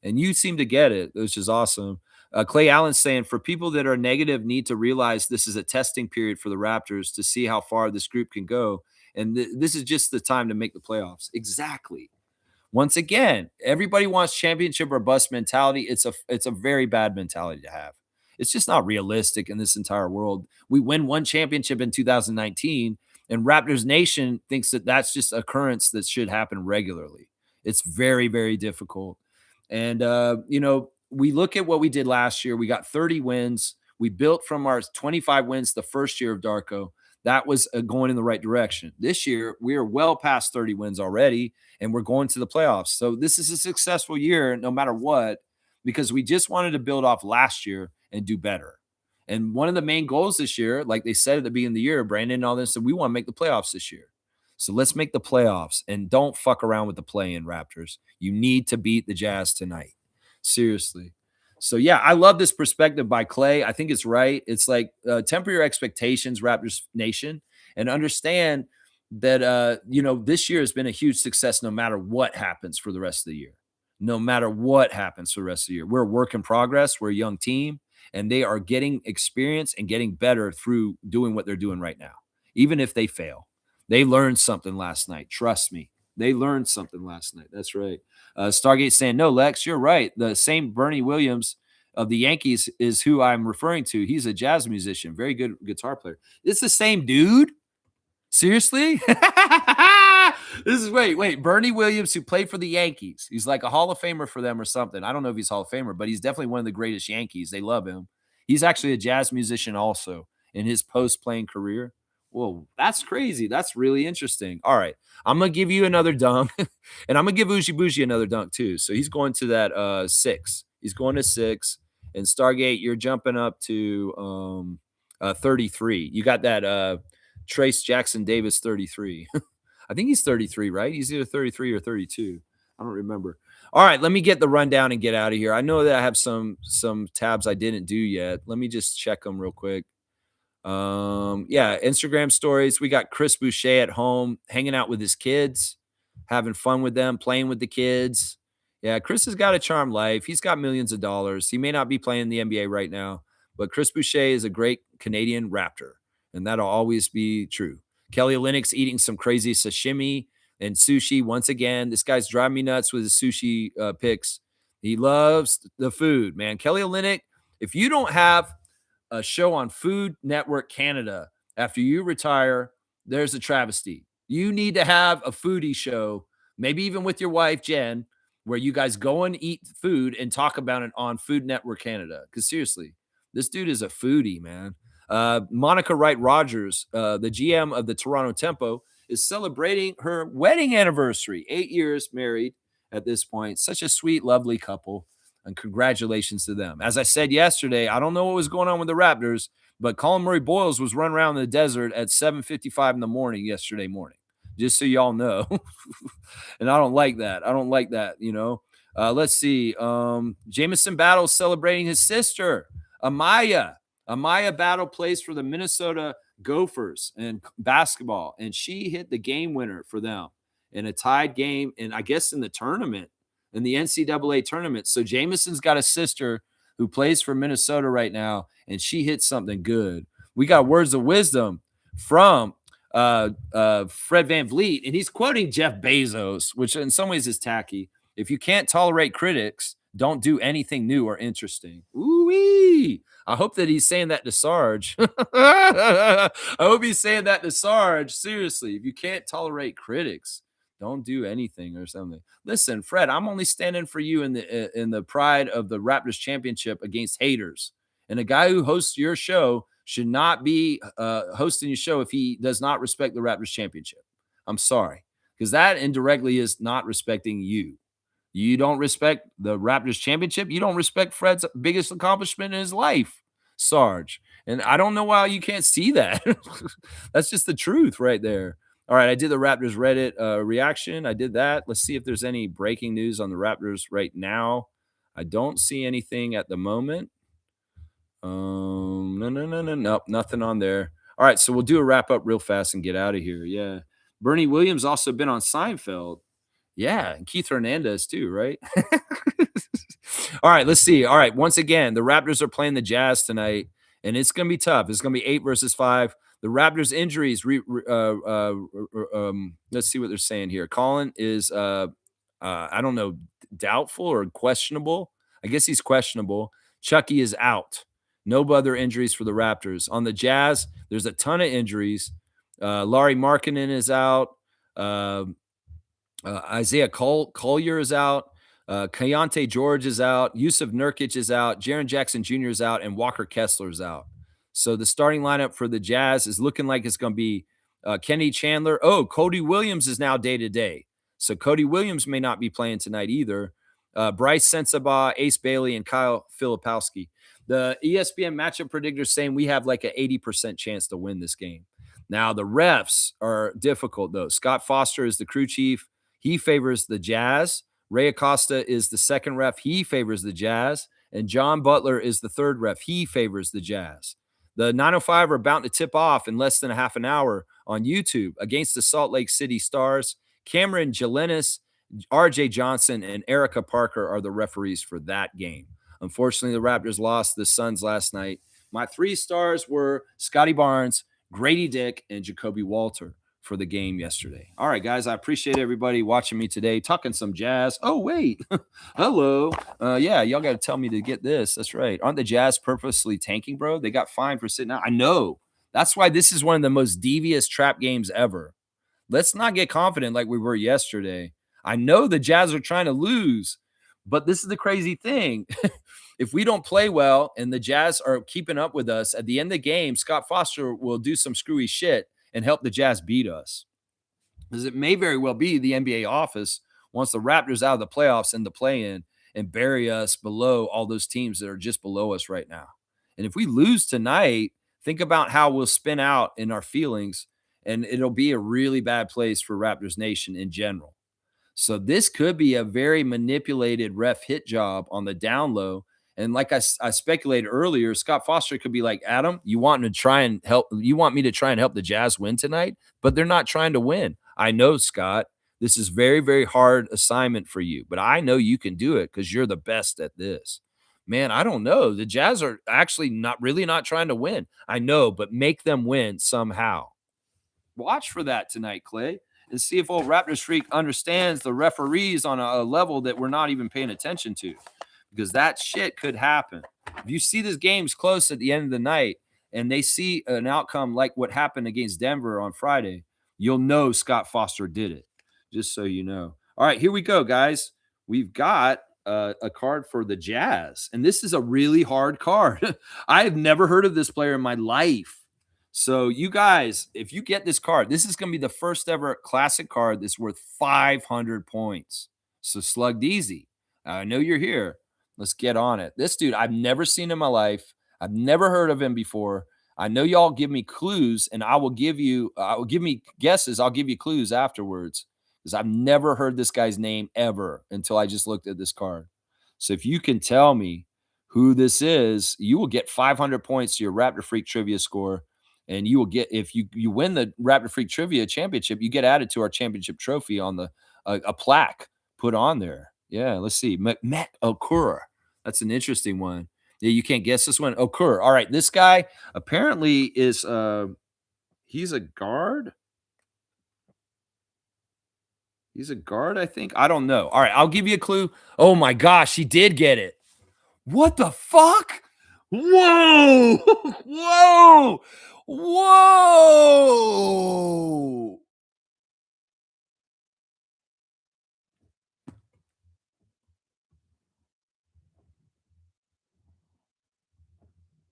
And you seem to get it, which is awesome. Clay Allen's saying, for people that are negative, need to realize this is a testing period for the Raptors to see how far this group can go. And this is just the time to make the playoffs. Exactly. Once again, everybody wants championship or bust mentality. It's a very bad mentality to have. It's just not realistic in this entire world. We win one championship in 2019, and Raptors Nation thinks that that's just occurrence that should happen regularly. It's very, very difficult. And we look at what we did last year. We got 30 wins. We built from our 25 wins the first year of Darko. That was going in the right direction. This year, we are well past 30 wins already, and we're going to the playoffs. So this is a successful year no matter what, because we just wanted to build off last year and do better. And one of the main goals this year, like they said at the beginning of the year, Brandon and all this, said we want to make the playoffs this year. So let's make the playoffs and don't fuck around with the play-in, Raptors. You need to beat the Jazz tonight. Seriously. So, yeah, I love this perspective by Clay. I think it's right. It's like temper your expectations, Raptors Nation, and understand that, this year has been a huge success no matter what happens for the rest of the year. No matter what happens for the rest of the year. We're a work in progress. We're a young team, and they are getting experience and getting better through doing what they're doing right now, even if they fail. They learned something last night. Trust me. They learned something last night. That's right. Stargate saying, no, Lex, you're right. The same Bernie Williams of the Yankees is who I'm referring to. He's a jazz musician, very good guitar player. It's the same dude? Seriously? Wait. Bernie Williams, who played for the Yankees. He's like a Hall of Famer for them or something. I don't know if he's Hall of Famer, but he's definitely one of the greatest Yankees. They love him. He's actually a jazz musician also in his post-playing career. Whoa, that's crazy. That's really interesting. All right. I'm going to give you another dunk, and I'm going to give Uji Bougie another dunk too. So he's going to that 6. He's going to 6. And Stargate, you're jumping up to 33. You got that Trace Jackson Davis 33. I think he's 33, right? He's either 33 or 32. I don't remember. All right, let me get the rundown and get out of here. I know that I have some tabs I didn't do yet. Let me just check them real quick. Instagram stories. We got Chris Boucher at home hanging out with his kids, having fun with them, playing with the kids. Yeah, Chris has got a charmed life. He's got millions of dollars. He may not be playing in the NBA right now, but Chris Boucher is a great Canadian Raptor, and that'll always be true. Kelly Olynyk's eating some crazy sashimi and sushi once again. This guy's driving me nuts with his sushi picks. He loves the food, man. Kelly Olynyk, if you don't have a show on Food Network Canada after you retire, there's a travesty. You need to have a foodie show, maybe even with your wife, Jen, where you guys go and eat food and talk about it on Food Network Canada. Because seriously, this dude is a foodie, man. Monica Wright Rogers, the GM of the Toronto Tempo, is celebrating her wedding anniversary. 8 years married at this point. Such a sweet, lovely couple. And congratulations to them. As I said yesterday, I don't know what was going on with the Raptors, but Colin Murray-Boyles was running around in the desert at 7:55 in the morning yesterday morning, just so y'all know. And I don't like that. Let's see. Jamison Battle celebrating his sister, Amaya. Amaya Battle plays for the Minnesota Gophers in basketball, and she hit the game winner for them in a tied game, and I guess in the tournament. In the NCAA tournament. So Jamison's got a sister who plays for Minnesota right now, and she hit something good. We got words of wisdom from Fred VanVleet, and he's quoting Jeff Bezos, which in some ways is tacky. If you can't tolerate critics, don't do anything new or interesting. Ooh-wee. I hope that he's saying that to Sarge. I hope he's saying that to Sarge. Seriously, if you can't tolerate critics, don't do anything or something. Listen, Fred, I'm only standing for you in the pride of the Raptors championship against haters. And a guy who hosts your show should not be hosting your show if he does not respect the Raptors championship. I'm sorry, because that indirectly is not respecting you. You don't respect the Raptors championship. You don't respect Fred's biggest accomplishment in his life, Sarge. And I don't know why you can't see that. That's just the truth right there. All right, I did the Raptors Reddit reaction. I did that. Let's see if there's any breaking news on the Raptors right now. I don't see anything at the moment. No, nope, nothing on there. All right, so we'll do a wrap up real fast and get out of here. Yeah, Bernie Williams also been on Seinfeld. Yeah, and Keith Hernandez too, right? All right, let's see. All right, once again, the Raptors are playing the Jazz tonight, and it's going to be tough. It's going to be 8 versus 5. The Raptors' injuries. Let's see what they're saying here. Colin is, I don't know, doubtful or questionable. I guess he's questionable. Chucky is out. No other injuries for the Raptors. On the Jazz, there's a ton of injuries. Larry Markkinen is out. Isaiah Collier is out. Kayonte George is out. Yusuf Nurkic is out. Jaren Jackson Jr. is out. And Walker Kessler is out. So the starting lineup for the Jazz is looking like it's going to be Kenny Chandler. Oh, Cody Williams is now day-to-day. So Cody Williams may not be playing tonight either. Bryce Sensabaugh, Ace Bailey, and Kyle Filipowski. The ESPN matchup predictors saying we have like an 80% chance to win this game. Now, the refs are difficult, though. Scott Foster is the crew chief. He favors the Jazz. Ray Acosta is the second ref. He favors the Jazz. And John Butler is the third ref. He favors the Jazz. The 905 are about to tip off in less than a half an hour on YouTube against the Salt Lake City Stars. Cameron Jelinas, RJ Johnson, and Erica Parker are the referees for that game. Unfortunately, the Raptors lost the Suns last night. My 3 stars were Scotty Barnes, Grady Dick, and Jacoby Walter for the game yesterday. All right, guys, I appreciate everybody watching me today, talking some Jazz. Oh, wait. Hello. Yeah, y'all got to tell me to get this. That's right. Aren't the Jazz purposely tanking, bro? They got fined for sitting out. I know. That's why this is one of the most devious trap games ever. Let's not get confident like we were yesterday. I know the Jazz are trying to lose, but this is the crazy thing. If we don't play well and the Jazz are keeping up with us, at the end of the game, Scott Foster will do some screwy shit and help the Jazz beat us. Because it may very well be the NBA office wants the Raptors out of the playoffs and the play-in and bury us below all those teams that are just below us right now. And if we lose tonight, think about how we'll spin out in our feelings, and it'll be a really bad place for Raptors Nation in general. So this could be a very manipulated ref hit job on the down low. And like I speculated earlier, Scott Foster could be like, Adam, you want me to try and help the Jazz win tonight, but they're not trying to win. I know, Scott, this is very, very hard assignment for you, but I know you can do it because you're the best at this. Man, I don't know. The Jazz are actually not trying to win. I know, but make them win somehow. Watch for that tonight, Clay, and see if old Raptors Freak understands the referees on a level that we're not even paying attention to, because that shit could happen. If you see this game's close at the end of the night and they see an outcome like what happened against Denver on Friday, you'll know Scott Foster did it, just so you know. All right, here we go, guys. We've got a card for the Jazz, and this is a really hard card. I have never heard of this player in my life. So you guys, if you get this card, this is going to be the first ever classic card that's worth 500 points. So slugged easy. I know you're here. Let's get on it. This dude, I've never seen in my life. I've never heard of him before. I know y'all give me clues, and I will give me guesses. I'll give you clues afterwards, because I've never heard this guy's name ever until I just looked at this card. So if you can tell me who this is, you will get 500 points to your Raptor Freak trivia score. And you will get, if you win the Raptor Freak Trivia Championship, you get added to our championship trophy on the a plaque put on there. Yeah, let's see. Matt Okura. That's an interesting one. Yeah, you can't guess this one. Okura. All right, this guy apparently is he's a guard. He's a guard, I think. I don't know. All right, I'll give you a clue. Oh my gosh, he did get it. What the fuck? Whoa! Whoa! Whoa!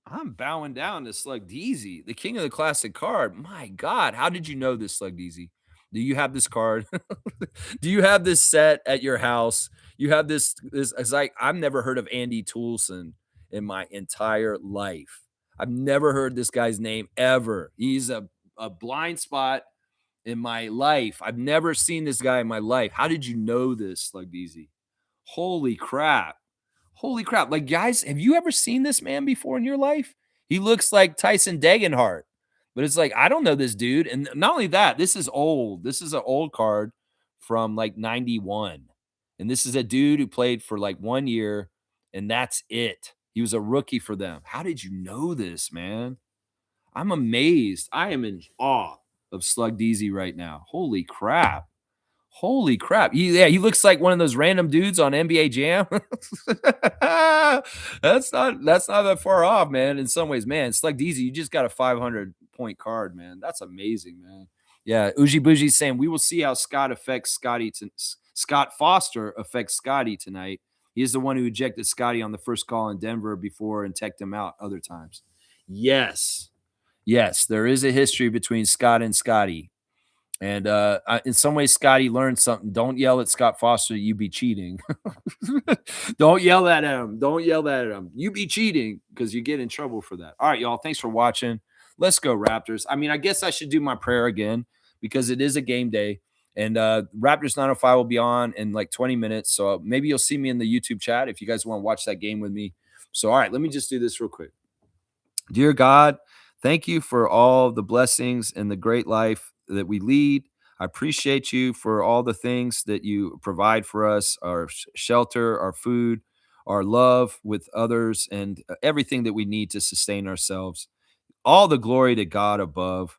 I'm bowing down to Slug Deezy, the king of the classic card. My God, how did you know this, Slug Deezy? Do you have this card? Do you have this set at your house? You have this. It's like I've never heard of Andy Toulson in my entire life. I've never heard this guy's name ever. He's a blind spot in my life. I've never seen this guy in my life. How did you know this, Slug Deezy? Holy crap. Holy crap. Like, guys, have you ever seen this man before in your life? He looks like Tyson Degenhart. But it's like, I don't know this dude. And not only that, this is old. This is an old card from like 91. And this is a dude who played for like 1 year, and that's it. He was a rookie for them. How did you know this, man? I'm amazed. I am in awe of Slug Deezy right now. Holy crap. Holy crap. He looks like one of those random dudes on NBA Jam. That's not that far off, man. In some ways, man, Slug Deezy, you just got a 500-point card, man. That's amazing, man. Yeah, Uji Buji's saying we will see how Scott Foster affects Scotty tonight. He is the one who ejected Scotty on the first call in Denver before and teched him out other times. Yes. Yes, there is a history between Scott and Scotty. And in some ways, Scotty learned something. Don't yell at Scott Foster. You be cheating. Don't yell at him. Don't yell at him. You be cheating because you get in trouble for that. All right, y'all. Thanks for watching. Let's go, Raptors. I mean, I guess I should do my prayer again because it is a game day. And Raptors 905 will be on in like 20 minutes. So maybe you'll see me in the YouTube chat if you guys want to watch that game with me. So, all right, let me just do this real quick. Dear God, thank you for all the blessings and the great life that we lead. I appreciate you for all the things that you provide for us, our shelter, our food, our love with others, and everything that we need to sustain ourselves. All the glory to God above.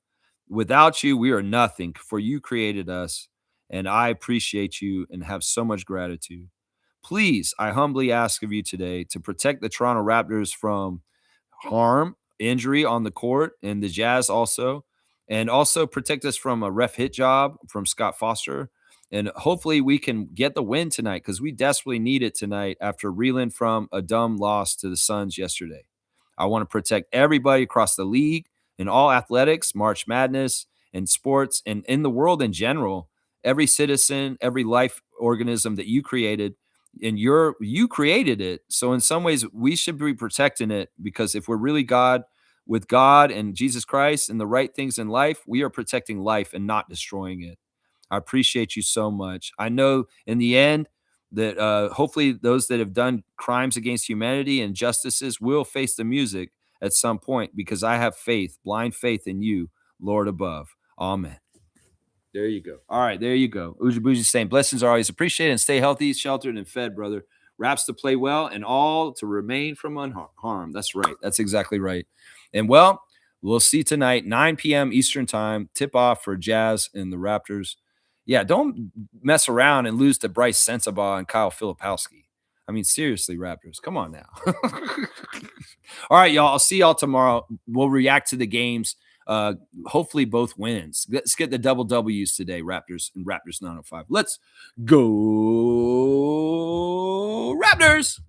Without you, we are nothing, for you created us, and I appreciate you and have so much gratitude. Please, I humbly ask of you today to protect the Toronto Raptors from harm, injury on the court, and the Jazz also, and also protect us from a ref hit job from Scott Foster. And hopefully we can get the win tonight because we desperately need it tonight after reeling from a dumb loss to the Suns yesterday. I want to protect everybody across the league in all athletics, March Madness, and sports, and in the world in general. Every citizen, every life organism that you created, and you created it. So in some ways we should be protecting it because if we're really God with God and Jesus Christ and the right things in life, we are protecting life and not destroying it. I appreciate you so much. I know in the end that hopefully those that have done crimes against humanity and injustices will face the music at some point because I have faith, blind faith in you, Lord above. Amen. There you go. All right, there you go. Uji Buji saying blessings are always appreciated and stay healthy, sheltered, and fed, brother. Raps to play well and all to remain from unharmed. That's right. That's exactly right. And well, we'll see tonight, 9 p.m. Eastern time, tip off for Jazz and the Raptors. Yeah, don't mess around and lose to Bryce Sensabaugh and Kyle Filipowski. I mean, seriously, Raptors, come on now. All right, y'all. I'll see y'all tomorrow. We'll react to the games. Hopefully both wins. Let's get the double W's today, Raptors and Raptors 905. Let's go, Raptors!